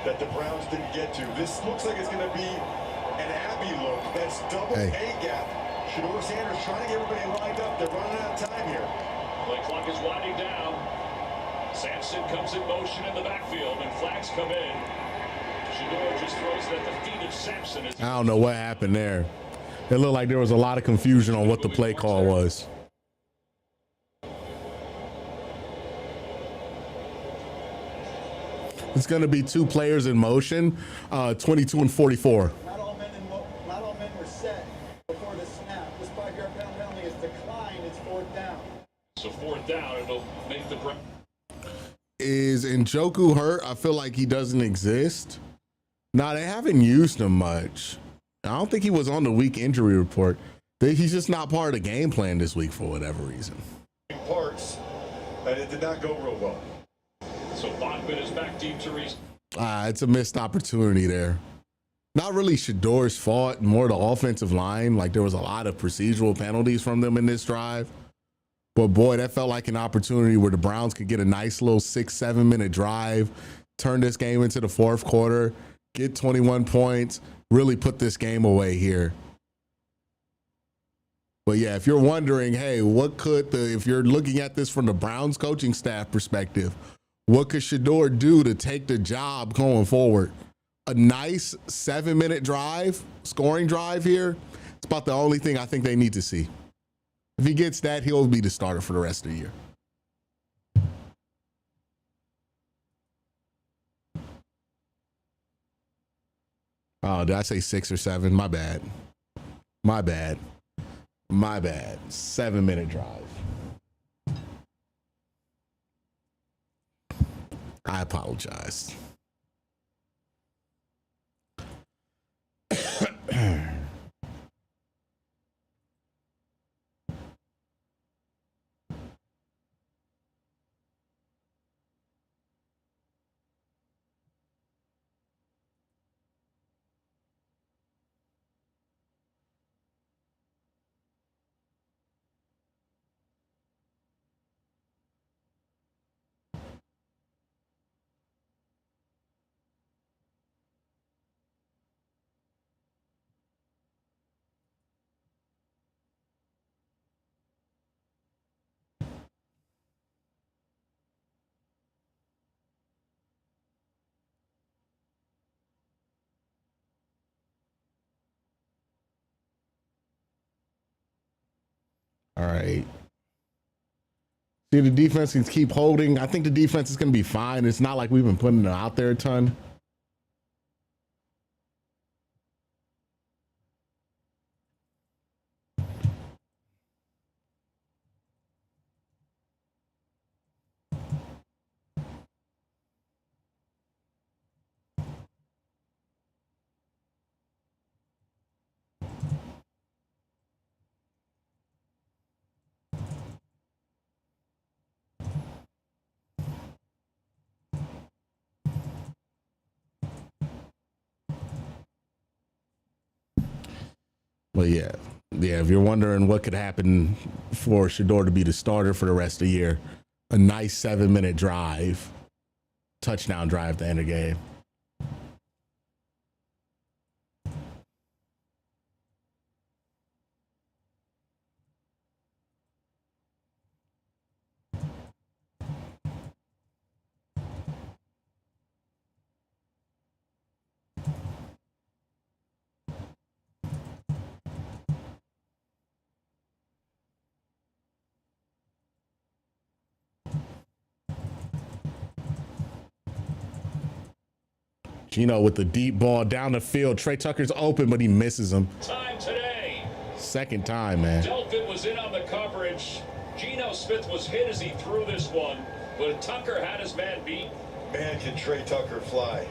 that the Browns didn't get to. This looks like it's going to be an Abbey look. That's double A gap. Shedeur Sanders trying to get everybody lined up. They're running out of time here. Play clock is winding down. Sampson comes in motion in the backfield, and flags come in. Shedeur just throws it at the feet of Sampson. I don't know what happened there. It looked like there was a lot of confusion on what the play call was. It's going to be 2 players in motion, 22 and 44. Not all men were set before the snap. This 5-yard penalty is declined. It's 4th down. So 4th down, it'll make the Browns. Is Njoku hurt? I feel like he doesn't exist. No, they haven't used him much. I don't think he was on the week injury report. He's just not part of the game plan this week for whatever reason. Parts, and it did not go real well. So Bachman is back deep to Reese. It's a missed opportunity there. Not really Shedeur's fault, more the offensive line. Like there was a lot of procedural penalties from them in this drive. But boy, that felt like an opportunity where the Browns could get a nice little 6-7 minute drive, turn this game into the 4th quarter, get 21 points, really put this game away here. But yeah, if you're wondering, hey, if you're looking at this from the Browns coaching staff perspective, what could Shedeur do to take the job going forward? A nice 7-minute drive, scoring drive here. It's about the only thing I think they need to see. If he gets that, he'll be the starter for the rest of the year. Oh, did I say 6 or 7? My bad. 7-minute drive. I apologize. All right. See, the defense can keep holding. I think the defense is going to be fine. It's not like we've been putting it out there a ton. But yeah, if you're wondering what could happen for Shedeur to be the starter for the rest of the year, a nice 7-minute drive, touchdown drive to end the game. Gino with the deep ball down the field. Trey Tucker's open, but he misses him. Time today. Second time, man. Delphin was in on the coverage. Geno Smith was hit as he threw this one, but Tucker had his man beat. Man, can Trey Tucker fly.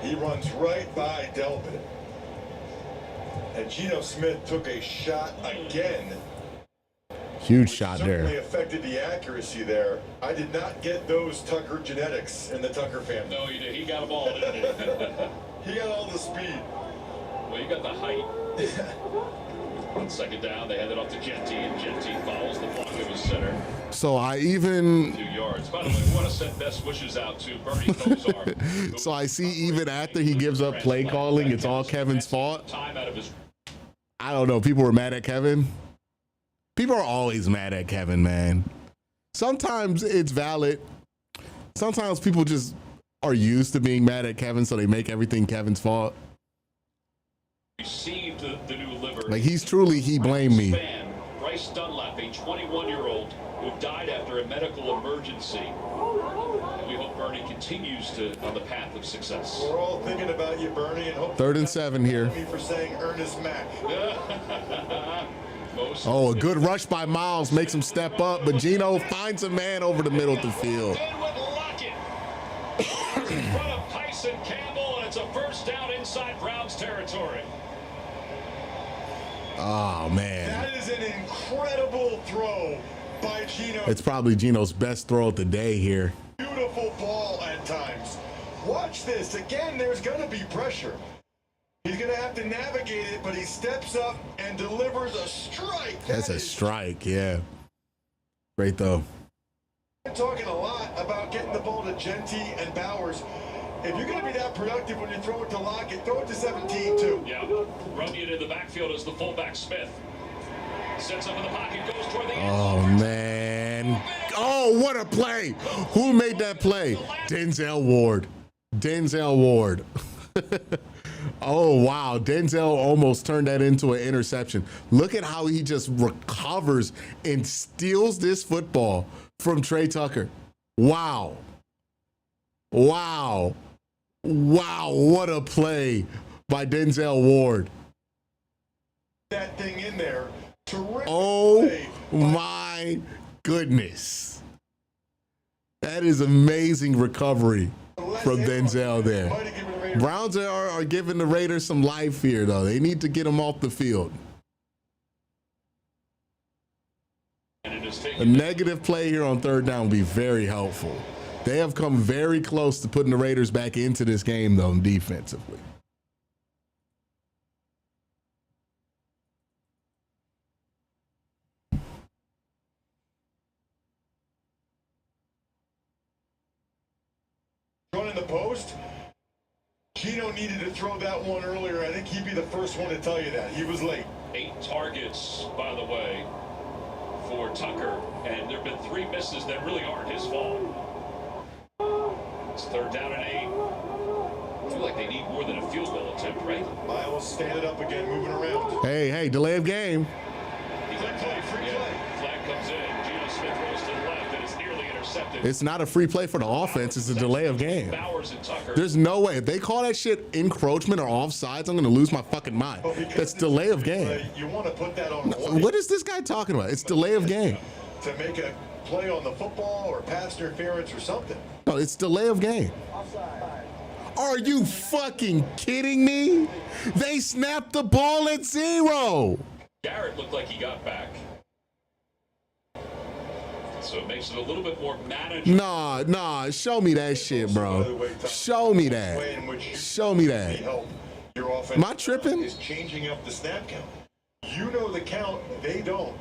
He runs right by Delphin. And Geno Smith took a shot again. Huge shot Certainly there. affected the accuracy there. I did not get those Tucker genetics in the Tucker family. No, you did. He got them all, didn't he? He got all the speed. Well, you got the height. On second down, they hand it off to Genty, and Genty follows the block of his center. So I even 2 yards. By the way, we want to send best wishes out to Bernie Kosar. so I see even after he gives up play calling, it's all Kevin's fault. Time out of his. I don't know. People were mad at Kevin. People are always mad at Kevin, man. Sometimes it's valid. Sometimes people just are used to being mad at Kevin, so they make everything Kevin's fault. Received the new liver. Like he blamed me. Bryce Dunlap, a 21-year-old who died after a medical emergency. And we hope Bernie continues on the path of success. We're all thinking about you, Bernie, and hope 3rd and 7 here. me for saying Ernest Mack. Oh, a good rush by Miles makes him step up, but Geno finds a man over the middle of the field. In front of Tyson Campbell, and it's a first down inside Browns territory. Oh, man. That is an incredible throw by Geno. It's probably Geno's best throw of the day here. Beautiful ball at times. Watch this. Again, there's going to be pressure. He's going to have to navigate it, but he steps up and delivers a strike. That's a strike, yeah. Great, though. We're talking a lot about getting the ball to Genty and Bowers. If you're going to be that productive when you throw it to Lockett, throw it to 17, too. Yeah. Runyon in the backfield is the fullback Smith. Sets up in the pocket, goes toward the end Oh, man. Oh, what a play. Who made that play? Denzel Ward. Denzel Ward. Oh, wow. Denzel almost turned that into an interception. Look at how he just recovers and steals this football from Trey Tucker. Wow. Wow. Wow, what a play by Denzel Ward. That thing in there. Terrific Oh, play. my goodness. That is amazing recovery from Denzel there. Browns are giving the Raiders some life here, though. They need to get them off the field. A negative play here on 3rd down would be very helpful. They have come very close to putting the Raiders back into this game, though, defensively. Running the post. Geno needed to throw that one earlier. I think he'd be the first one to tell you that. He was late. 8 targets, by the way, for Tucker. And there have been 3 misses that really aren't his fault. It's 3rd down and 8. I feel like they need more than a field goal attempt, right? Miles standing up again, moving around. Hey, delay of game. Flag play, free play. Flag comes in. Geno Smith goes to the left, and it's nearly intercepted. It's not a free play for the offense. It's a delay of game. Bowers and Tucker. There's no way. If they call that shit encroachment or offsides, I'm going to lose my fucking mind. That's delay of game. You want to put that on What is this guy talking about? It's delay of game. to make a play on the football or pass interference or something. No, it's delay of game. Are you fucking kidding me? They snapped the ball at 0. Garrett looked like he got back. So it makes it a little bit more manageable. Nah, show me that shit, bro. Show me that. Show me that. Your offense Am I tripping? is changing up the snap count. You know the count, they don't.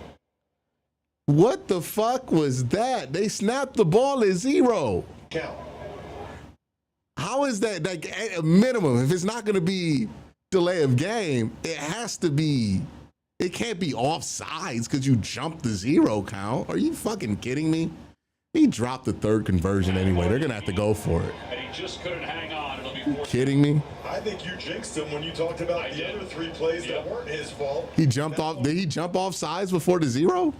What the fuck was that? They snapped the ball at 0. Count. How is that? Like, at a minimum, if it's not going to be delay of game, it has to be. It can't be offsides because you jumped the 0 count. Are you fucking kidding me? He dropped the 3rd conversion anyway. They're going to have to go for it. And he just couldn't hang on. It'll be fourth. Kidding me? I think you jinxed him when you talked about the other 3 plays that weren't his fault. He jumped off. Did he jump off sides before the 0?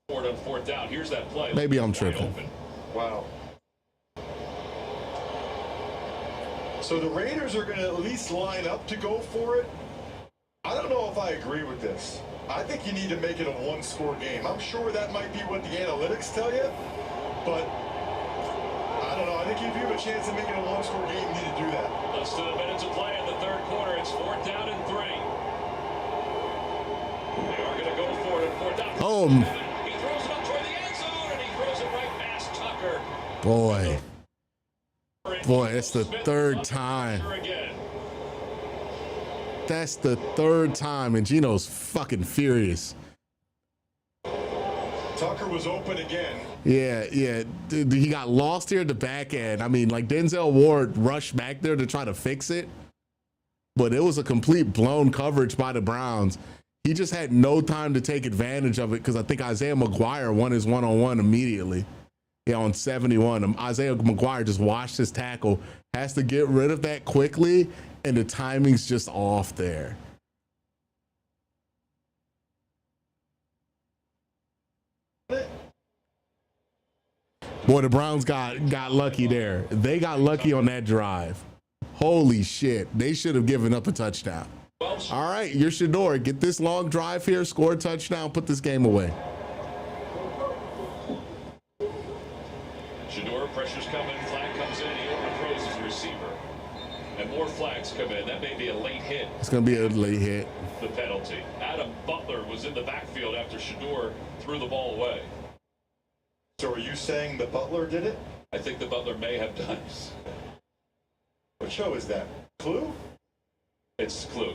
Ford on 4th down. Here's that play. Maybe I'm tripping. Wow. So the Raiders are going to at least line up to go for it. I don't know if I agree with this. I think you need to make it a one-score game. I'm sure that might be what the analytics tell you, but I don't know. I think if you have a chance of making a one-score game, you need to do that. Less than a minute to play in the third quarter. It's 4th down and 3. They are going to go for it at 4th down. He throws it up toward the end zone, and he throws it right past Tucker. Boy, it's the third time. That's the third time, and Gino's fucking furious. Tucker was open again. Yeah. Dude, he got lost here at the back end. I mean, like Denzel Ward rushed back there to try to fix it, but it was a complete blown coverage by the Browns. He just had no time to take advantage of it because I think Isaiah McGuire won his one-on-one immediately. Yeah, on 71. Isaiah McGuire just washed his tackle. Has to get rid of that quickly, and the timing's just off there. Boy, the Browns got lucky there. They got lucky on that drive. Holy shit. They should have given up a touchdown. All right, you're Shador. Get this long drive here, score a touchdown, put this game away. Shador, pressure's coming, flag comes in, he overthrows his receiver. And more flags come in. That may be a late hit. It's going to be a late hit. The penalty. Adam Butler was in the backfield after Shador threw the ball away. So are you saying the Butler did it? I think the Butler may have done it. What show is that? Clue? It's Clue.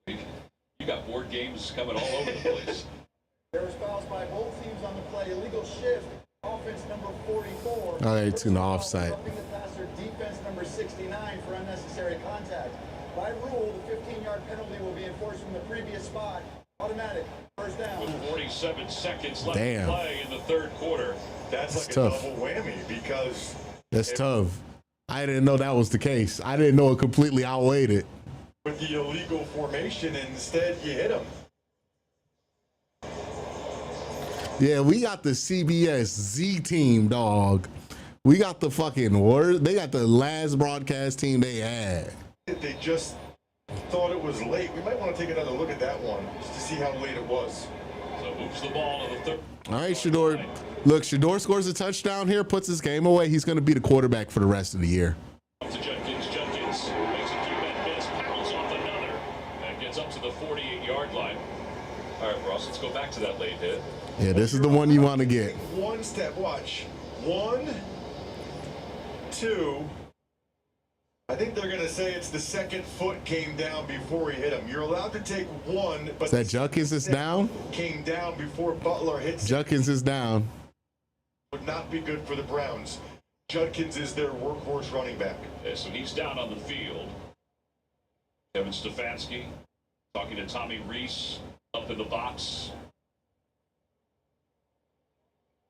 You got board games coming all over the place. There was fouls by both teams on the play. Illegal shift. Offense number 44. Oh, it's in the offside. Roughing the passer, defense number 69 for unnecessary contact. By rule, the 15-yard penalty will be enforced from the previous spot. Automatic. First down. With 47 seconds left Damn. to play in the third quarter. That's like tough. a double whammy because That's tough. I didn't know that was the case. I didn't know it completely outweighed it. with the illegal formation, and instead you hit him. Yeah, we got the CBS Z team, dog. We got the fucking word. They got the last broadcast team they had. They just thought it was late. We might want to take another look at that one just to see how late it was. So moves the ball to the third. All right, Shador. Look, Shador scores a touchdown here, puts his game away. He's going to be the quarterback for the rest of the year. Up to Judkins. Judkins makes a few men miss, pounds off another, and gets up to the 48-yard line. All right, Ross, let's go back to that late hit. Yeah, this is the one you want to get. One step, watch. 1, 2. I think they're going to say it's the second foot came down before he hit him. You're allowed to take one, but Is that Judkins is down? Came down before Butler hits him. Judkins is down. Would not be good for the Browns. Judkins is their workhorse running back. Okay, so he's down on the field. Kevin Stefanski talking to Tommy Reese up in the box.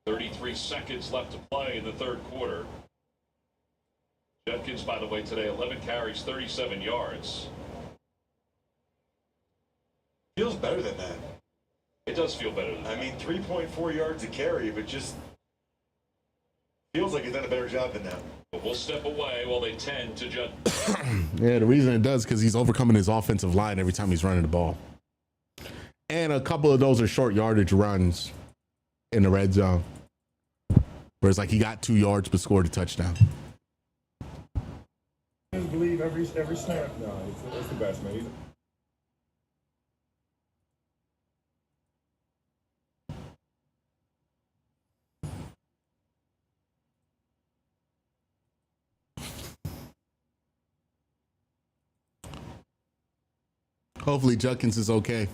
33 seconds left to play in the third quarter. Judkins, by the way, today 11 carries, 37 yards. Feels better than that. It does feel better than that. I mean, 3.4 yards a carry, but just feels like he's done a better job than that. But we'll step away while they tend to judge. Yeah, the reason it does because he's overcoming his offensive line every time he's running the ball. And a couple of those are short yardage runs in the red zone. Whereas like he got 2 yards but scored a touchdown. Believe every snap. No, it's the best, man. Hopefully Judkins is okay.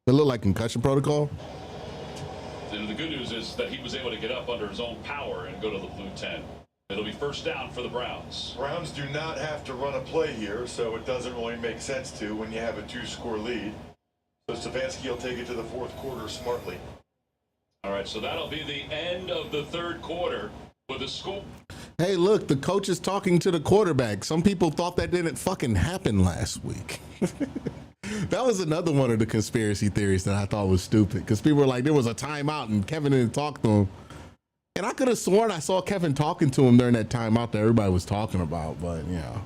It look like concussion protocol. It And the good news is that he was able to get up under his own power and go to the blue 10. It'll be first down for the Browns. Browns do not have to run a play here, so it doesn't really make sense to when you have a 2-score lead. So Stefanski will take it to the fourth quarter smartly. All right, so that'll be the end of the third quarter with the score. Hey, look, the coach is talking to the quarterback. Some people thought that didn't fucking happen last week. That was another one of the conspiracy theories that I thought was stupid, because people were like, there was a timeout and Kevin didn't talk to him. And I could have sworn I saw Kevin talking to him during that timeout that everybody was talking about, but you know,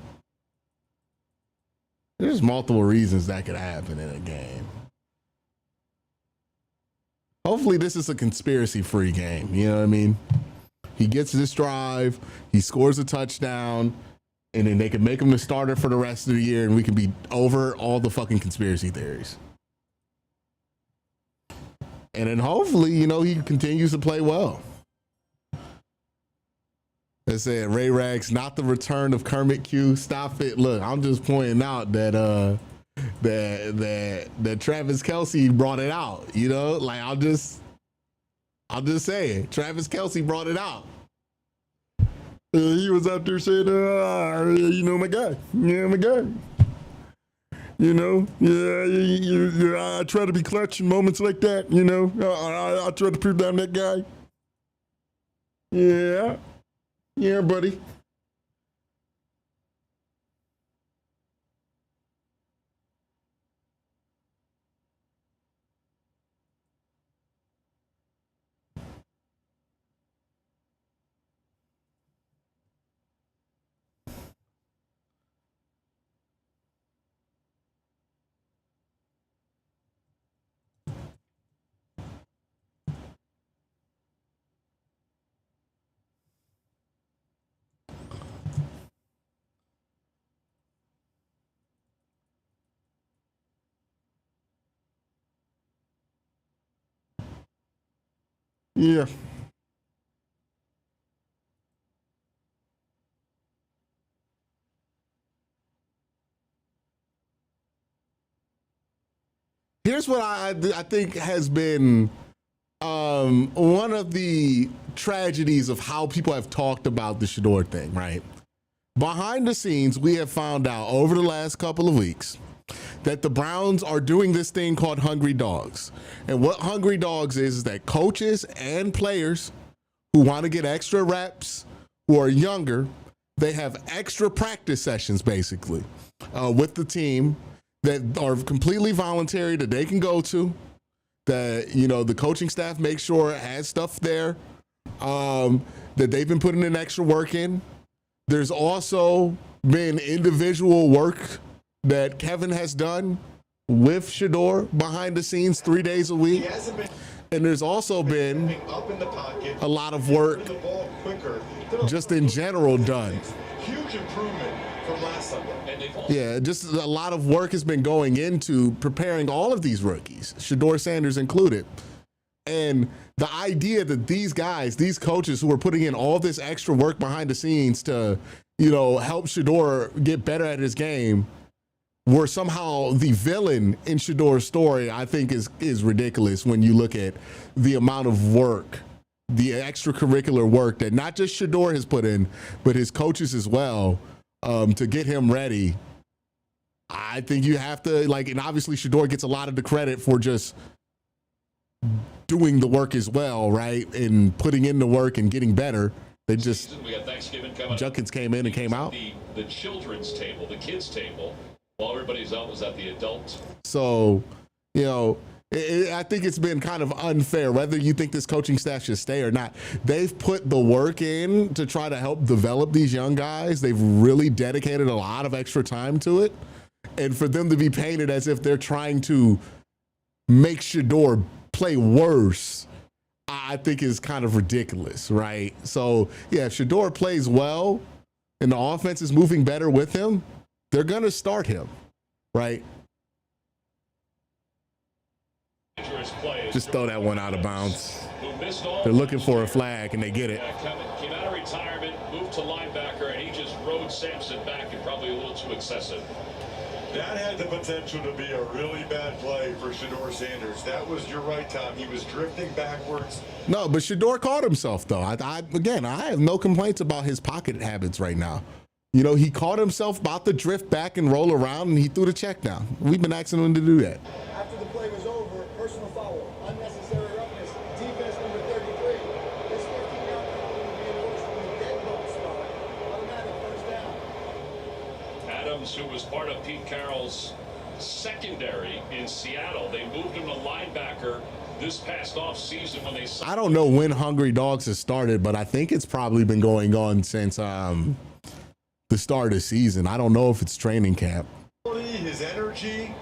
there's multiple reasons that could happen in a game. Hopefully this is a conspiracy-free game, you know what I mean? He gets this drive, he scores a touchdown, and then they can make him the starter for the rest of the year, and we can be over all the fucking conspiracy theories. And then hopefully, you know, he continues to play well. They said Ray Rags, not the return of Kermit Q. Stop it. Look, I'm just pointing out that that Travis Kelce brought it out. You know, like I'll just say Travis Kelce brought it out. He was out there saying, you know, my guy. Yeah, my guy. You know, I try to be clutch in moments like that. You know, I try to prove that I'm that guy. Yeah, buddy. Yeah. Here's what I think has been one of the tragedies of how people have talked about the Shedeur thing, right? Behind the scenes, we have found out over the last couple of weeks that the Browns are doing this thing called Hungry Dogs. And what Hungry Dogs is that coaches and players who want to get extra reps, who are younger, they have extra practice sessions basically with the team that are completely voluntary that they can go to, that, you know, the coaching staff makes sure it has stuff there, that they've been putting in extra work in. There's also been individual work that Kevin has done with Shedeur behind the scenes 3 days a week. And there's also been a lot of work just in general done. Huge improvement from last Sunday. Yeah, just a lot of work has been going into preparing all of these rookies, Shedeur Sanders included. And the idea that these guys, these coaches who are putting in all this extra work behind the scenes to, you know, help Shedeur get better at his game were somehow the villain in Shedeur's story, I think is ridiculous when you look at the amount of work, the extracurricular work that not just Shedeur has put in, but his coaches as well, to get him ready. I think you have to, like, and obviously Shedeur gets a lot of the credit for just doing the work as well, right? And putting in the work and getting better. They just, we got Thanksgiving coming. Junkins came in and came out. The children's table, the kids' table, while everybody's else was at the adult. So, you know, I think it's been kind of unfair, whether you think this coaching staff should stay or not. They've put the work in to try to help develop these young guys. They've really dedicated a lot of extra time to it. And for them to be painted as if they're trying to make Shedeur play worse, I think is kind of ridiculous, right? So, yeah, if Shedeur plays well and the offense is moving better with him, they're going to start him, right? Just throw that one out of bounds. They're looking for a flag, and they get it. Came out of retirement, moved to linebacker, and he just rode Sampson back and probably a little too excessive. That had the potential to be a really bad play for Shedeur Sanders. That was your right time. He was drifting backwards. No, but Shedeur caught himself, though. Again, I have no complaints about his pocket habits right now. You know, he caught himself about to drift back and roll around, and he threw the check down. We've been asking him to do that. After the play was over, personal foul, unnecessary roughness, defense number 33. This 15-yard penalty will be enforced from the dead ball spot. Automatic first down. Adams, who was part of Pete Carroll's secondary in Seattle, they moved him to linebacker this past off season when they. I don't know when Hungry Dogs has started, but I think it's probably been going on since the start of the season. I don't know if it's training camp. His energy,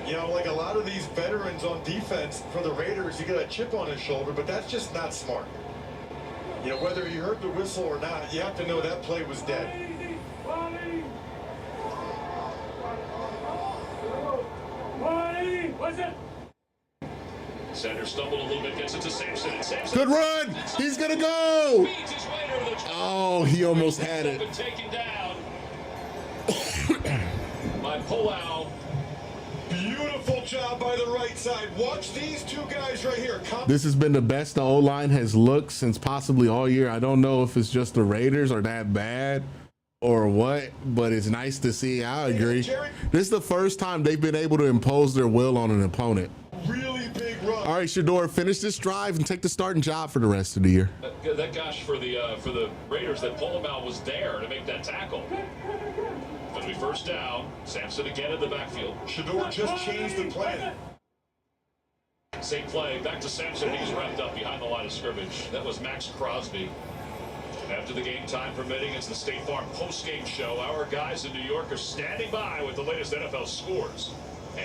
you know, like a lot of these veterans on defense for the Raiders, he got a chip on his shoulder, but that's just not smart. You know, whether you heard the whistle or not, you have to know that play was dead. What's it? Sanders stumbled a little bit, gets it to Sampson, and Sampson. Good run. He's going to go. Oh, he almost had it. Taken down by Pullout. Beautiful job by the right side. Watch these two guys right here. This has been the best the O-line has looked since possibly all year. I don't know if it's just the Raiders are that bad or what, but it's nice to see. I agree. This is the first time they've been able to impose their will on an opponent. Really big run. All right, Shedeur, finish this drive and take the starting job for the rest of the year. That gosh for the Raiders, that Pullout was there to make that tackle. It'll be first down. Sampson again in the backfield. Shedeur just changed the plan. Same play, back to Sampson. He's wrapped up behind the line of scrimmage. That was Max Crosby. After the game, time permitting, it's the State Farm post-game show. Our guys in New York are standing by with the latest NFL scores.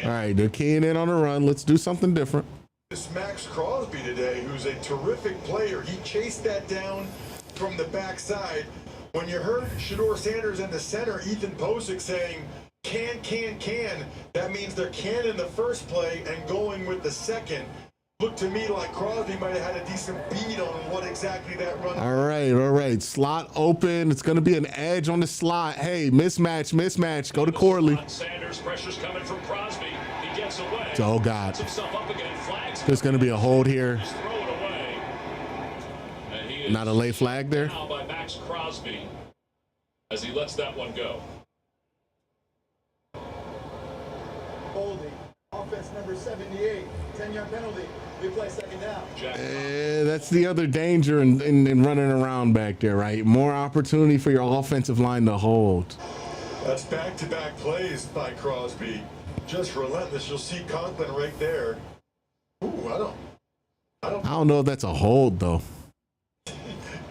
All right, they're keying in on the run. Let's do something different. This Max Crosby today, who's a terrific player, he chased that down from the backside. When you heard Shedeur Sanders in the center, Ethan Posick saying, can, that means they're canning the first play and going with the second. Looked to me like Crosby might have had a decent beat on what exactly that run. All right. Slot open. It's going to be an edge on the slot. Hey, mismatch. Go to Corley. Sanders, pressure's coming from Crosby. He gets away. Oh, God. Himself up again. Flags. There's going to be a hold here. Just throw it away. And he is not a late flag there. Now by Max Crosby as he lets that one go. Holding. Offense number 78. 10-yard penalty. Replay second down. That's the other danger in running around back there, right? More opportunity for your offensive line to hold. That's back-to-back plays by Crosby. Just relentless. You'll see Conklin right there. Ooh, I don't know if that's a hold, though.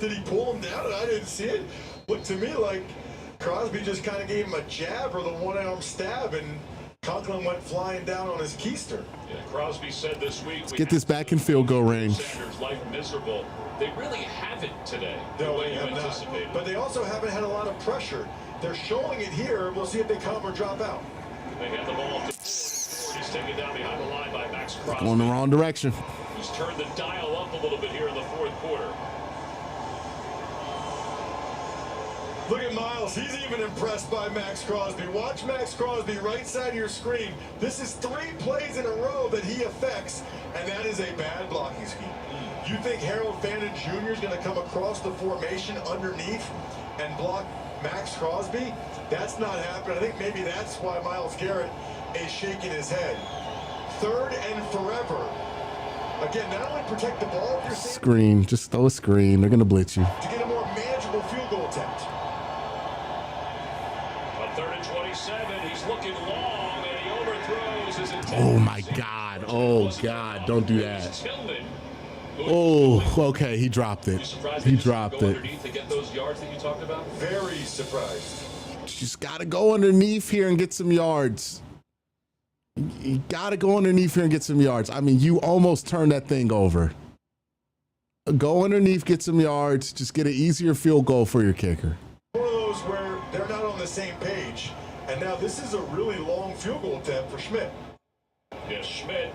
Did he pull him down? I didn't see it. Looked to me like Crosby just kind of gave him a jab or the one-arm stab, and Conklin went flying down on his keister. Yeah, Crosby said this week. Let's get this back in field goal range. Sanders' life miserable. They really haven't today. No, they have not. But they also haven't had a lot of pressure. They're showing it here. We'll see if they come or drop out. They hand the ball to He's taken down behind the line by Max Crosby. Going the wrong direction. He's turned the dial up a little bit here in the fourth quarter. Look at Miles. He's even impressed by Max Crosby. Watch Max Crosby right side of your screen. This is 3 plays in a row that he affects, and that is a bad blocking scheme. You think Harold Fannin Jr. is going to come across the formation underneath and block Max Crosby? That's not happening. I think maybe that's why Myles Garrett is shaking his head. 3rd and forever. Again, not only protect the ball, if you're screen, just throw a screen. They're going to blitz you. to get a more manageable field goal attempt. On 3rd and 27, he's looking long, and he overthrows his intended. Oh, my God. Oh, God. Don't do that. Oh, okay. He dropped it. He dropped it. To get those yards that you talked about? Very surprised. Just got to go underneath here and get some yards. You got to go underneath here and get some yards. I mean, you almost turned that thing over. Go underneath, get some yards. Just get an easier field goal for your kicker. One of those where they're not on the same page. And now this is a really long field goal attempt for Schmidt. Yes, Schmidt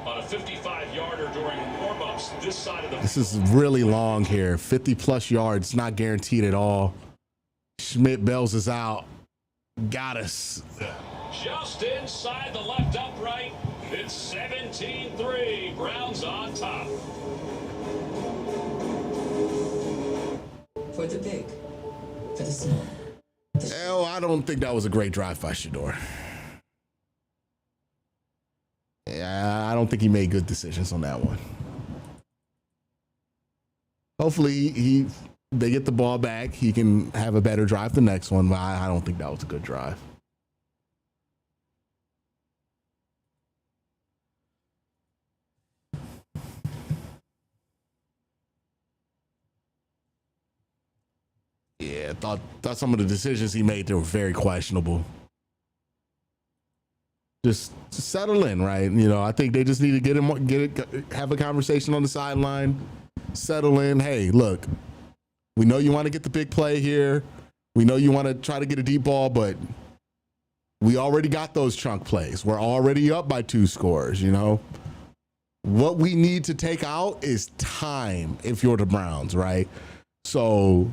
on a 55-yarder during warm-ups this side of the. This is really long here. 50-plus yards, not guaranteed at all. Schmidt bails us out. Got us. just inside the left upright. It's 17-3. Browns on top. For the big, for the small. Oh, I don't think that was a great drive by Shedeur. Yeah, I don't think he made good decisions on that one. Hopefully they get the ball back. He can have a better drive the next one, but I don't think that was a good drive. Yeah, thought some of the decisions he made there were very questionable. Just settle in, right? You know, I think they just need to have a conversation on the sideline, settle in. Hey, look, we know you want to get the big play here. We know you want to try to get a deep ball, but we already got those chunk plays. We're already up by 2 scores, you know? What we need to take out is time if you're the Browns, right? So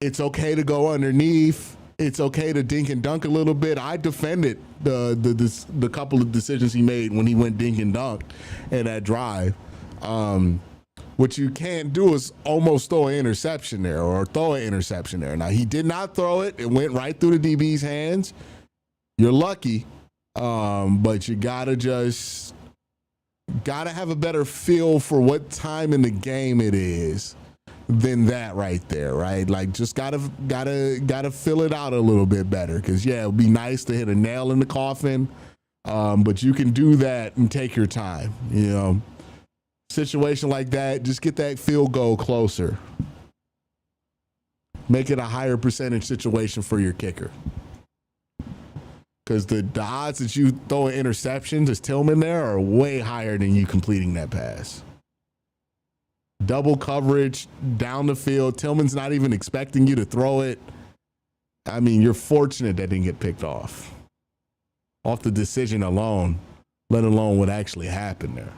it's okay to go underneath. It's okay to dink and dunk a little bit. I defended the couple of decisions he made when he went dink and dunk in that drive. What you can't do is almost throw an interception there or throw an interception there. Now, he did not throw it. It went right through the DB's hands. You're lucky, but you gotta have a better feel for what time in the game it is than that right there, right? Like, just gotta fill it out a little bit better. Because yeah, it would be nice to hit a nail in the coffin, but you can do that and take your time. You know, situation like that, just get that field goal closer. Make it a higher percentage situation for your kicker. Because the odds that you throw an interception to Tillman there are way higher than you completing that pass. Double coverage down the field. Tillman's not even expecting you to throw it. I mean, you're fortunate that didn't get picked off the decision alone, let alone what actually happened there.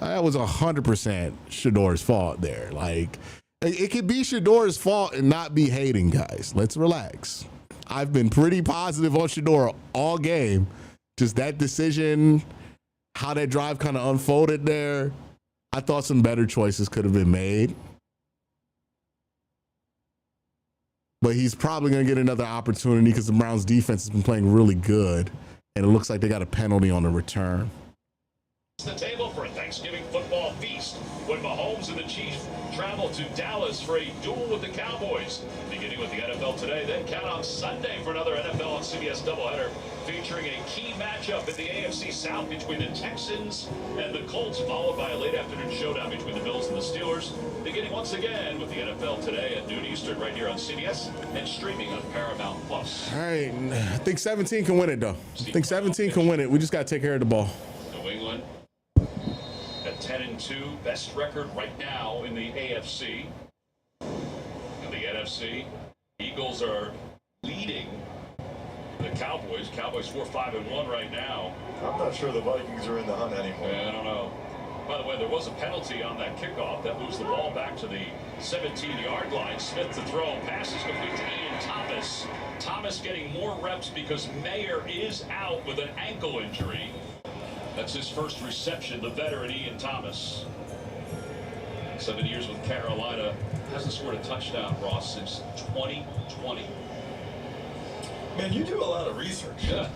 That was 100% Shedeur's fault there. Like, it could be Shedeur's fault and not be Hayden, guys. Let's relax. I've been pretty positive on Shedeur all game. Just that decision, how that drive kind of unfolded there, I thought some better choices could have been made. But he's probably going to get another opportunity because the Browns defense has been playing really good. And it looks like they got a penalty on the return. The table for a Thanksgiving football feast when Mahomes and the Chiefs travel to Dallas for a duel with the Cowboys. Beginning with the NFL today, then count on Sunday for another NFL on CBS doubleheader featuring a key matchup in the AFC South between the Texans and the Colts, followed by a late afternoon showdown between the Bills and the Steelers. Beginning once again with the NFL today at noon Eastern right here on CBS and streaming on Paramount Plus. All right, I think 17 can win it though. I think 17 can win it. We just got to take care of the ball. New England at 10-2, best record right now in the AFC. In the NFC, Eagles are leading the Cowboys. Cowboys 4-5-1 right now. I'm not sure the Vikings are in the hunt anymore. Yeah, I don't know. By the way, there was a penalty on that kickoff that moves the ball back to the 17-yard line. Smith to throw. Pass is complete to Ian Thomas. Thomas getting more reps because Mayer is out with an ankle injury. That's his first reception, the veteran Ian Thomas. 7 years with Carolina. Hasn't scored a touchdown, Ross, since 2020. Man, you do a lot of research. Yeah.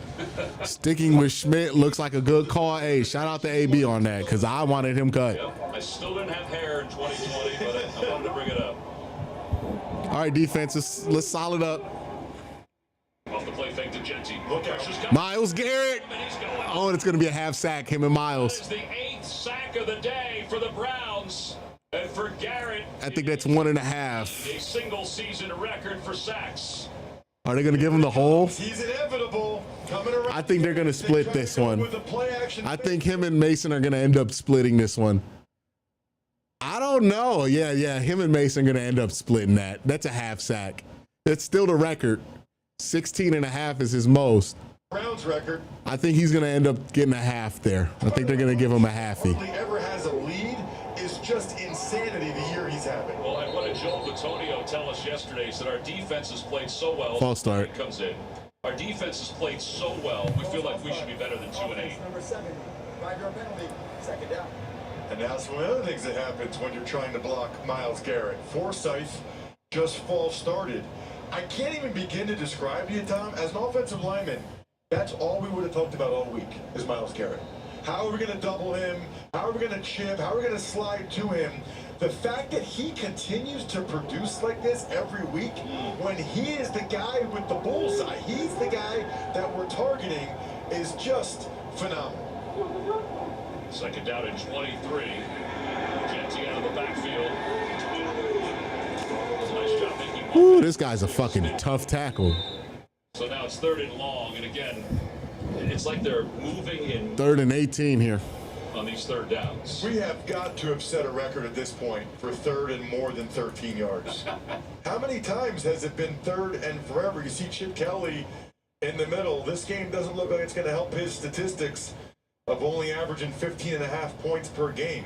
Sticking with Schmidt looks like a good call. Hey, shout out to AB on that because I wanted him cut. Yep. I still didn't have hair in 2020, but I wanted to bring it up. All right, defense, let's solid up. Off the play fake to Genty. Myles Garrett. Oh, and it's going to be a half sack, him and Myles. That is the 8th sack of the day for the Browns. And for Garrett, I think that's 1.5. a single season record for sacks. Are they going to give him the whole? He's inevitable. Coming around. I think they're going to split this one. I think him and Mason are going to end up splitting this one. I don't know. Yeah, him and Mason are going to end up splitting that. That's a half sack. That's still the record. 16.5 is his most. Browns record. I think he's going to end up getting a half there. I think they're going to give him a halfie. Ever has a lead is just insanity the year he's having. Well, and what a Joel Bitonio tell us yesterday, he said our defense has played so well. False start. Comes in. Our defense has played so well, we feel like we should be better than 2-8. Number 7, 5-yard penalty, second down. And that's one of the other things that happens when you're trying to block Myles Garrett. Forsyth just false started. I can't even begin to describe to you, Tom, as an offensive lineman, that's all we would have talked about all week is Myles Garrett. How are we going to double him? How are we going to chip? How are we going to slide to him? The fact that he continues to produce like this every week, when he is the guy with the bullseye, he's the guy that we're targeting, is just phenomenal. Second down and 23. Genty out of the backfield. Nice job making. Ooh, this guy's a fucking tough tackle. So now it's 3rd and long, and again, it's like they're moving in 3rd and 18 here. on these 3rd downs. We have got to have set a record at this point for 3rd and more than 13 yards. How many times has it been 3rd and forever? You see Chip Kelly in the middle. This game doesn't look like it's going to help his statistics of only averaging 15.5 points per game.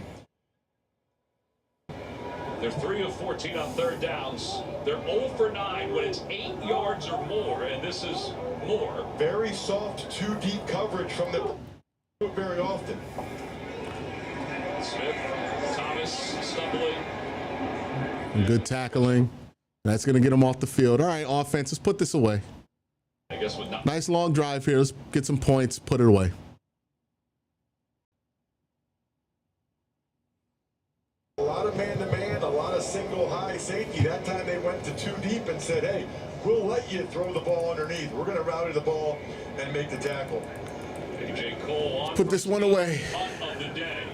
They're 3 of 14 on 3rd downs. They're 0 for 9 when it's 8 yards or more, and this is more. Very soft, too deep coverage from the very often. Smith, Thomas stumbling. And good tackling. That's going to get him off the field. All right, offense, let's put this away. I guess with not. Nice long drive here. Let's get some points, put it away. A lot of man-to-man, a lot of single high safety. That time they went to 2 deep and said, hey, we'll let you throw the ball underneath. We're going to rally the ball and make the tackle. A.J. Cole on. Put this one away. Punt of the day.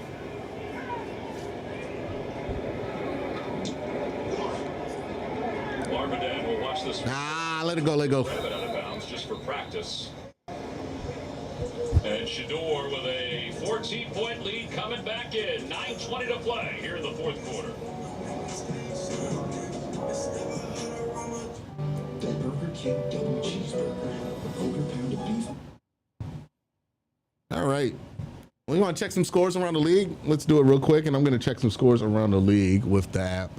Larmadan will watch this. Let it go, let it go. Grab it out of bounds just for practice. And Shador with a 14-point lead coming back in. 9:20 to play here in the 4th quarter. That Burger King double cheeseburger, a quarter pound of beef. All right. We want to check some scores around the league. Let's do it real quick, and I'm going to check some scores around the league with the app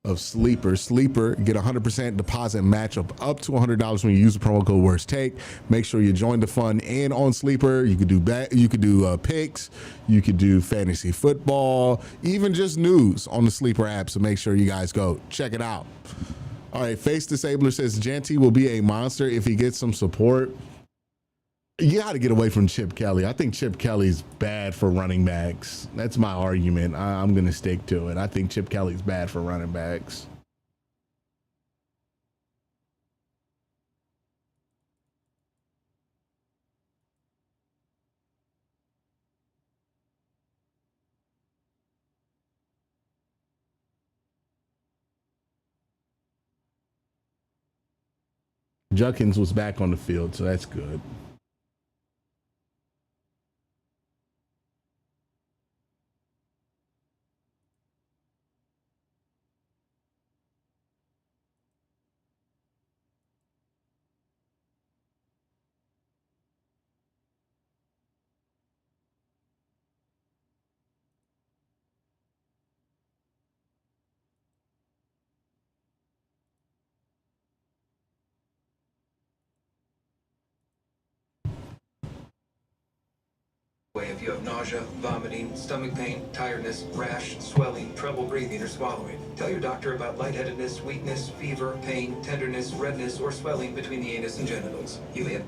of Sleeper. Sleeper, get 100% deposit matchup up to $100 when you use the promo code WORSTTAKE. Make sure you join the fun. And on Sleeper, you could do picks, you could do fantasy football, even just news on the Sleeper app. So make sure you guys go check it out. All right, Face Disabler says Genty will be a monster if he gets some support. You got to get away from Chip Kelly. I think Chip Kelly's bad for running backs. That's my argument. I'm going to stick to it. I think Chip Kelly's bad for running backs. Judkins was back on the field, so that's good. If you have nausea, vomiting, stomach pain, tiredness, rash, swelling, trouble breathing or swallowing, tell your doctor about lightheadedness, weakness, fever, pain, tenderness, redness, or swelling between the anus and genitals. You may have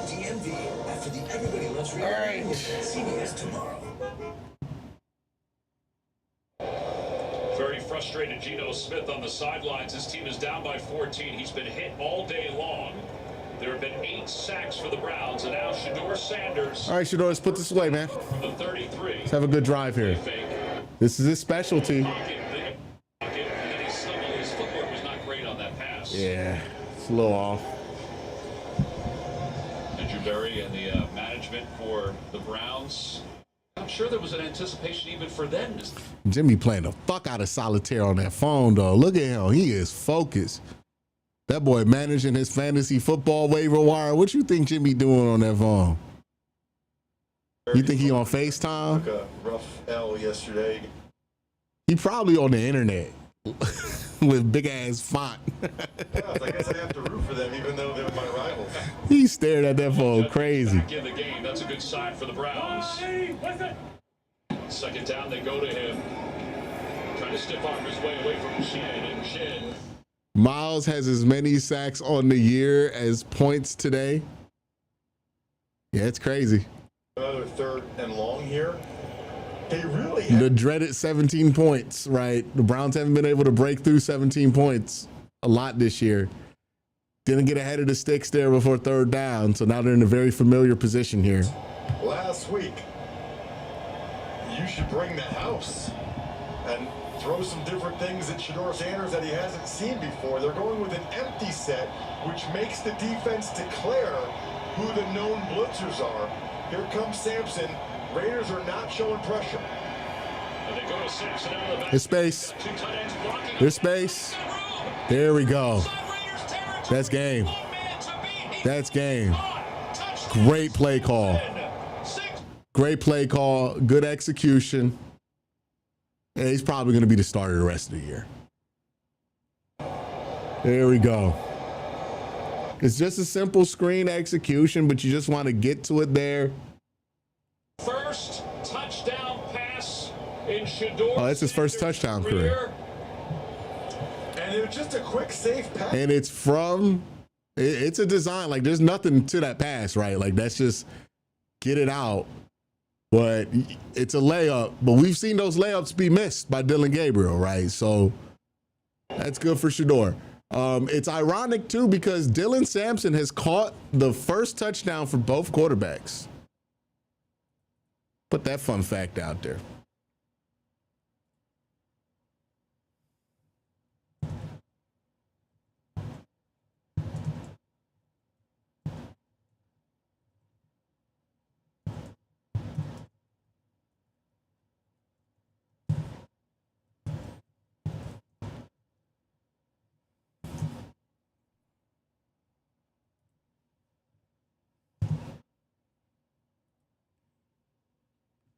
DMV after the Everybody Loves Raymond CBS tomorrow. Very frustrated Geno Smith on the sidelines. His team is down by 14. He's been hit all day long. There have been 8 sacks for the Browns, and now Shador Sanders. All right, Shador, let's put this away, man. From the 33. Let's have a good drive here. This is his specialty. And then he stumbled. His footwork was not great on that pass. pass. Yeah, it's a little off. Andrew Berry and the management for the Browns. I'm sure there was an anticipation even for them. Jimmy playing the fuck out of solitaire on that phone, though. Look at him. He is focused. That boy managing his fantasy football waiver wire. What you think Jimmy doing on that phone? You think he on FaceTime? Took a rough L yesterday. He probably on the internet with big ass font. Yeah, I guess I have to root for them, even though they're my rivals. He stared at that phone crazy. Back in the game. That's a good sign for the Browns. Second down, they go to him. Trying to stiff arm his way away from Shin, and Shin. Miles has as many sacks on the year as points today. Yeah, it's crazy. Another 3rd and long here. They really The dreaded 17 points, right? The Browns haven't been able to break through 17 points a lot this year. Didn't get ahead of the sticks there before 3rd down, so now they're in a very familiar position here. last week. You should bring the house and throw some different things at Shedeur Sanders that he hasn't seen before. They're going with an empty set, which makes the defense declare who the known blitzers are. Here comes Sampson. Raiders are not showing pressure. They go to Sampson out of the back. There's space. There's space. There we go. That's game. That's game. Great play call. Great play call. Good execution. And he's probably going to be the starter the rest of the year. There we go. It's just a simple screen execution, but you just want to get to it there. First touchdown pass in Shedeur. Oh, that's his first touchdown career. And it was just a quick, safe pass. And it's from, it's a design, like there's nothing to that pass, right? Like that's just get it out. But it's a layup. But we've seen those layups be missed by Dylan Gabriel, right? So that's good for Shedeur. It's ironic, too, because Dylan Sampson has caught the first touchdown for both quarterbacks. Put that fun fact out there.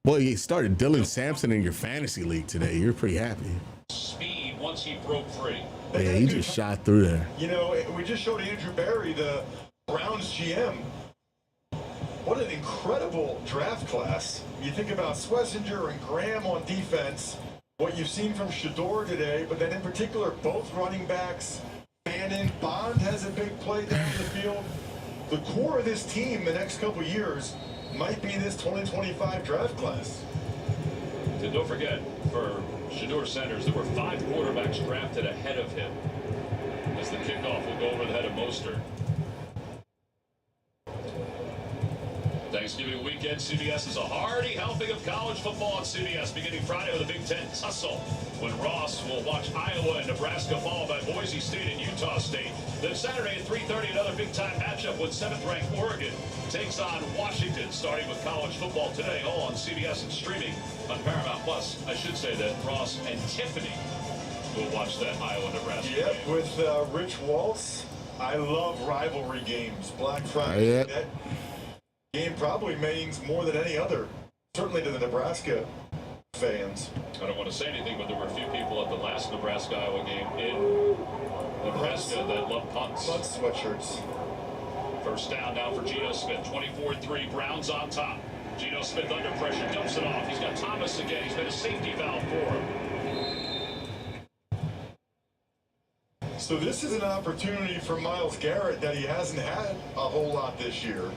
Boy, you started Dylan Sampson in your fantasy league today. You're pretty happy. Speed once he broke free. Yeah, he just shot through there. You know, we just showed Andrew Berry, the Browns GM. What an incredible draft class. You think about Schlesinger and Graham on defense, what you've seen from Shedeur today, but then in particular, both running backs. Bannon, Bond has a big play down the field. The core of this team the next couple years might be this 2025 draft class. And don't forget, for Shedeur Sanders, there were 5 quarterbacks drafted ahead of him. As the kickoff will go over the head of Mostert. Thanksgiving weekend, CBS is a hearty helping of college football on CBS, beginning Friday with a Big Ten tussle, when Ross will watch Iowa and Nebraska followed by Boise State and Utah State. Then Saturday at 3:30, another big-time matchup when 7th-ranked Oregon takes on Washington, starting with college football today, all on CBS and streaming on Paramount+. I should say that Ross and Tiffany will watch that Iowa-Nebraska Yep, game. with Rich Waltz. I love rivalry games. Black Friday. Yep. That game probably means more than any other, certainly to the Nebraska fans. I don't want to say anything, but there were a few people at the last Nebraska-Iowa game in Nebraska that love punts. Punt sweatshirts. First down now for Geno Smith, 24-3, Browns on top. Geno Smith under pressure, dumps it off. He's got Thomas again. He's been a safety valve for him. So this is an opportunity for Myles Garrett that he hasn't had a whole lot this year,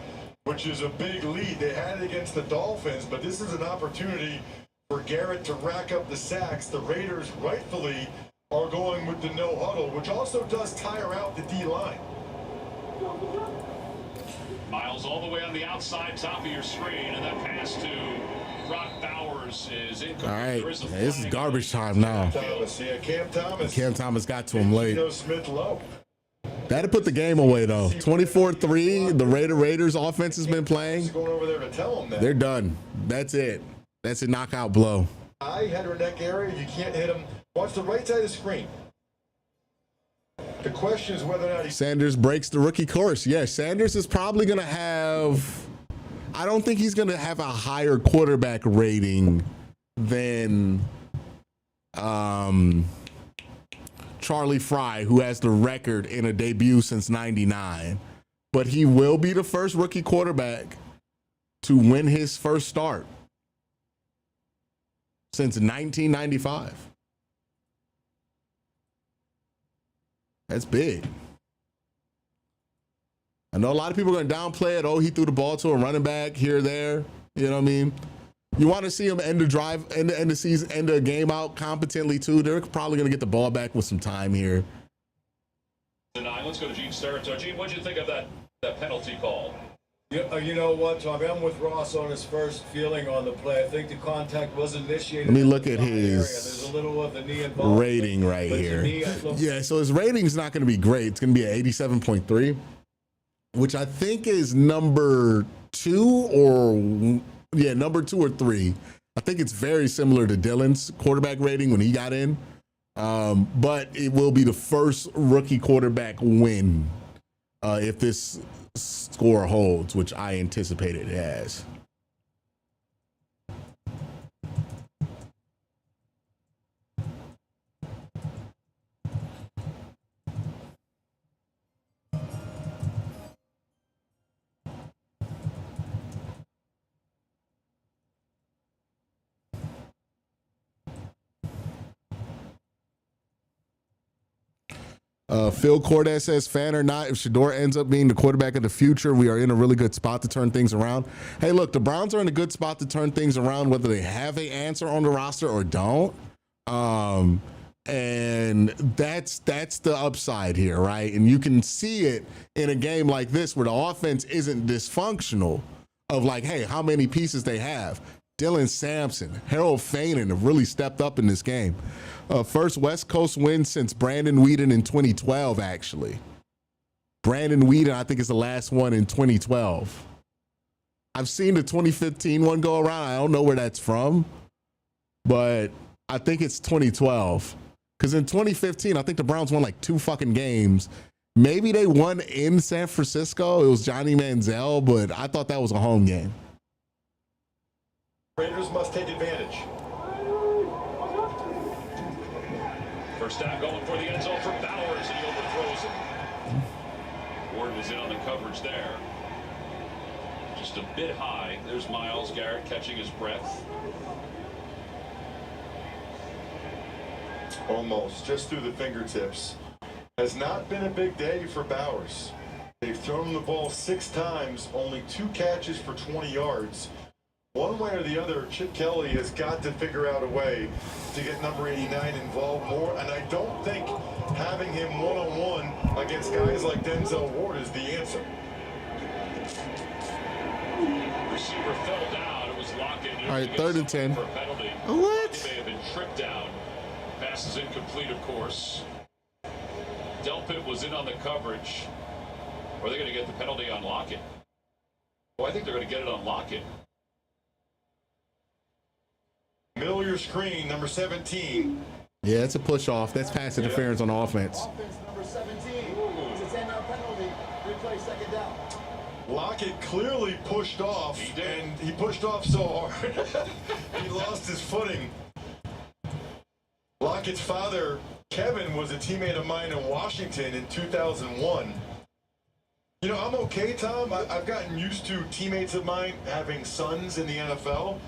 which is a big lead. They had it against the Dolphins, but this is an opportunity for Garrett to rack up the sacks. The Raiders rightfully are going with the no huddle, which also does tire out the D-line. Miles all the way on the outside top of your screen, and that pass to Brock Bowers is incomplete. All right, There is a this is flag. garbage time now. Thomas, yeah, Cam Thomas. Cam Thomas got to him late. Geno Smith low. That'd put the game away, though. 24-3, the Raiders offense has been playing. Going over there to tell him that. They're done. That's it. That's a knockout blow. Eye, head, or neck area, you can't hit him. Watch the right side of the screen. The question is whether or not Sanders breaks the rookie course. Yeah, Sanders is probably going to have... I don't think he's going to have a higher quarterback rating than Charlie Fry, who has the record in a debut since '99. But he will be the first rookie quarterback to win his first start since 1995. That's big. I know a lot of people are going to downplay it. Oh, he threw the ball to a running back here or there. You know what I mean? You want to see him end the drive, end the season, end the game out competently too. They're probably going to get the ball back with some time here. Tonight, let's go to Gene's territory. Gene, what'd you think of that penalty call? You know what, Tommy? I'm with Ross on his first feeling on the play. I think the contact was initiated. Let me look at There's a little of the knee involved. Rating right here. Yeah, so his rating's not going to be great. It's going to be an 87.3, which I think is number 2 or 3. I think it's very similar to Dylan's quarterback rating when he got in. But it will be the first rookie quarterback win if this score holds, which I anticipate it has. Phil Cordes says, fan or not, if Shedeur ends up being the quarterback of the future, we are in a really good spot to turn things around. Hey, look, the Browns are in a good spot to turn things around, whether they have an answer on the roster or don't. And that's the upside here, right? And you can see it in a game like this where the offense isn't dysfunctional of like, hey, how many pieces they have. Dylan Sampson, Harold Fainin have really stepped up in this game. First West Coast win since Brandon Weeden in 2012, actually. Brandon Weeden, I think, is the last one in 2012. I've seen the 2015 one go around. I don't know where that's from, but I think it's 2012. Because in 2015, I think the Browns won like 2 fucking games. Maybe they won in San Francisco. It was Johnny Manziel, but I thought that was a home game. Raiders must take advantage. First down going for the end zone for Bowers, and he overthrows it. Ward was in on the coverage there. Just a bit high. There's Myles Garrett catching his breath. Almost, just through the fingertips. Has not been a big day for Bowers. They've thrown the ball 6 times, only 2 catches for 20 yards. One way or the other, Chip Kelly has got to figure out a way to get number 89 involved more, and I don't think having him one-on-one against guys like Denzel Ward is the answer. Receiver fell down. It was Lockett. All right, 3rd and 10. For a penalty. What? He may have been tripped down. Pass is incomplete, of course. Delpit was in on the coverage. Or are they going to get the penalty on Lockett? Well, I think they're going to get it on Lockett. Middle of your screen, number 17. Yeah, it's a push off. That's pass interference on offense. Offense number 17. It's a 10-down penalty. Replay 2nd down. Lockett clearly pushed off, and he pushed off so hard, he lost his footing. Lockett's father, Kevin, was a teammate of mine in Washington in 2001. You know, I'm okay, Tom. I've gotten used to teammates of mine having sons in the NFL.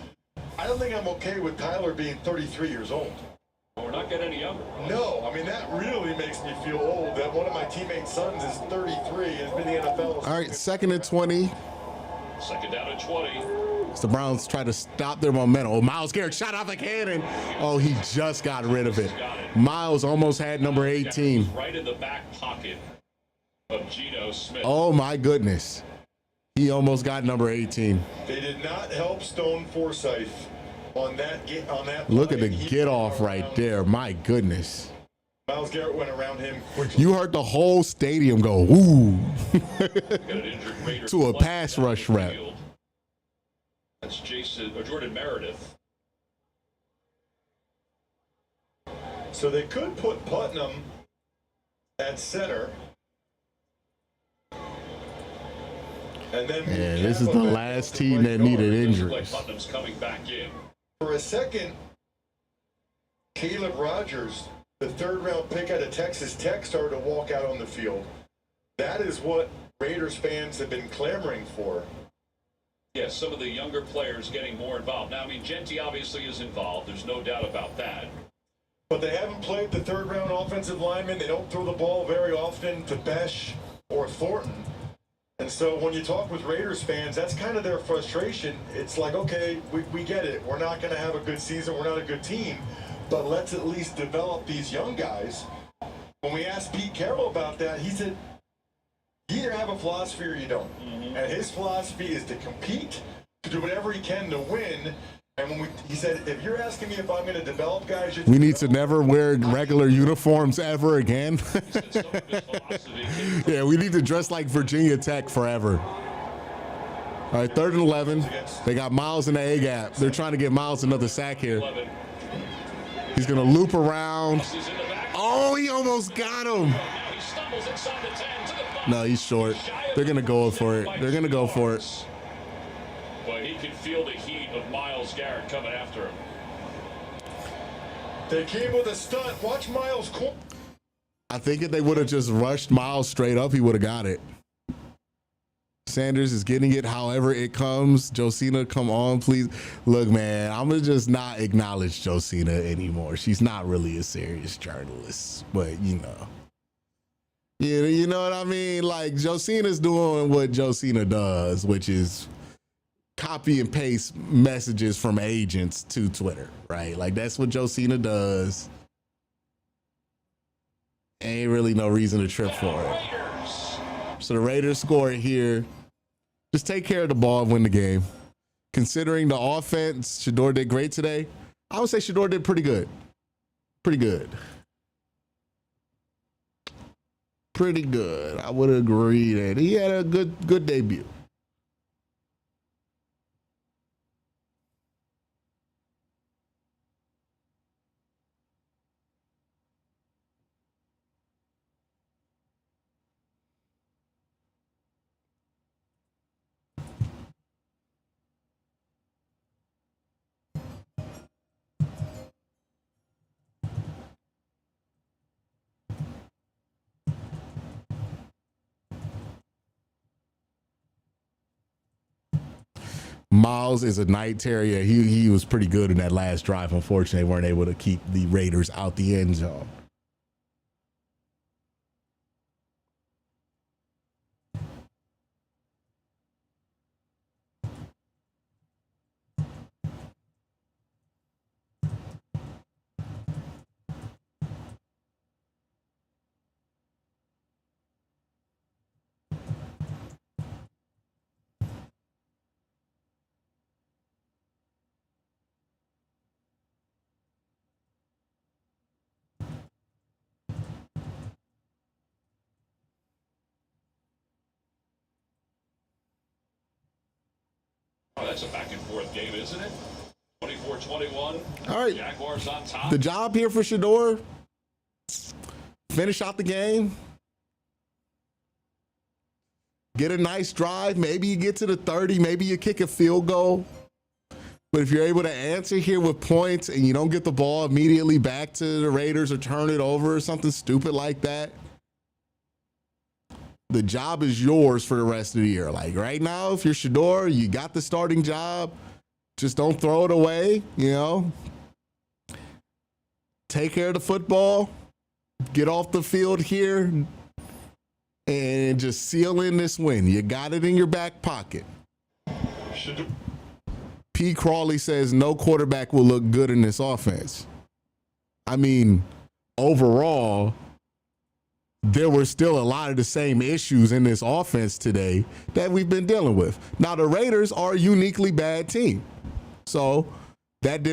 I don't think I'm okay with Tyler being 33 years old. Well, we're not getting any younger. No, I mean, that really makes me feel old that one of my teammates' sons is 33 and has been in the NFL. All right, 2nd and 20. 2nd down and 20. So the Browns try to stop their momentum. Oh, Myles Garrett shot off a cannon. Oh, he just got rid of it. Myles almost had number 18. Right in the back pocket of Geno Smith. Oh, my goodness. He almost got number 18. They did not help Stone Forsythe on that. Look at the get off right there. My goodness. Myles Garrett went around him quickly. You heard the whole stadium go, ooh, Got an injured Raider to a pass rush rep. That's Jordan Meredith. So they could put Putnam at center. And then Yeah, this is the last team that needed injuries. Putnam's coming back in. For a second, Caleb Rogers, the third-round pick out of Texas Tech, started to walk out on the field. That is what Raiders fans have been clamoring for. Yeah, some of the younger players getting more involved. Now, I mean, Genty obviously is involved. There's no doubt about that. But they haven't played the third-round offensive lineman. They don't throw the ball very often to Besh or Thornton. And so when you talk with Raiders fans, that's kind of their frustration. It's like, okay, we get it. We're not going to have a good season. We're not a good team. But let's at least develop these young guys. When we asked Pete Carroll about that, he said, you either have a philosophy or you don't. And his philosophy is to compete, to do whatever he can to win. And when he said, if you're asking me if I'm going to develop guys, We need to never wear regular uniforms ever again. Yeah, we need to dress like Virginia Tech forever. All right, 3rd and 11. They got Miles in the A gap. They're trying to get Miles another sack here. He's going to loop around. Oh, he almost got him. No, he's short. They're going to go for it. They're going to go for it. Well, he can feel the heat of Myles Garrett coming after him. They came with a stunt. Watch Miles. I think if they would have just rushed Miles straight up, he would have got it. Sanders is getting it however it comes. Josina, come on, please. Look, man, I'm going to just not acknowledge Josina anymore. She's not really a serious journalist, but you know. You know what I mean? Like, Josina's doing what Josina does, which is copy and paste messages from agents to Twitter, right? Like, that's what Josina does. Ain't really no reason to trip for it. So the Raiders score it here. Just take care of the ball and win the game. Considering the offense, Shedeur did great today. I would say Shedeur did pretty good. Pretty good. Pretty good. I would agree that he had a good debut. Miles is a night terrier. He was pretty good in that last drive. Unfortunately, they weren't able to keep the Raiders out the end zone. Oh, that's a back and forth game, isn't it? 24-21. All right. Jaguars on top. The job here for Shedeur, finish out the game. Get a nice drive. Maybe you get to the 30. Maybe you kick a field goal. But if you're able to answer here with points and you don't get the ball immediately back to the Raiders or turn it over or something stupid like that, the job is yours for the rest of the year. Like right now, if you're Shedeur, you got the starting job. Just don't throw it away, you know. Take care of the football. Get off the field here and just seal in this win. You got it in your back pocket. P. Crawley says no quarterback will look good in this offense. I mean, overall, there were still a lot of the same issues in this offense today that we've been dealing with. Now, the Raiders are a uniquely bad team. So that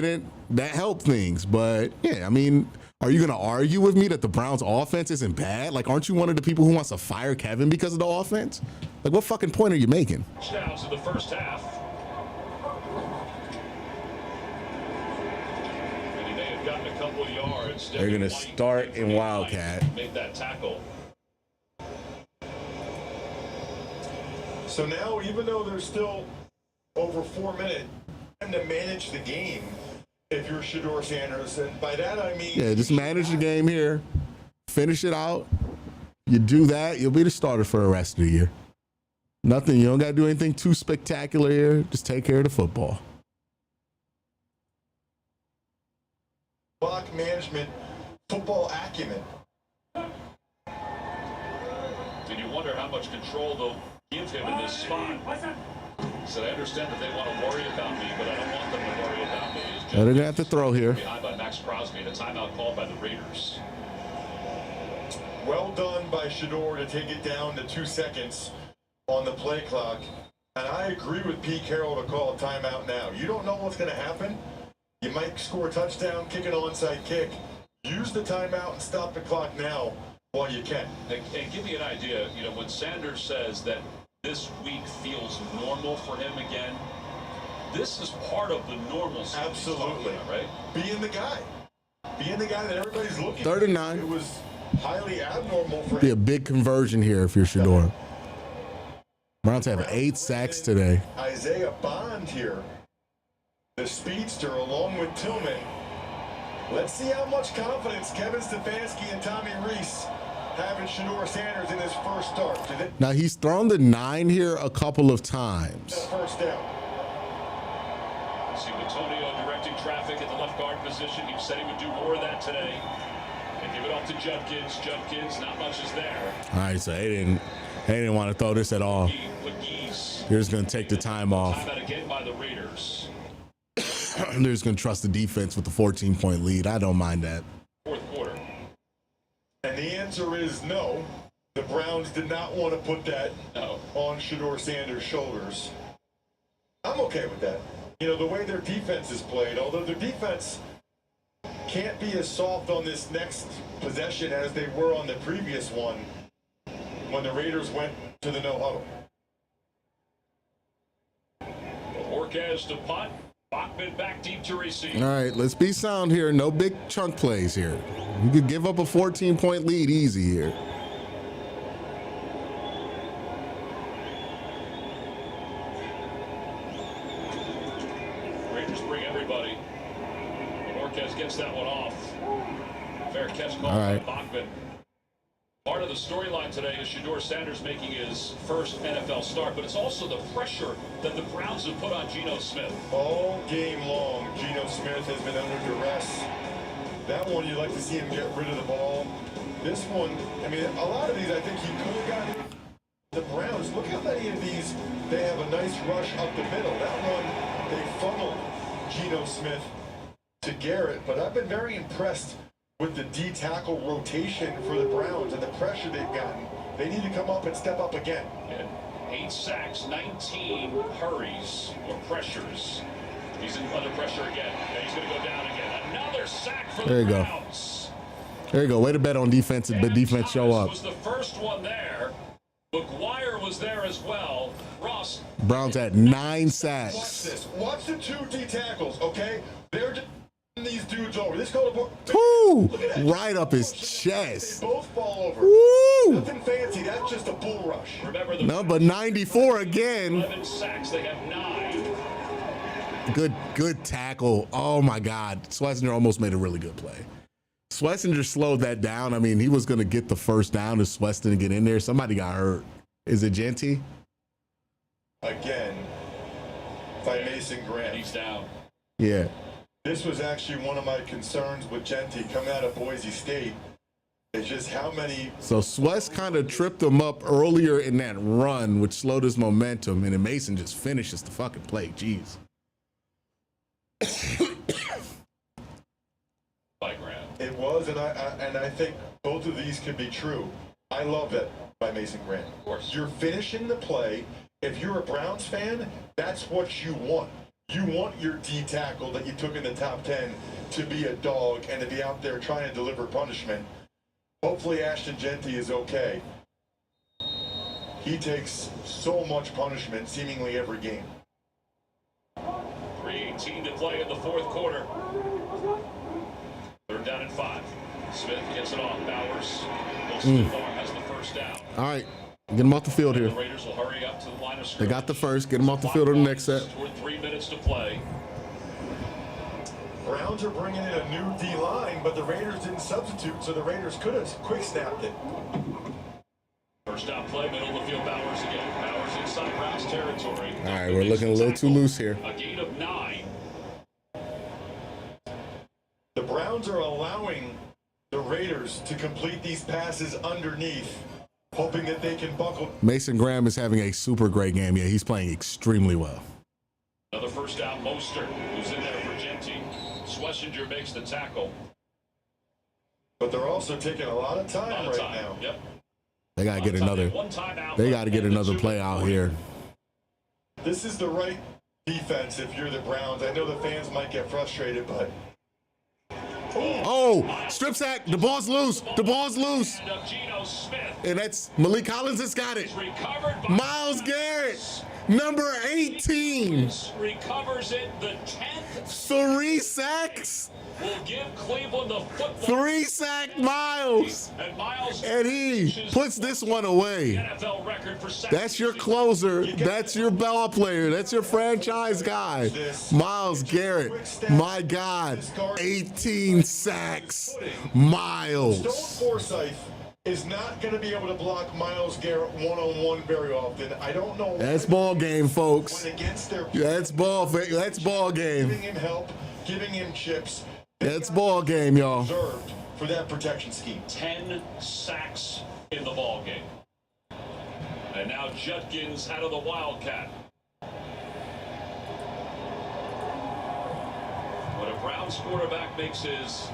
helped things. But, yeah, I mean, Are you going to argue with me that the Browns offense isn't bad? Like, aren't you one of the people who wants to fire Kevin because of the offense? Like, what fucking point are you making? Touchdowns in the first half. And he may have gotten a couple of yards. They're going to start in Wildcat. Made that tackle. So now, even though there's still over 4 minutes time to manage the game, if you're Shedeur Sanders, and by that I mean... Yeah, just manage the game here. Finish it out. You do that, you'll be the starter for the rest of the year. Nothing, you don't got to do anything too spectacular here. Just take care of the football. Clock management, football acumen. And you wonder how much control they'll give him in this spot. He said, I understand that they want to worry about me, but I don't want them to worry about me. They're going to have to throw here. Behind by Max Crosby, and a timeout called by the Raiders. Well done by Shedeur to take it down to 2 seconds on the play clock. And I agree with Pete Carroll to call a timeout now. You don't know what's going to happen. You might score a touchdown, kick an onside kick. Use the timeout and stop the clock now while you can. And give me an idea, you know, when Sanders says that this week feels normal for him again, this is part of the normalcy. Absolutely. About, right? Being the guy. Being the guy that everybody's looking 39. It was highly abnormal for Be a him. big conversion here if you're Shedeur. Browns have 8 sacks today. Isaiah Bond here. The speedster along with Tillman. Let's see how much confidence Kevin Stefanski and Tommy Reese have in Shedeur Sanders in his first start. Now, he's thrown the 9 here a couple of times. First down. See Antonio directing traffic at the left guard position. He said he would do more of that today. And give it off to Judkins. Judkins, not much is there. All right, so they didn't want to throw this at all. They're just going to take the time off. Timeout again by the Raiders. They're just going to trust the defense with the 14-point lead. I don't mind that. Fourth quarter. And the answer is no. The Browns did not want to put that on Shedeur Sanders' shoulders. I'm okay with that. You know, the way their defense is played, although their defense can't be as soft on this next possession as they were on the previous one when the Raiders went to the no-huddle. Orquez to punt. Bachman back deep to receive. All right, let's be sound here. No big chunk plays here. You could give up a 14-point lead easy here. Raiders bring everybody. And Orquez gets that one off. Fair catch call by Bachman. Part of the storyline today is Shedeur Sanders making his first NFL start, but it's also the pressure that the Browns have put on Geno Smith. All game long, Geno Smith has been under duress. That one, you'd like to see him get rid of the ball. This one, I mean, a lot of these, I think he could have gotten. The Browns, look how many of these, they have a nice rush up the middle. That one, they funneled Geno Smith to Garrett, but I've been very impressed with the D-tackle rotation for the Browns and the pressure they've gotten. They need to come up and step up again. 8 sacks, 19 hurries or pressures. He's under pressure again. And he's going to go down again. Another sack for There the you go. Browns. There you go. Way to bet on defense, but defense show up. Was the first one there. McGuire was there as well. Ross. Browns had 9 Watch sacks. this. Watch the 2 D-tackles, okay? They're just these dudes over. This called Woo! Right up his chest. They both fall over. Woo! Nothing fancy. That's just a bull rush. Remember the Number 94 again. 11 sacks. They have 9. Good tackle. Oh my God. Schlesinger almost made a really good play. Schlesinger slowed that down. I mean, he was going to get the first down as Weston to get in there. Somebody got hurt. Is it Genty? Again, by Mason Graham. He's down. Yeah. This was actually one of my concerns with Genty coming out of Boise State. It's just how many. So Swess kind of tripped him up earlier in that run, which slowed his momentum, and then Mason just finishes the fucking play. Jeez. By Graham. It was, and I think both of these could be true. I love that by Mason Graham. Of course. You're finishing the play. If you're a Browns fan, that's what you want. You want your D tackle that you took in the top 10 to be a dog and to be out there trying to deliver punishment. Hopefully Ashton Genty is okay. He takes so much punishment seemingly every game. 3:18 to play in the fourth quarter. Third down and 5. Smith gets it off. Bowers. Has the first down. All right. Get him off the field here. The Raiders will hurry up to the line of scrimmage. They got the first. Get him off the field in the next set. Toward 3 minutes to play. Browns are bringing in a new D-line, but the Raiders didn't substitute, so the Raiders could have quick snapped it. First down play, middle of the field, Bowers again. Bowers inside Browns territory. All right, we're looking a little too loose here. A gain of 9. The Browns are allowing the Raiders to complete these passes underneath, hoping that they can buckle. Mason Graham is having a super great game. Yeah, he's playing extremely well. Another first down, Mostert, who's in there for Genty. Schlesinger makes the tackle. But they're also taking a lot of time right now. Yep. They got to get another. They got to get another play out here. This is the right defense if you're the Browns. I know the fans might get frustrated, but. Oh, strip sack. The ball's loose. The ball's loose. And that's Malik Collins has got it. Myles Garrett, number 18. Recovers it, the 10th. 3 sacks. Will give Cleveland the football. 3 sack Myles. And he puts this one away. NFL record for sacks. That's your closer. That's your ball player. That's your franchise guy. Myles Garrett. My God. 18 sacks. Myles. Stone Forsythe is not going to be able to block Myles Garrett one-on-one very often. I don't know. That's ball game, folks. Against their That's ball game. Giving him help, giving him chips. That's ball game, y'all. Reserved for that protection scheme. 10 sacks in the ball game. And now Judkins out of the Wildcat. When a Browns quarterback makes his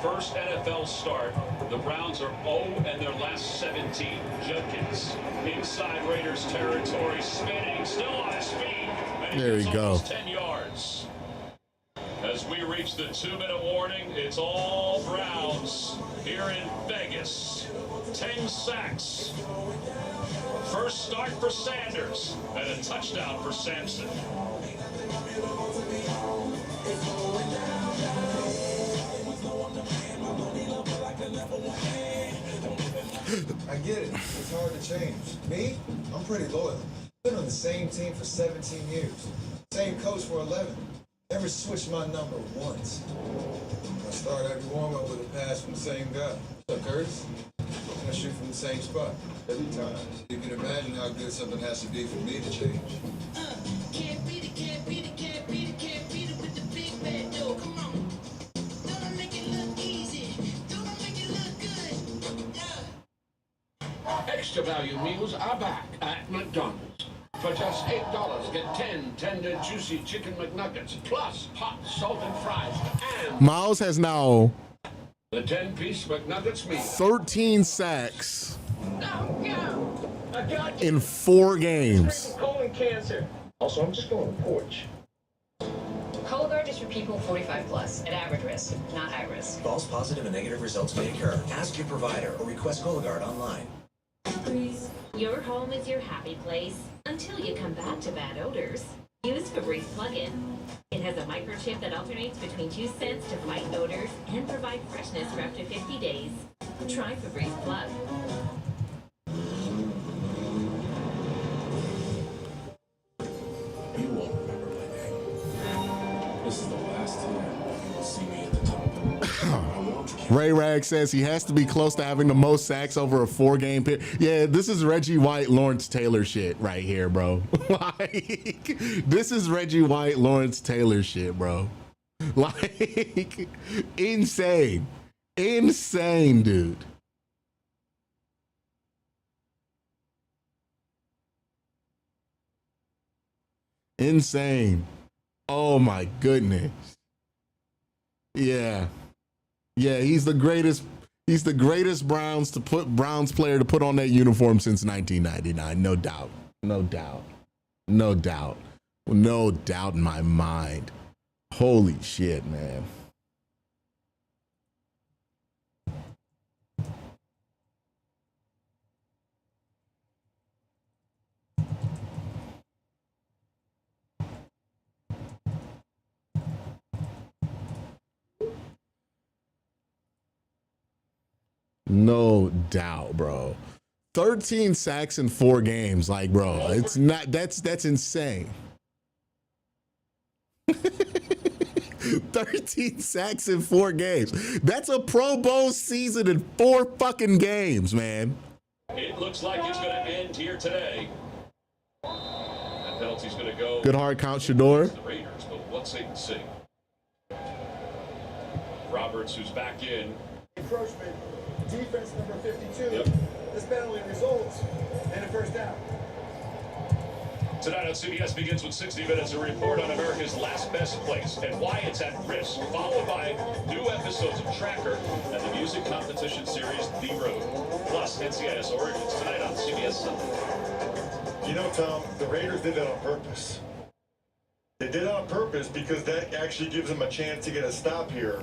first NFL start, the Browns are 0 in their last 17. Judkins inside Raiders territory, spinning, still on his feet. There we go. 10 yards. As we reach the 2-minute warning, it's all Browns here in Vegas. 10 sacks. First start for Sanders and a touchdown for Sampson. I get it. It's hard to change. Me? I'm pretty loyal. Been on the same team for 17 years. Same coach for 11. Never switched my number once. I start every warm-up with a pass from the same guy. What's up, Curtis? I shoot from the same spot every time. You can imagine how good something has to be for me to change. Can't beat it, can't beat it, can't beat it, can't beat it with the big bad dog. Come on. Don't make it look easy. Don't make it look good. Extra value meals are back at McDonald's. For just $8, get 10 tender, juicy chicken McNuggets, plus hot, salted fries, and Myles has now the 10-piece McNuggets meal. 13 sacks I got in 4 games. colon cancer. Also, I'm just going to porch. Cologuard is for people 45 plus at average risk, not high risk. False positive and negative results may occur. Ask your provider or request Cologuard online. Your home is your happy place until you come back to bad odors. Use Febreze plug-in. It has a microchip that alternates between 2 scents to fight odors and provide freshness for up to 50 days. Try Febreze Plug. You won't remember my name. This is the last time you will see me at the top. I want to keep Ray Rag says he has to be close to having the most sacks over a 4-game period. Yeah, this is Reggie White, Lawrence Taylor shit right here, bro. Like, this is Reggie White, Lawrence Taylor shit, bro. Like, insane. Insane, dude. Insane. Oh my goodness. Yeah. Yeah, he's the greatest Browns player to put on that uniform since 1999. No doubt. No doubt. No doubt. No doubt in my mind. Holy shit, man. No doubt, bro. 13 sacks in 4 games. Like, bro, it's not, that's insane. 13 sacks in 4 games. That's a Pro Bowl season in 4 fucking games, man. It looks like it's going to end here today. That penalty's going to go. Good hard count, Shador. The Raiders, but let's see. Roberts, who's back in. Encroachment, defense number 52. This penalty results in a first down. Tonight on CBS begins with 60 Minutes, a report on America's last best place and why it's at risk, followed by new episodes of Tracker and the music competition series The Road, plus NCIS Origins tonight on CBS Sunday. You know, Tom, the Raiders did that on purpose. They did it on purpose because that actually gives them a chance to get a stop here,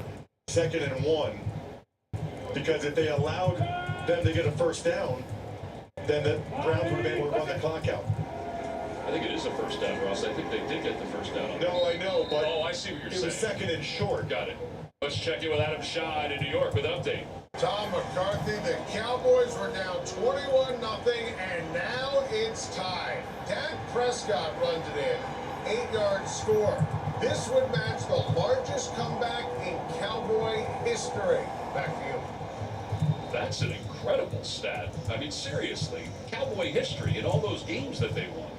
2nd and 1. Because if they allowed them to get a first down, then the Browns would have been able to run the clock out. I think it is a first down, Ross. I think they did get the first down. No, I know, but I see what you're saying. It was 2nd and short. Got it. Let's check in with Adam Shine in New York with an update. Tom McCarthy, the Cowboys were down 21-0, and now it's tied. Dak Prescott runs it in, 8-yard score. This would match the largest comeback in Cowboy history. Back to you. That's an incredible stat. I mean, seriously, Cowboy history in all those games that they won.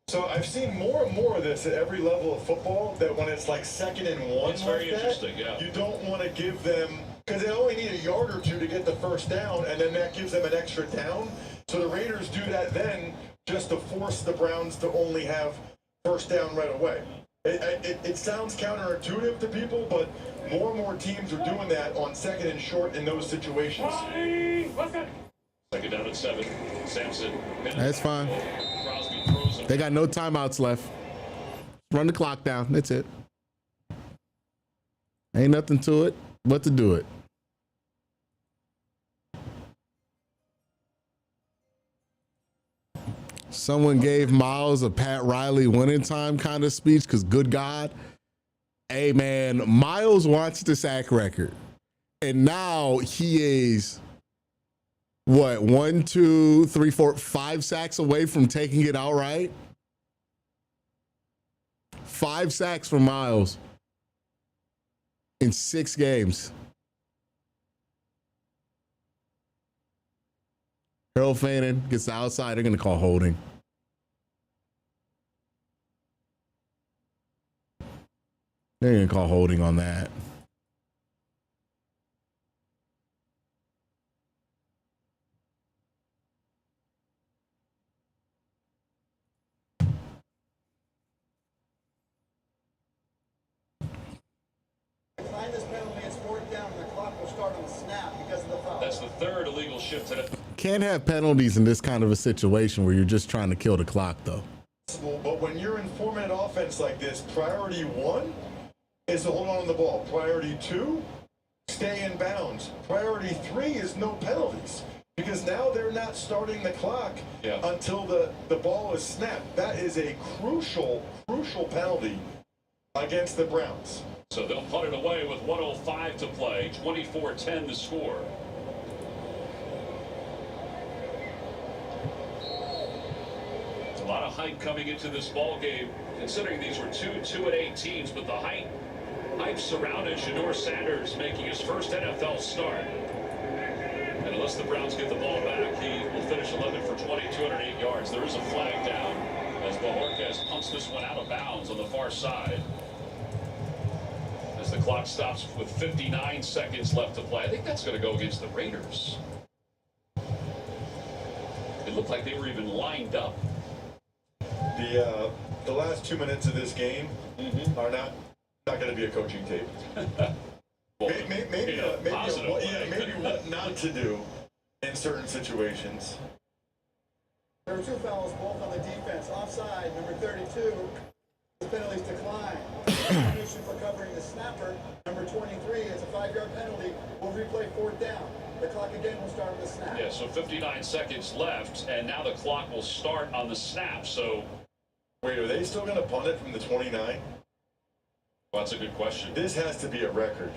So I've seen more and more of this at every level of football, that when it's like 2nd and 1, it's very interesting, yeah. You don't want to give them, because they only need a yard or 2 to get the first down, and then that gives them an extra down. So the Raiders do that then just to force the Browns to only have first down right away. It sounds counterintuitive to people, but more and more teams are doing that on 2nd and short in those situations. 2nd down at 7. Sampson. That's fine. They got no timeouts left. Run the clock down. That's it. Ain't nothing to it but to do it. Someone gave Miles a Pat Riley winning time kind of speech because good God. Hey, man, Miles wants the sack record. And now he is, what, 1, 2, 3, 4, 5 sacks away from taking it outright? 5 sacks for Miles in 6 games. Harold Fannin gets the outside. They're going to call holding. They're going to call holding on that. Behind this penalty, it's 4th down, and the clock will start on the snap because of the foul. That's the 3rd illegal shift today. Can't have penalties in this kind of a situation where you're just trying to kill the clock, though. But when you're in 4-minute offense like this, priority 1 is to hold on to the ball. Priority 2, stay in bounds. Priority 3 is no penalties, because now they're not starting the clock until the ball is snapped. That is a crucial penalty against the Browns. So they'll punt it away with 1:05 to play. 24-10 the score. A lot of hype coming into this ball game, considering these were 2-8 teams, but the hype surrounded Shador Sanders making his first NFL start. And unless the Browns get the ball back, he will finish 11 for 20, 208 yards. There is a flag down as Bojorquez pumps this one out of bounds on the far side. As the clock stops with 59 seconds left to play. I think that's going to go against the Raiders. It looked like they were even lined up. The last 2 minutes of this game are not going to be a coaching tape. Maybe what not to do in certain situations. There were 2 fouls, both on the defense. Offside, number 32. The penalties decline. Punishment for covering the snapper. Number 23, it's a 5-yard penalty. We'll replay 4th down. The clock again will start on the snap. Yeah, so 59 seconds left, and now the clock will start on the snap. So, Wait, are they still going to punt it from the 29? well, that's a good question. This has to be a record.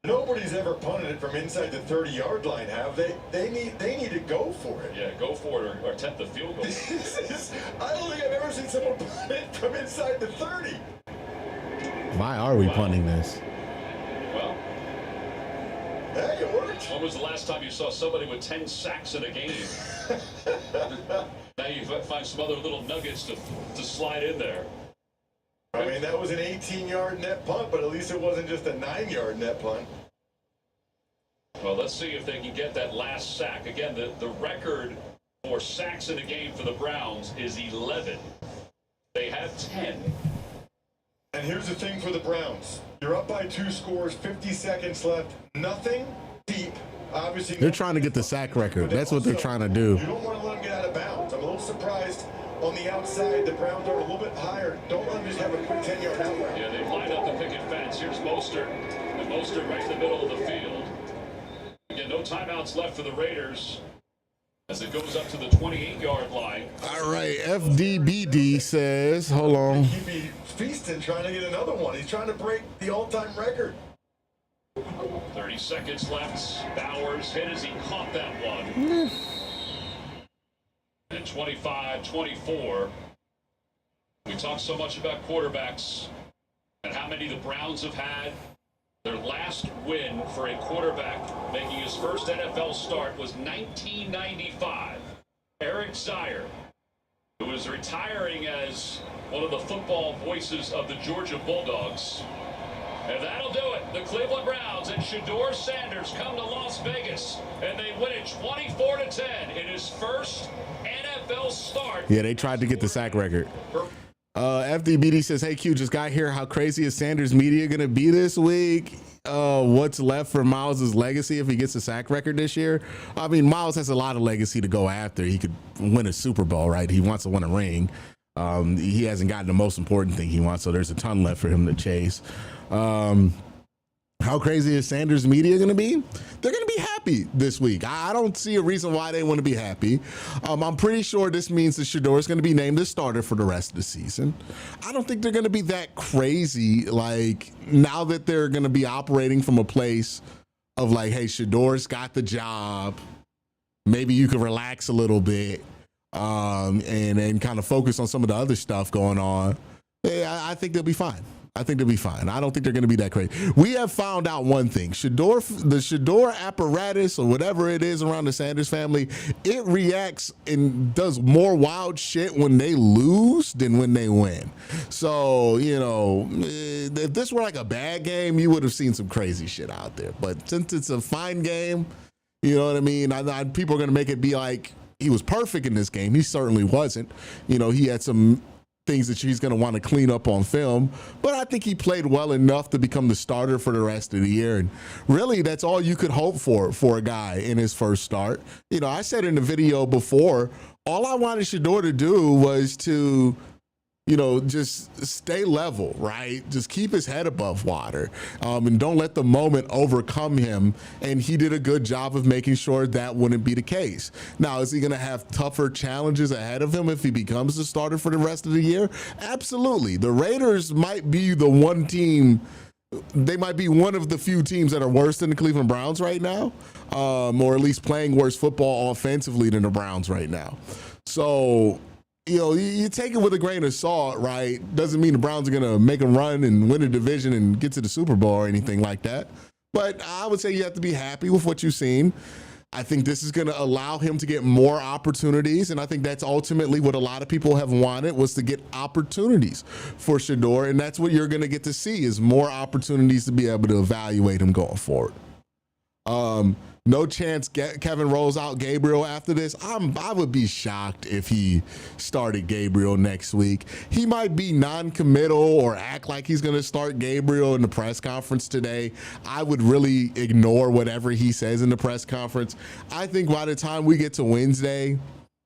Nobody's ever punted it from inside the 30-yard line, have they? They need to go for it. Yeah, go for it or attempt the field goal. I don't think I've ever seen someone punt it from inside the 30. Why are we punting this? Well, hey, it worked. when was the last time you saw somebody with 10 sacks in a game? Now you find some other little nuggets to slide in there. I mean, that was an 18-yard net punt, but at least it wasn't just a 9-yard net punt. Well, let's see if they can get that last sack. Again, the record for sacks in a game for the Browns is 11. They have 10. And here's the thing for the Browns. You're up by 2 scores, 50 seconds left, nothing deep. Obviously, They're trying to get the sack record. That's what they're trying to do. you don't want to let them get out of bounds. I'm a little surprised on the outside. The Browns are a little bit higher. Don't let them just have a quick 10-yard out route. Yeah, they've lined up the picket fence. Here's Mostert. And Mostert right in the middle of the field. Again, no timeouts left for the Raiders as it goes up to the 28-yard line. All right, FDBD says, hold on. He'd be feasting trying to get another one. He's trying to break the all-time record. 30 seconds left. Bowers hit as he caught that one. And 25-24. We talk so much about quarterbacks and how many the Browns have had. Their last win for a quarterback making his first NFL start was 1995. Eric Zier, who is retiring as one of the football voices of the Georgia Bulldogs. And that'll do it. The Cleveland Browns and Shedeur Sanders come to Las Vegas, and they win it 24-10 in his first NFL start. Yeah, they tried to get the sack record. FDBD says, hey, Q, just got here. How crazy is Sanders media going to be this week? What's left for Miles' legacy if he gets a sack record this year? I mean, Miles has a lot of legacy to go after. He could win a Super Bowl, right? He wants to win a ring. He hasn't gotten the most important thing he wants, so there's a ton left for him to chase. How crazy is Sanders media going to be? They're going to be happy this week. I don't see a reason why they want to be happy. I'm pretty sure this means that Shedeur is going to be named the starter for the rest of the season. I don't think they're going to be that crazy, like, now that they're going to be operating from a place of like, hey, Shedeur's got the job. Maybe you can relax a little bit and kind of focus on some of the other stuff going on. Yeah, I think they'll be fine. I think they'll be fine. I don't think they're going to be that crazy. We have found out one thing. The Shedeur apparatus or whatever it is around the Sanders family, it reacts and does more wild shit when they lose than when they win. So, you know, if this were like a bad game, you would have seen some crazy shit out there. But since it's a fine game, you know what I mean? People are going to make it be like he was perfect in this game. He certainly wasn't. You know, he had some things that he's going to want to clean up on film, but I think he played well enough to become the starter for the rest of the year. And really, that's all you could hope for a guy in his first start. You know, I said in the video before, all I wanted Shedeur to do was to, you know, just stay level, right? Just keep his head above water, and don't let the moment overcome him. And he did a good job of making sure that wouldn't be the case. Now, is he going to have tougher challenges ahead of him if he becomes the starter for the rest of the year? Absolutely. The Raiders might be the one team. They might be one of the few teams that are worse than the Cleveland Browns right now, or at least playing worse football offensively than the Browns right now. So, you know, you take it with a grain of salt, right? Doesn't mean the Browns are going to make a run and win a division and get to the Super Bowl or anything like that. But I would say you have to be happy with what you've seen. I think this is going to allow him to get more opportunities. And I think that's ultimately what a lot of people have wanted, was to get opportunities for Shedeur. And that's what you're going to get to see, is more opportunities to be able to evaluate him going forward. No chance Kevin rolls out Gabriel after this. I would be shocked if he started Gabriel next week. He might be non-committal or act like he's going to start Gabriel in the press conference today. I would really ignore whatever he says in the press conference. I think by the time we get to Wednesday,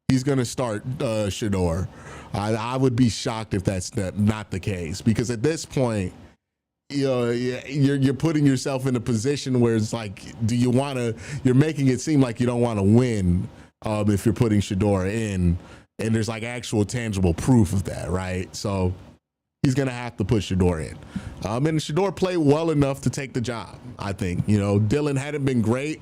he's going to start Shador. I would be shocked if that's not the case, because at this point, you know, you're putting yourself in a position where it's like, do you want to? You're making it seem like you don't want to win if you're putting Shador in, and there's like actual tangible proof of that, right? So he's going to have to put Shador in. And Shador played well enough to take the job, I think. You know, Dillon hadn't been great.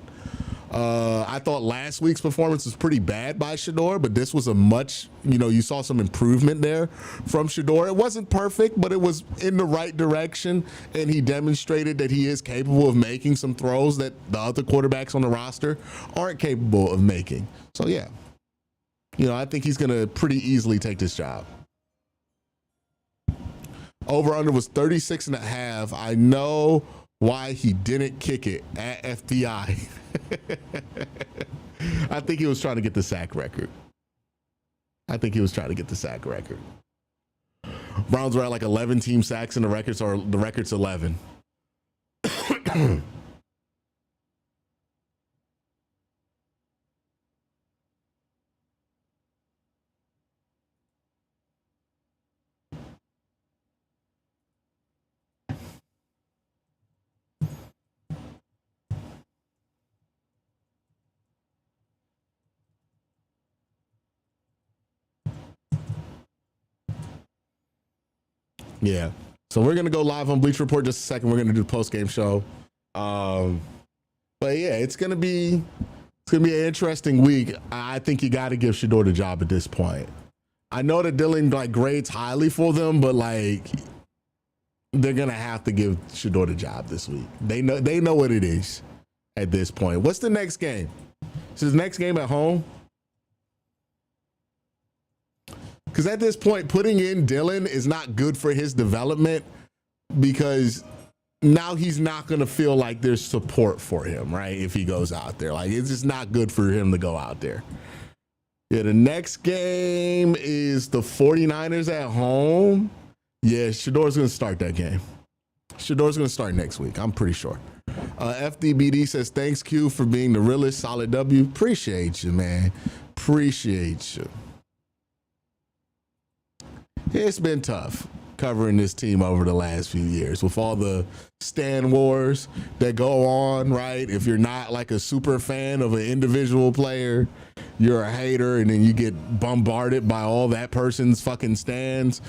I thought last week's performance was pretty bad by Shador, but this was a much, you know, you saw some improvement there from Shador. It wasn't perfect, but it was in the right direction, and he demonstrated that he is capable of making some throws that the other quarterbacks on the roster aren't capable of making. So, yeah, you know, I think he's going to pretty easily take this job. Over-under was 36.5. I know why he didn't kick it at FBI. I think he was trying to get the sack record. Browns were at like 11 team sacks, and the record's 11. Yeah. So we're going to go live on Bleach Report just a second. We're going to do the post-game show. But yeah, it's going to be an interesting week. I think you got to give Shador the job at this point. I know that Dillon like grades highly for them, but like they're going to have to give Shador the job this week. They know what it is at this point. What's the next game? So the next game at home? Because at this point, putting in Dillon is not good for his development, because now he's not going to feel like there's support for him, right? If he goes out there, like it's just not good for him to go out there. Yeah, the next game is the 49ers at home. Yeah, Shador's going to start that game. Shador's going to start next week, I'm pretty sure. FDBD says, thanks, Q, for being the realest. Solid W. Appreciate you, man. Appreciate you. It's been tough covering this team over the last few years with all the Stan wars that go on, right? If you're not like a super fan of an individual player, you're a hater, and then you get bombarded by all that person's fucking stands.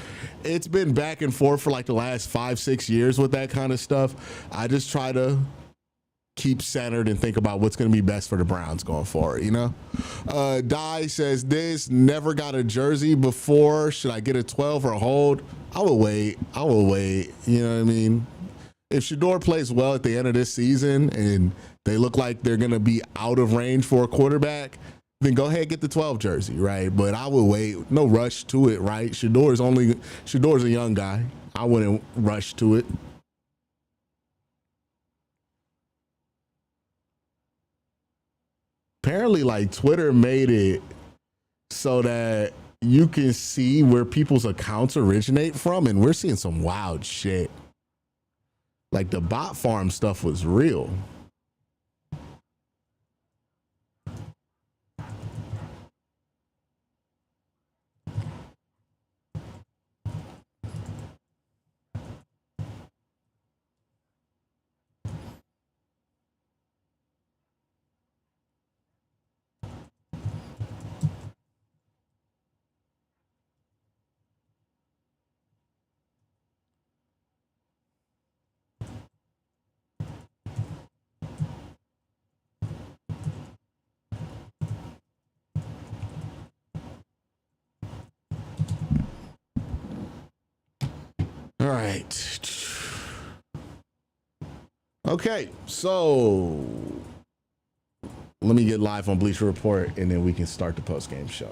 It's been back and forth for like the last 5-6 years with that kind of stuff. I just try to keep centered and think about what's going to be best for the Browns going forward, you know? Di says, this never got a jersey before. Should I get a 12 or a hold? I will wait. You know what I mean? If Shador plays well at the end of this season and they look like they're going to be out of range for a quarterback, then go ahead and get the 12 jersey, right? But I would wait. No rush to it, right? Shador's a young guy. I wouldn't rush to it. Apparently, like, Twitter made it so that you can see where people's accounts originate from, and we're seeing some wild shit. Like, the bot farm stuff was real. All right. Okay, so let me get live on Bleacher Report, and then we can start the post-game show.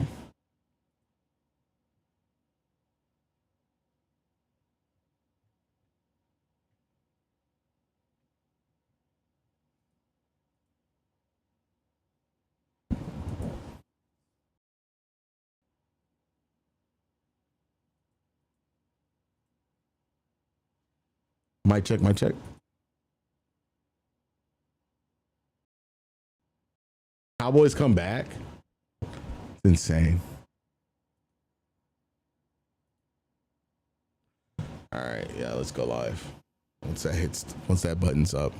Mic check, mic check. Cowboys come back. insane. All right, yeah, let's go live. Once that button's up.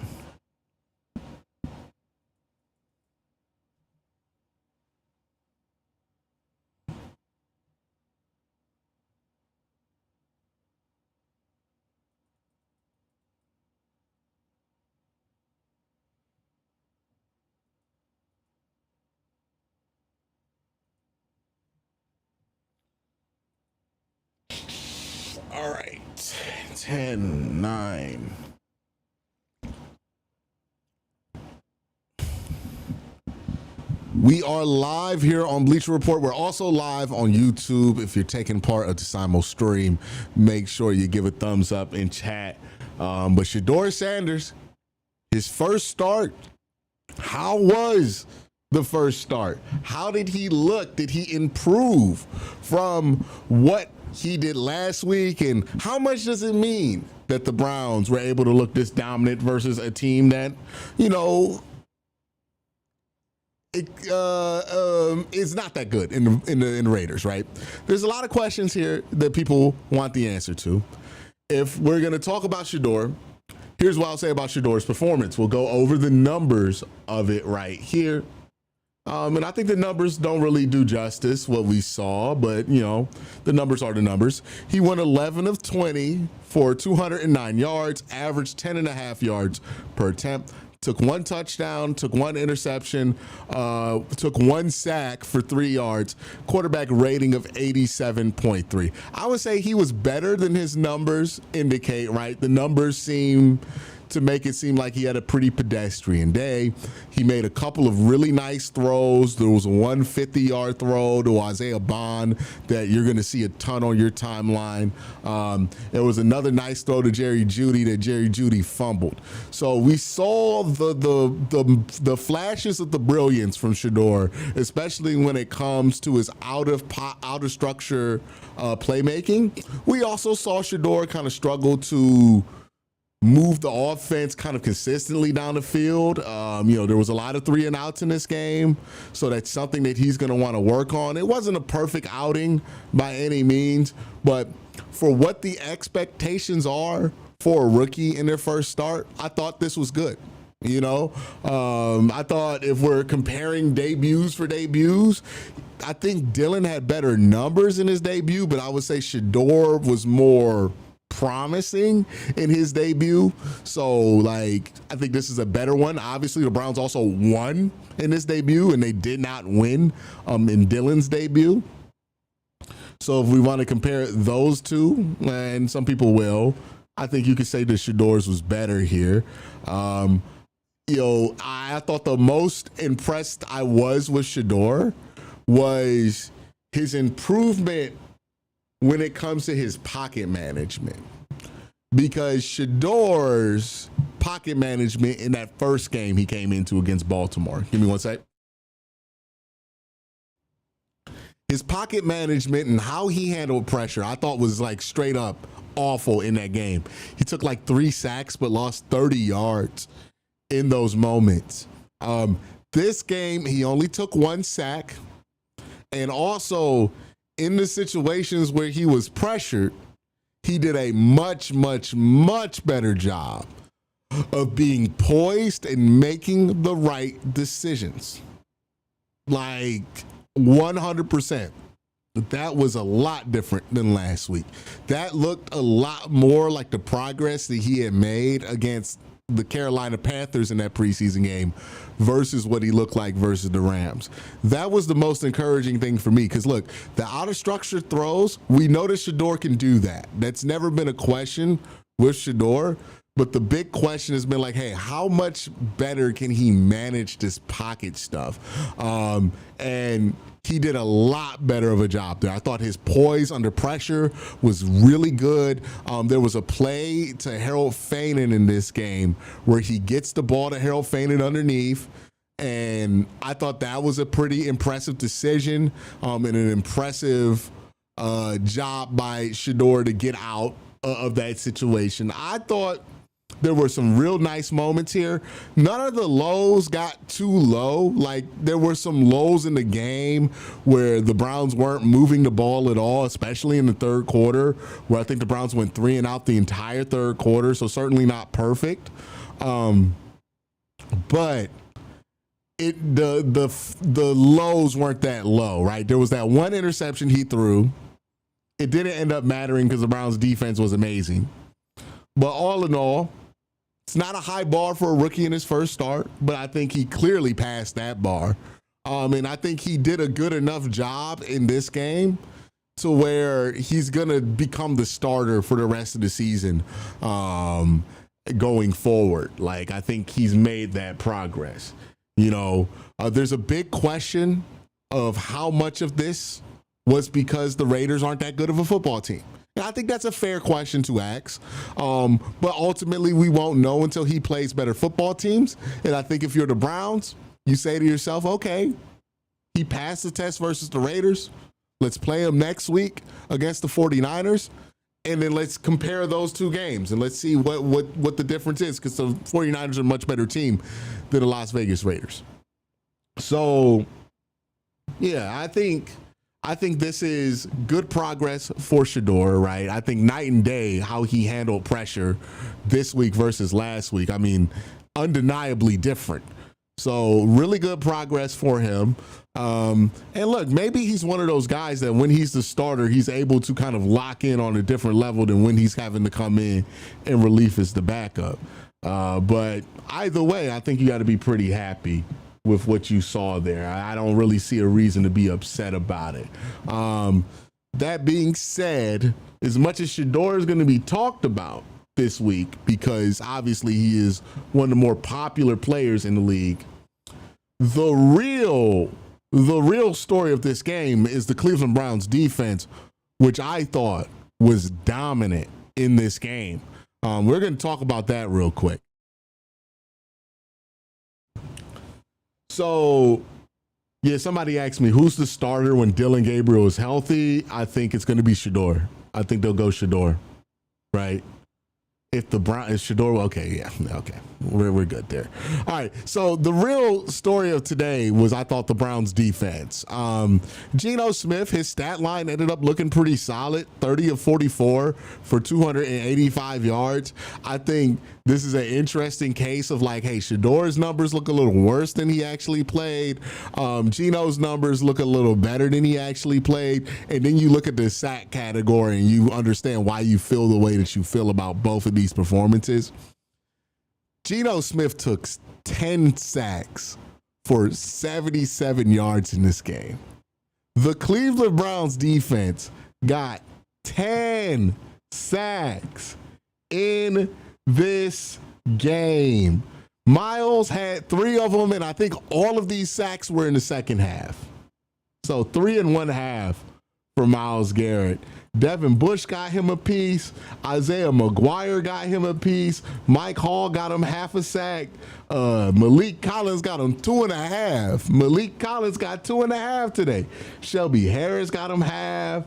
All right, 10, 9. We are live here on Bleacher Report. We're also live on YouTube. If you're taking part of the Simo stream, make sure you give a thumbs up in chat. But Shedeur Sanders, his first start, how was the first start? How did he look? Did he improve from what he did last week? And how much does it mean that the Browns were able to look this dominant versus a team that, you know, is not that good in the Raiders, right? There's a lot of questions here that people want the answer to. If we're going to talk about Shedeur, here's what I'll say about Shedeur's performance. We'll go over the numbers of it right here. And I think the numbers don't really do justice what we saw, but, you know, the numbers are the numbers. He went 11 of 20 for 209 yards, averaged 10.5 yards per attempt, took 1 touchdown, took 1 interception, took 1 sack for 3 yards, quarterback rating of 87.3. I would say he was better than his numbers indicate, right? The numbers seem to make it seem like he had a pretty pedestrian day. He made a couple of really nice throws. There was a 150-yard throw to Isaiah Bond that you're going to see a ton on your timeline. There was another nice throw to Jerry Jeudy that Jerry Jeudy fumbled. So we saw the flashes of the brilliance from Shedeur, especially when it comes to his out of structure playmaking. We also saw Shedeur kind of struggle to move the offense kind of consistently down the field. You know, there was a lot of 3 and outs in this game, so that's something that he's going to want to work on. It wasn't a perfect outing by any means, but for what the expectations are for a rookie in their first start, I thought this was good. You know, I thought if we're comparing debuts for debuts, I think Dillon had better numbers in his debut, but I would say Shedeur was more promising in his debut. So, like, I think this is a better one. Obviously, the Browns also won in this debut, and they did not win in Dillon's debut. So if we want to compare those two, and some people will, I think you could say that Shedeur's was better here. You know, I thought the most impressed I was with Shedeur was his improvement when it comes to his pocket management, because Shedeur's pocket management in that first game he came into against Baltimore. Give me one sec. His pocket management and how he handled pressure, I thought was like straight up awful in that game. He took like 3 sacks, but lost 30 yards in those moments. This game, he only took 1 sack, and also in the situations where he was pressured, he did a much, much, much better job of being poised and making the right decisions. Like 100%. That was a lot different than last week. That looked a lot more like the progress that he had made against the Carolina Panthers in that preseason game versus what he looked like versus the Rams. That was the most encouraging thing for me, because look, the out of structure throws, we know that Shedeur can do that. That's never been a question with Shedeur, but the big question has been like, hey, how much better can he manage this pocket stuff? And he did a lot better of a job there. I thought his poise under pressure was really good. There was a play to Harold Fainin in this game where he gets the ball to Harold Fainin underneath, and I thought that was a pretty impressive decision and an impressive job by Shedeur to get out of that situation. I thought There were some real nice moments here. None of the lows got too low. Like, there were some lows in the game where the Browns weren't moving the ball at all, especially in the third quarter, where I think the Browns went 3 and out the entire third quarter. So certainly not perfect. But the lows weren't that low, right? There was that one interception he threw. It didn't end up mattering because the Browns defense was amazing. But all in all, it's not a high bar for a rookie in his first start, but I think he clearly passed that bar. And I think he did a good enough job in this game to where he's going to become the starter for the rest of the season going forward. Like, I think he's made that progress. You know, there's a big question of how much of this was because the Raiders aren't that good of a football team. And I think that's a fair question to ask. But ultimately, we won't know until he plays better football teams. And I think if you're the Browns, you say to yourself, okay, he passed the test versus the Raiders. Let's play him next week against the 49ers. And then let's compare those two games and let's see what the difference is, because the 49ers are a much better team than the Las Vegas Raiders. So, yeah, I think this is good progress for Shedeur, right? I think night and day how he handled pressure this week versus last week. I mean, undeniably different. So really good progress for him. And look, maybe he's one of those guys that when he's the starter, he's able to kind of lock in on a different level than when he's having to come in and relief as the backup. But either way, I think you got to be pretty happy with what you saw there. I don't really see a reason to be upset about it. That being said, as much as Shedeur is going to be talked about this week, because obviously he is one of the more popular players in the league, the real story of this game is the Cleveland Browns defense, which I thought was dominant in this game. We're going to talk about that real quick. So, yeah, somebody asked me, who's the starter when Dylan Gabriel is healthy? I think it's going to be Shedeur. I think they'll go Shedeur, right? If the Browns is Shedeur, okay, yeah, okay, we're good there. All right, so the real story of today was, I thought, the Browns defense. Geno Smith, his stat line ended up looking pretty solid, 30 of 44 for 285 yards. I think this is an interesting case of like, hey, Shedeur's numbers look a little worse than he actually played. Geno's numbers look a little better than he actually played. And then you look at the sack category and you understand why you feel the way that you feel about both of these performances. Geno Smith took 10 sacks for 77 yards in this game. The Cleveland Browns defense got 10 sacks in this game. Miles had 3 of them, and I think all of these sacks were in the second half. So 3 1/2 for Myles Garrett. Devin Bush got him a piece. Isaiah McGuire got him a piece. Mike Hall got him half a sack. Malik Collins got him 2.5. Malik Collins got 2.5 today. Shelby Harris got him half.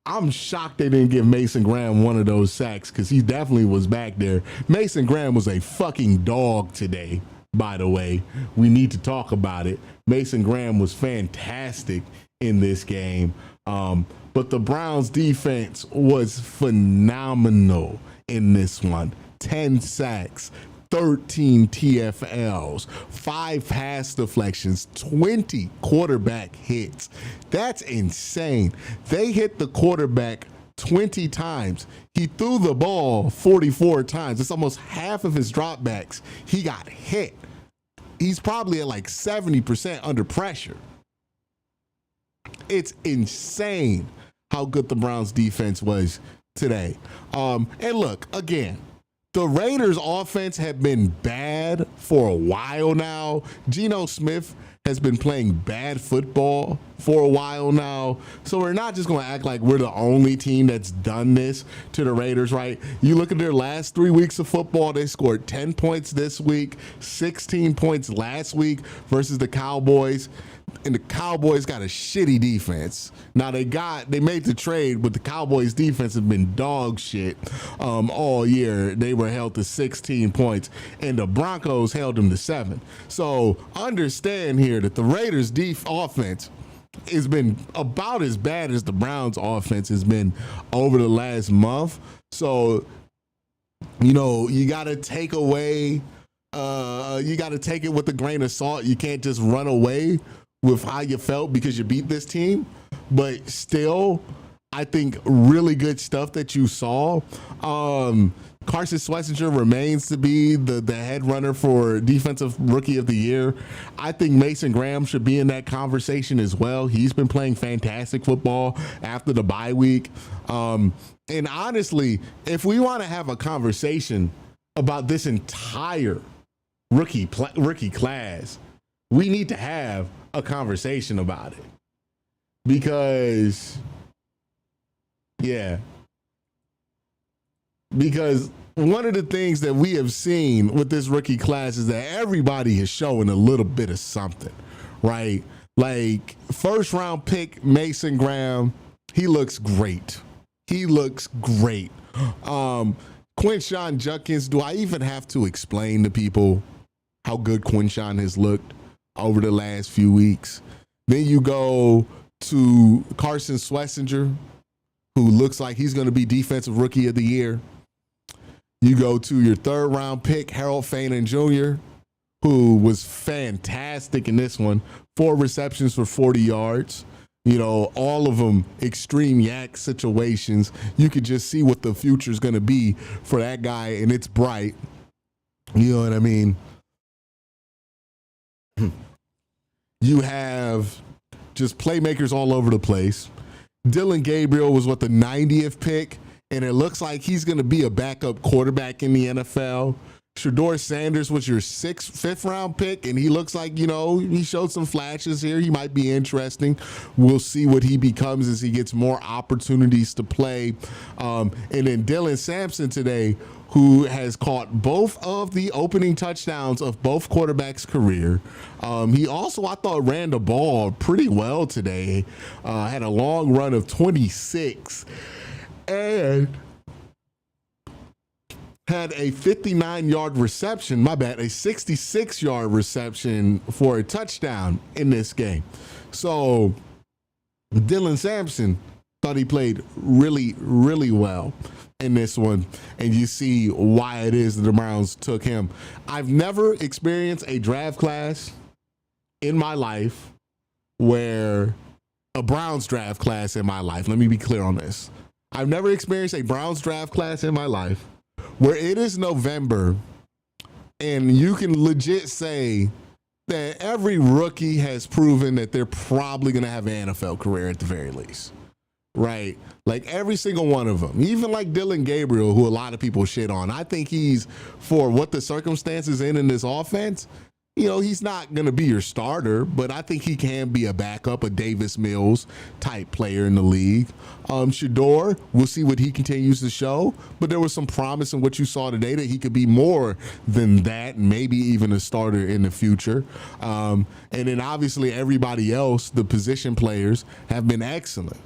I'm shocked they didn't give Mason Graham one of those sacks, because he definitely was back there. Mason Graham was a fucking dog today, by the way. We need to talk about it. Mason Graham was fantastic in this game. But the Browns defense was phenomenal in this one. 10 sacks, 13 TFLs, 5 pass deflections, 20 quarterback hits. That's insane. They hit the quarterback 20 times. He threw the ball 44 times. It's almost half of his dropbacks. He got hit. He's probably at like 70% under pressure. It's insane how good the Browns defense was today. And look, again, the Raiders offense have been bad for a while now. Geno Smith has been playing bad football for a while now. So we're not just going to act like we're the only team that's done this to the Raiders, right? You look at their last 3 weeks of football, they scored 10 points this week, 16 points last week versus the Cowboys. and the Cowboys got a shitty defense. Now they made the trade, but the Cowboys defense has been dog shit all year. They were held to 16 points, and the Broncos held them to 7. So understand here that the Raiders' offense has been about as bad as the Browns' offense has been over the last month. So, you got to take away. You got to take it with a grain of salt. You can't just run away with how you felt because you beat this team. But still, I think really good stuff that you saw. Carson Schlesinger remains to be the head runner for Defensive Rookie of the Year. I think Mason Graham should be in that conversation as well. He's been playing fantastic football after the bye week. And honestly, if we want to have a conversation about this entire rookie class, we need to have a conversation about it. Because one of the things that we have seen with this rookie class is that everybody is showing a little bit of something, right? Like first round pick Mason Graham, he looks great. Quinshon Judkins, do I even have to explain to people how good Quinshon has looked over the last few weeks? Then you go to Carson Schlesinger, who looks like he's going to be Defensive Rookie of the Year. You go to your third round pick, Harold Fanan Jr., who was fantastic in this one. 4 receptions for 40 yards. All of them extreme yak situations. You could just see what the future is going to be for that guy, and it's bright. You know what I mean? You have just playmakers all over the place. Dylan Gabriel was the 90th pick, and it looks like he's going to be a backup quarterback in the NFL. Shedeur Sanders was your 5th round pick, and he looks like, he showed some flashes here. He might be interesting. We'll see what he becomes as he gets more opportunities to play. And then Dylan Sampson today, who has caught both of the opening touchdowns of both quarterbacks' career. He also, I thought, ran the ball pretty well today. Had a long run of 26 and had a 59-yard reception, a 66-yard reception for a touchdown in this game. So Dylan Sampson thought he played really, really well in this one, and you see why it is that the Browns took him. I've never experienced a draft class in my life where a Browns draft class in my life. Let me be clear on this. I've never experienced a Browns draft class in my life where it is November and you can legit say that every rookie has proven that they're probably going to have an NFL career at the very least, right? Like every single one of them, even like Dylan Gabriel, who a lot of people shit on. I think he's, for what the circumstances in this offense, he's not going to be your starter, but I think he can be a backup, a Davis Mills type player in the league. Shedeur, we'll see what he continues to show, but there was some promise in what you saw today that he could be more than that, maybe even a starter in the future. And then obviously everybody else, the position players, have been excellent.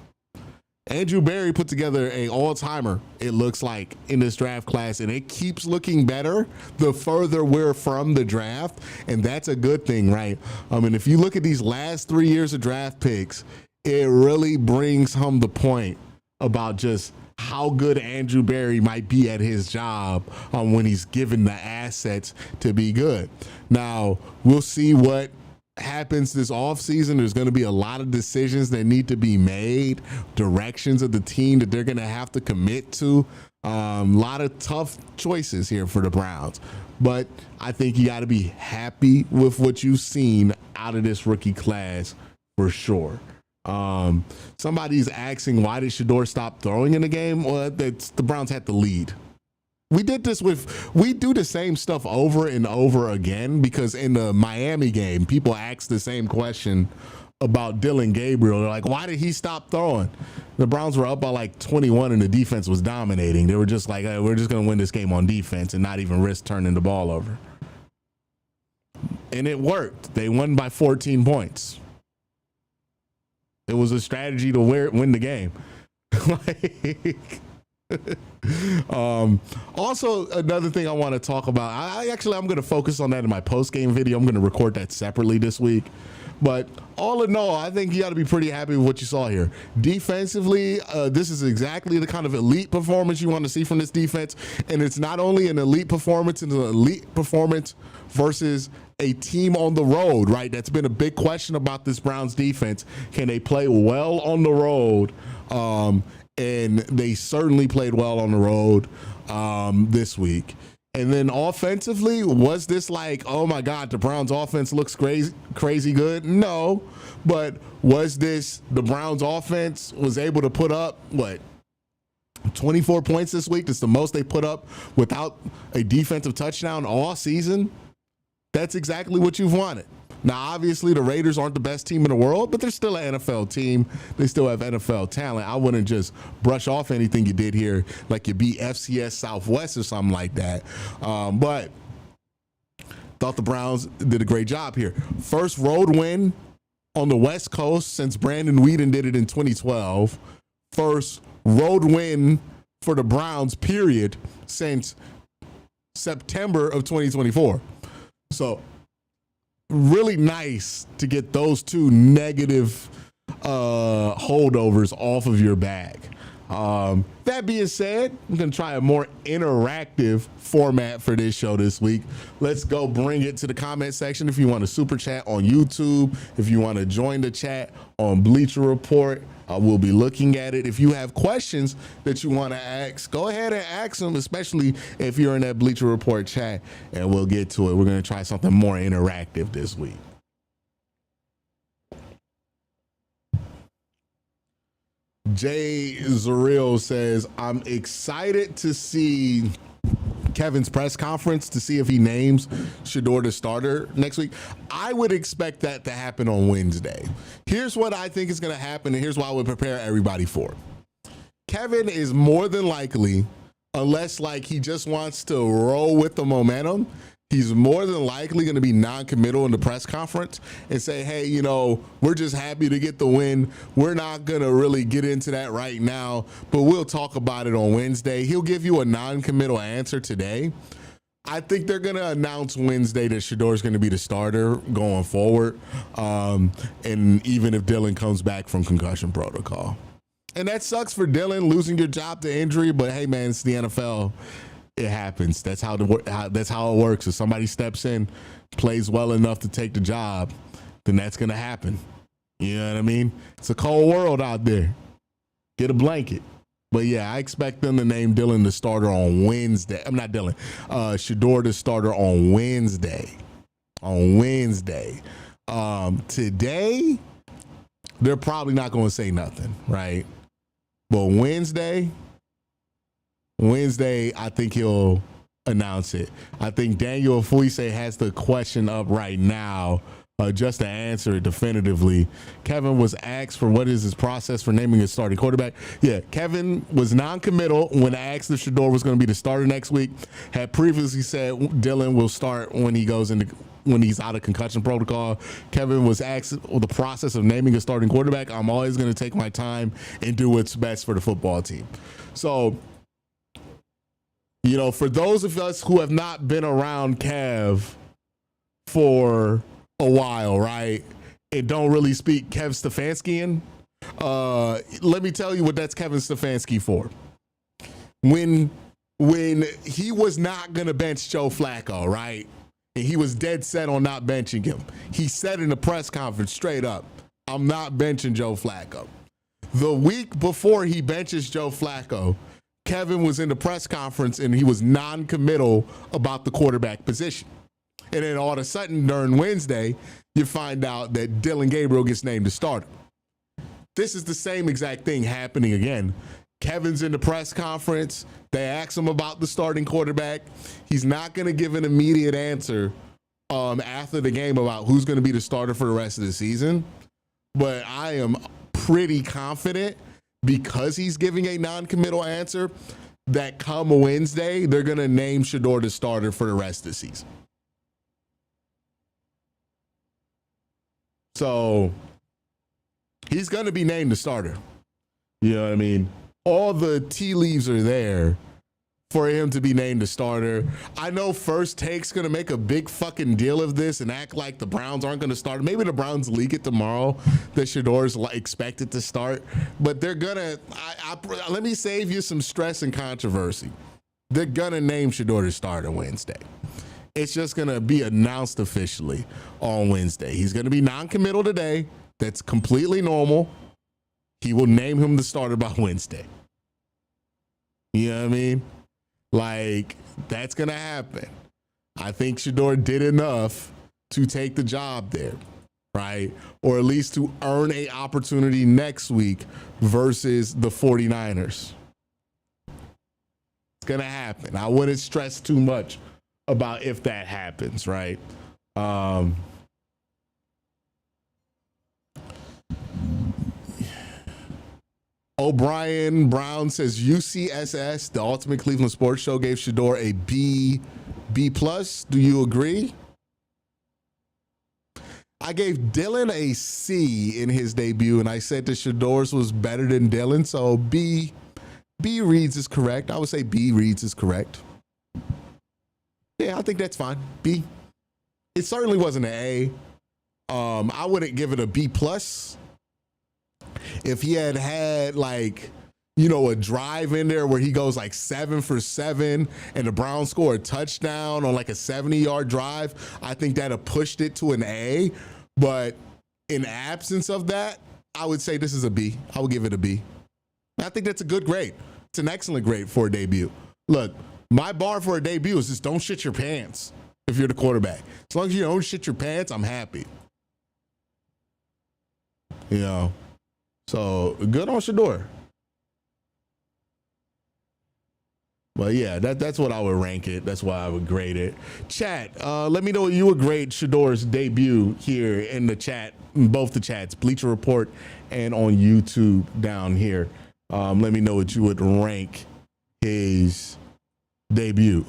Andrew Berry put together a all-timer, it looks like, in this draft class, and it keeps looking better the further we're from the draft, and that's a good thing, right? And if you look at these last 3 years of draft picks, it really brings home the point about just how good Andrew Berry might be at his job when he's given the assets to be good. Now, we'll see what happens this offseason. There's going to be a lot of decisions that need to be made, directions of the team that they're going to have to commit to. A lot of tough choices here for the Browns, but I think you got to be happy with what you've seen out of this rookie class for sure. Somebody's asking, why did Shedeur stop throwing in the game? Well, the Browns had the lead. We do the same stuff over and over again, because in the Miami game, people asked the same question about Dylan Gabriel. They're like, why did he stop throwing? The Browns were up by like 21 and the defense was dominating. They were just like, hey, we're just going to win this game on defense and not even risk turning the ball over. And it worked. They won by 14 points. It was a strategy to win the game. Like, also, another thing I want to talk about, I'm going to focus on that in my post-game video. I'm going to record that separately this week. But all in all, I think you got to be pretty happy with what you saw here. Defensively, this is exactly the kind of elite performance you want to see from this defense. And it's not only an elite performance, it's an elite performance versus a team on the road, right? That's been a big question about this Browns defense. Can they play well on the road? And they certainly played well on the road this week. And then offensively, was this like, oh my God, the Browns offense looks crazy good? No, but was this the Browns offense was able to put up, 24 points this week? That's the most they put up without a defensive touchdown all season. That's exactly what you've wanted. Now, obviously, the Raiders aren't the best team in the world, but they're still an NFL team. They still have NFL talent. I wouldn't just brush off anything you did here like you beat FCS Southwest or something like that. But thought the Browns did a great job here. First road win on the West Coast since Brandon Weeden did it in 2012. First road win for the Browns, period, since September of 2024. So, really nice to get those two negative holdovers off of your bag. That being said, I'm going to try a more interactive format for this show this week. Let's go bring it to the comment section. If you want to super chat on YouTube, if you want to join the chat on Bleacher Report, we'll be looking at it. If you have questions that you want to ask, go ahead and ask them, especially if you're in that Bleacher Report chat, and we'll get to it. We're going to try something more interactive this week. Jay Zaril says, I'm excited to see Kevin's press conference to see if he names Shedeur the starter next week. I would expect that to happen on Wednesday. Here's what I think is going to happen, and here's what I would prepare everybody for. Kevin is more than likely, unless like he just wants to roll with the momentum, he's more than likely going to be non-committal in the press conference and say, hey, you know, we're just happy to get the win. We're not going to really get into that right now, but we'll talk about it on Wednesday. He'll give you a non-committal answer today. I think they're going to announce Wednesday that Shedeur is going to be the starter going forward, and even if Dylan comes back from concussion protocol. And that sucks for Dylan, losing your job to injury, but hey, man, it's the NFL. It happens. That's how it works. If somebody steps in, plays well enough to take the job, then that's going to happen. You know what I mean? It's a cold world out there. Get a blanket. But yeah, I expect them to name Dylan the starter on Wednesday. I'm not Dylan. Shedeur the starter on Wednesday. Today, they're probably not going to say nothing, right? But Wednesday, I think he'll announce it. I think Daniel Fuise has the question up right now just to answer it definitively. Kevin was asked for what is his process for naming his starting quarterback. Yeah, Kevin was non-committal when asked if Shedeur was going to be the starter next week. Had previously said Dylan will start when he's out of concussion protocol. Kevin was asked the process of naming a starting quarterback. I'm always going to take my time and do what's best for the football team. So, you know, for those of us who have not been around Kev for a while, right, and don't really speak Kev Stefanskian, let me tell you what that's Kevin Stefanski for. When he was not going to bench Joe Flacco, right, and he was dead set on not benching him, he said in the press conference straight up, I'm not benching Joe Flacco. The week before he benches Joe Flacco, Kevin was in the press conference and he was non-committal about the quarterback position. And then all of a sudden during Wednesday, you find out that Dylan Gabriel gets named the starter. This is the same exact thing happening again. Kevin's in the press conference. They ask him about the starting quarterback. He's not going to give an immediate answer after the game about who's going to be the starter for the rest of the season. But I am pretty confident, because he's giving a non-committal answer, that come Wednesday, they're going to name Shedeur the starter for the rest of the season. So He's going to be named the starter. You know what I mean? All the tea leaves are there for him to be named the starter. I know First Take's going to make a big fucking deal of this and act like the Browns aren't going to start. Maybe the Browns leak it tomorrow that Shador's expected to start, but they're going to, let me save you some stress and controversy. They're going to name Shador the starter Wednesday. It's just going to be announced officially on Wednesday. He's going to be non-committal today. That's completely normal. He will name him the starter by Wednesday. You know what I mean? Like, that's going to happen. I think Shador did enough to take the job there, right? Or at least to earn an opportunity next week versus the 49ers. It's going to happen. I wouldn't stress too much about if that happens, right? O'Brien Brown says UCSS, the Ultimate Cleveland Sports Show, gave Shador a B+. Do you agree? I gave Dylan a C in his debut, and I said that Shador's was better than Dylan, so B reads is correct. I would say B reads is correct. Yeah, I think that's fine. B. It certainly wasn't an A. I wouldn't give it a B+. If he had like, you know, a drive in there where he goes like 7 for 7 and the Browns score a touchdown on like a 70-yard drive, I think that'd have pushed it to an A. But in absence of that, I would say this is a B. I would give it a B. I think that's a good grade. It's an excellent grade for a debut. Look, my bar for a debut is just don't shit your pants if you're the quarterback. As long as you don't shit your pants, I'm happy. You know? So good on Shador. Well, yeah, that's what I would rank it. That's why I would grade it. Chat, let me know what you would grade Shador's debut here in the chat, in both the chats, Bleacher Report and on YouTube down here. Let me know what you would rank his debut.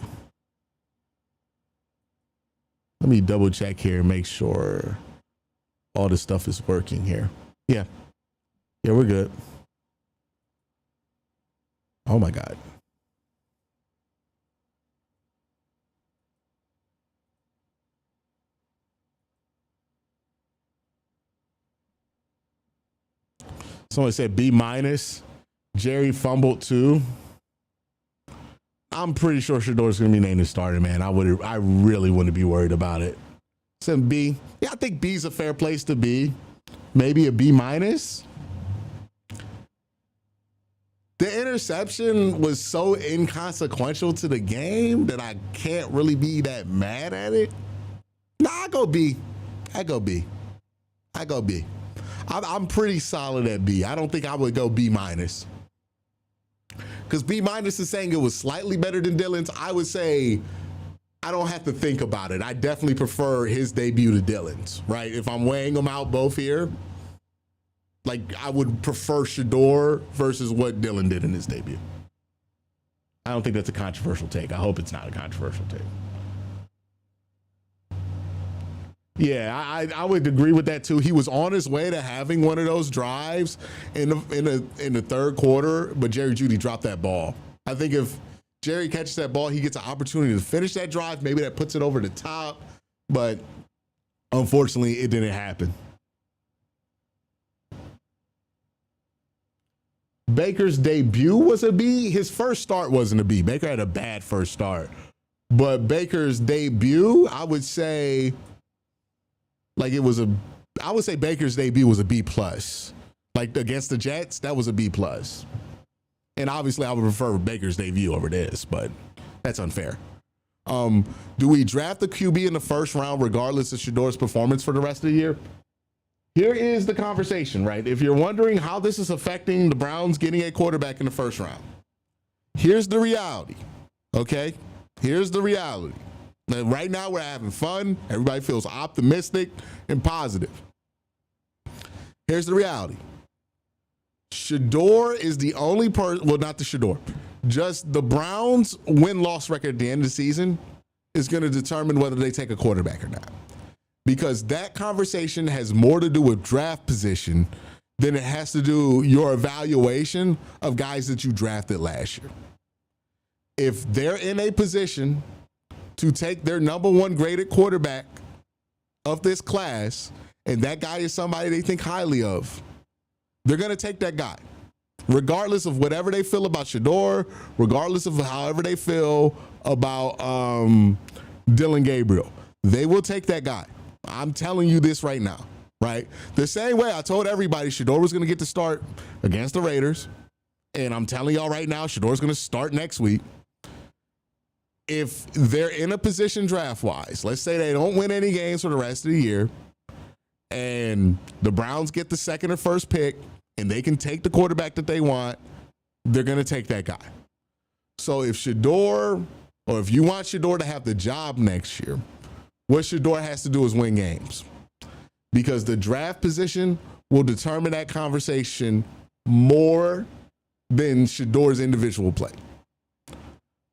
Let me double check here and make sure all the stuff is working here. Yeah. Yeah, we're good. Oh my God. Someone said B-. Jerry fumbled too. I'm pretty sure Shador's gonna be named the starter, man. I really wouldn't be worried about it. Said B. Yeah, I think B's a fair place to be. Maybe a B-. The interception was so inconsequential to the game that I can't really be that mad at it. Nah, I go B. I'm pretty solid at B. I don't think I would go B-. Because B- is saying it was slightly better than Dylan's. I would say I don't have to think about it. I definitely prefer his debut to Dylan's, right? If I'm weighing them out both here, like I would prefer Shador versus what Dylan did in his debut. I don't think that's a controversial take. I hope it's not a controversial take. Yeah, I would agree with that too. He was on his way to having one of those drives in the third quarter, but Jerry Jeudy dropped that ball. I think if Jerry catches that ball, he gets an opportunity to finish that drive. Maybe that puts it over the top, but unfortunately, it didn't happen. Baker's debut was a B. His first start wasn't a B. Baker had a bad first start, but Baker's debut, I would say. Like I would say Baker's debut was a B+. Like against the Jets, that was a B+. And obviously I would prefer Baker's debut over this, but that's unfair. Do we draft the QB in the first round regardless of Shador's performance for the rest of the year? Here is the conversation, right? If you're wondering how this is affecting the Browns getting a quarterback in the first round, here's the reality, okay? Here's the reality. Now, right now, we're having fun. Everybody feels optimistic and positive. Here's the reality. Shador is the only person, well, not the Shador, just the Browns' win-loss record at the end of the season is going to determine whether they take a quarterback or not. Because that conversation has more to do with draft position then it has to do your evaluation of guys that you drafted last year. If they're in a position to take their number one graded quarterback of this class, and that guy is somebody they think highly of, they're going to take that guy. Regardless of whatever they feel about Shedeur, regardless of however they feel about Dylan Gabriel, they will take that guy. I'm telling you this right now, right? The same way I told everybody Shedeur was going to get to start against the Raiders, and I'm telling y'all right now, Shedeur's going to start next week. If they're in a position draft-wise, let's say they don't win any games for the rest of the year, and the Browns get the second or first pick, and they can take the quarterback that they want, they're going to take that guy. So if Shedeur, or if you want Shedeur to have the job next year, what Shedeur has to do is win games. Because the draft position will determine that conversation more than Shedeur's individual play.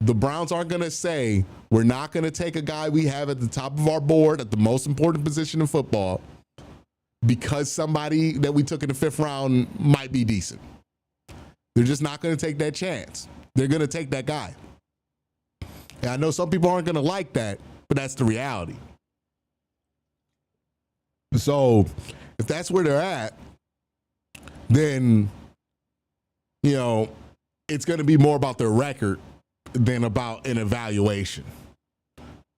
The Browns aren't going to say, we're not going to take a guy we have at the top of our board at the most important position in football because somebody that we took in the 5th round might be decent. They're just not going to take that chance. They're going to take that guy. And I know some people aren't going to like that, but that's the reality. So if that's where they're at, then, you know, it's going to be more about their record than about an evaluation.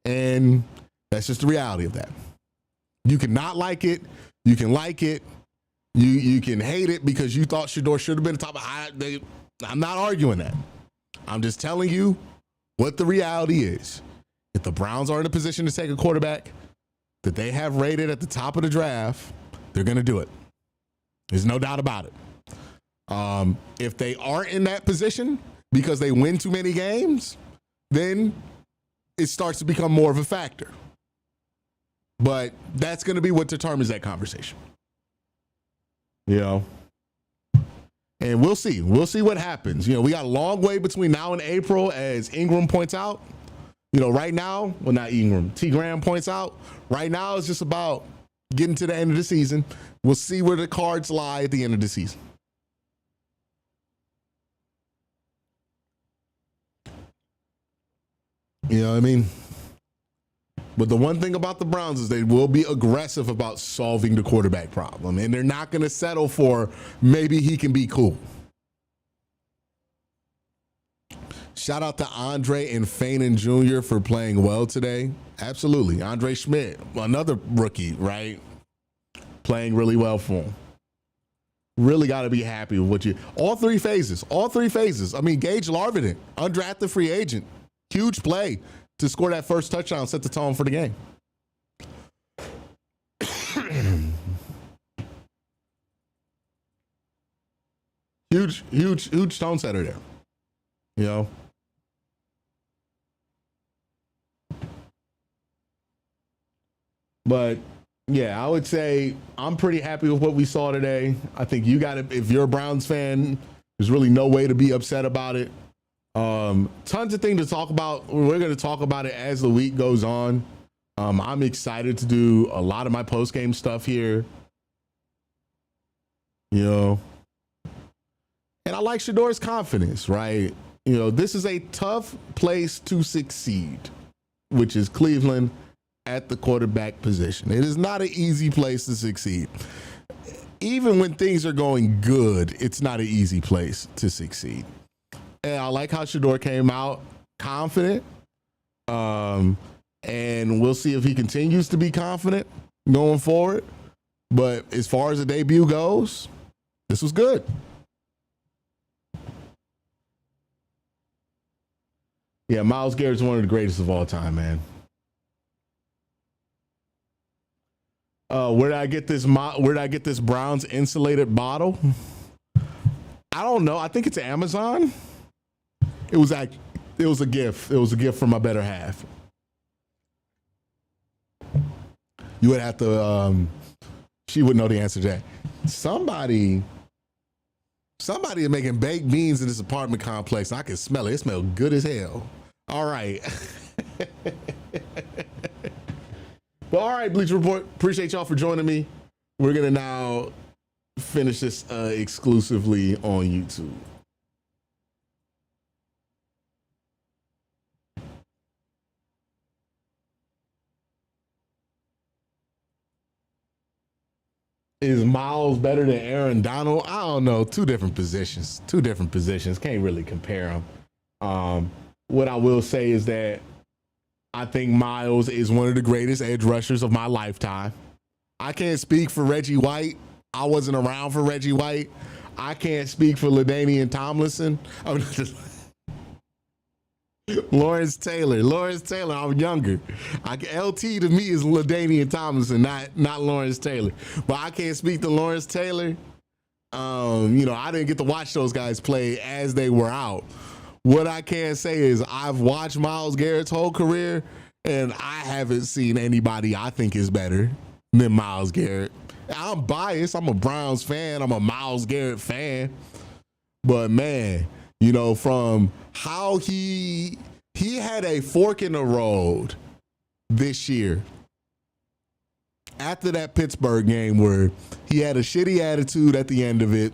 And that's just the reality of that. You can not like it. You can like it. You can hate it because you thought Shedeur should have been the top. I'm not arguing that. I'm just telling you what the reality is. If the Browns are in a position to take a quarterback that they have rated at the top of the draft, they're going to do it. There's no doubt about it. If they aren't in that position because they win too many games, then it starts to become more of a factor. But that's going to be what determines that conversation. You know? And we'll see. We'll see what happens. You know, we got a long way between now and April, as Ingram points out. You know, right now, well, not Ingram, T. Graham points out, right now it's just about getting to the end of the season. We'll see where the cards lie at the end of the season. You know what I mean? But the one thing about the Browns is they will be aggressive about solving the quarterback problem, and they're not going to settle for maybe he can be cool. Shout out to Andre and Fanon Jr. for playing well today. Absolutely. Andre Schmidt, another rookie, right? Playing really well for him. Really got to be happy with what you... All three phases. I mean, Gage Larvin, undrafted free agent. Huge play to score that first touchdown, set the tone for the game. Huge tone setter there. You know? But yeah, I would say I'm pretty happy with what we saw today. I think you got to, if you're a Browns fan, there's really no way to be upset about it. Tons of things to talk about. We're going to talk about it as the week goes on. I'm excited to do a lot of my post-game stuff here. You know, and I like Shedeur's confidence, right? You know, this is a tough place to succeed, which is Cleveland at the quarterback position. It is not an easy place to succeed. Even when things are going good, it's not an easy place to succeed. And I like how Shedeur came out confident. And we'll see if he continues to be confident going forward. But as far as the debut goes, this was good. Yeah, Myles Garrett's one of the greatest of all time, man. Where did I get this Browns insulated bottle? I don't know. I think it's Amazon. It was a gift. It was a gift from my better half. You would have to. She would know the answer to that. Somebody is making baked beans in this apartment complex. I can smell it. It smells good as hell. All right. Well, all right, Bleacher Report. Appreciate y'all for joining me. We're gonna now finish this exclusively on YouTube. Is Miles better than Aaron Donald? I don't know. Two different positions. Can't really compare them. What I will say is that I think Miles is one of the greatest edge rushers of my lifetime. I can't speak for Reggie White. I wasn't around for Reggie White. I can't speak for LaDainian Tomlinson. Lawrence Taylor, I'm younger. LT to me is LaDainian Tomlinson, not Lawrence Taylor. But I can't speak to Lawrence Taylor. I didn't get to watch those guys play as they were out. What I can say is I've watched Myles Garrett's whole career, and I haven't seen anybody I think is better than Myles Garrett. I'm biased. I'm a Browns fan. I'm a Myles Garrett fan. But man, from how he had a fork in the road this year after that Pittsburgh game where he had a shitty attitude at the end of it,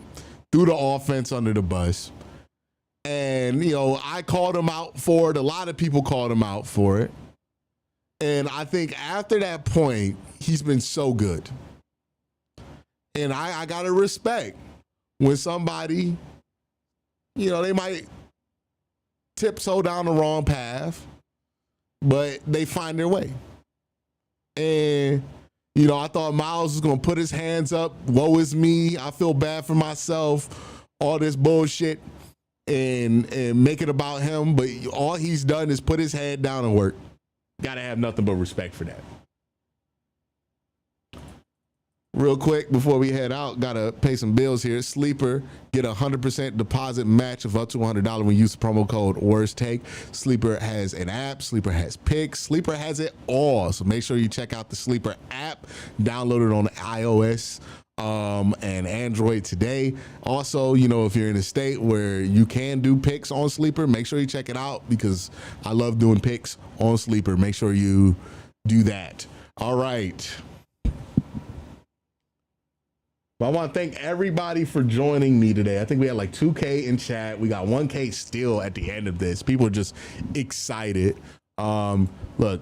threw the offense under the bus. And, I called him out for it. A lot of people called him out for it. And I think after that point, he's been so good. And I got to respect when somebody, they might tiptoe down the wrong path, but they find their way. And, I thought Myles was going to put his hands up. Woe is me. I feel bad for myself. All this bullshit. And make it about him, but all he's done is put his head down and work. Gotta have nothing but respect for that. Real quick before we head out, gotta pay some bills here. Sleeper, get a 100% deposit match of up to $100 when you use the promo code Worst Take. Sleeper has an app. Sleeper has picks. Sleeper has it all. So make sure you check out the Sleeper app. Download it on iOS and Android today. Also, if you're in a state where you can do picks on Sleeper, make sure you check it out because I love doing picks on Sleeper. Make sure you do that. All right. Well, I want to thank everybody for joining me today. I think we had like 2K in chat. We got 1K still at the end of this. People are just excited. Look,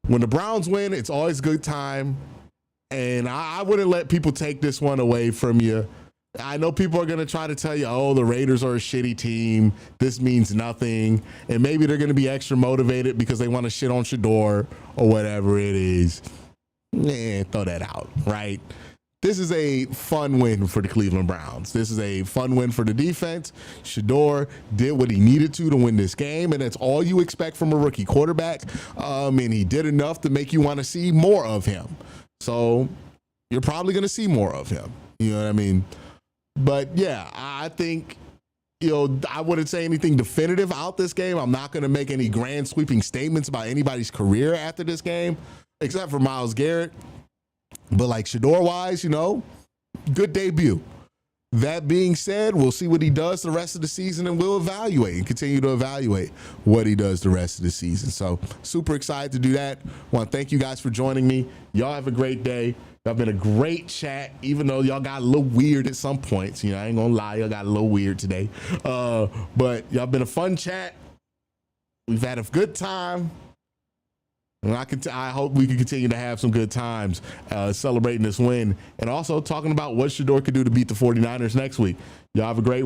when the Browns win, it's always a good time. And I wouldn't let people take this one away from you. I know people are going to try to tell you, oh, the Raiders are a shitty team. This means nothing. And maybe they're going to be extra motivated because they want to shit on Shador or whatever it is. Throw that out, right? This is a fun win for the Cleveland Browns. This is a fun win for the defense. Shador did what he needed to win this game, and that's all you expect from a rookie quarterback. And he did enough to make you want to see more of him. So you're probably going to see more of him. You know what I mean? But yeah, I think, I wouldn't say anything definitive out this game. I'm not going to make any grand sweeping statements about anybody's career after this game, except for Myles Garrett. But like Shador wise, good debut. That being said, we'll see what he does the rest of the season, and we'll evaluate and continue to evaluate what he does the rest of the season. So super excited to do that. Want to thank you guys for joining me. Y'all have a great day. Y'all been a great chat, even though y'all got a little weird at some points. I ain't gonna lie, y'all got a little weird today. But y'all been a fun chat. We've had a good time. And I hope we can continue to have some good times celebrating this win and also talking about what Shador could do to beat the 49ers next week. Y'all have a great one.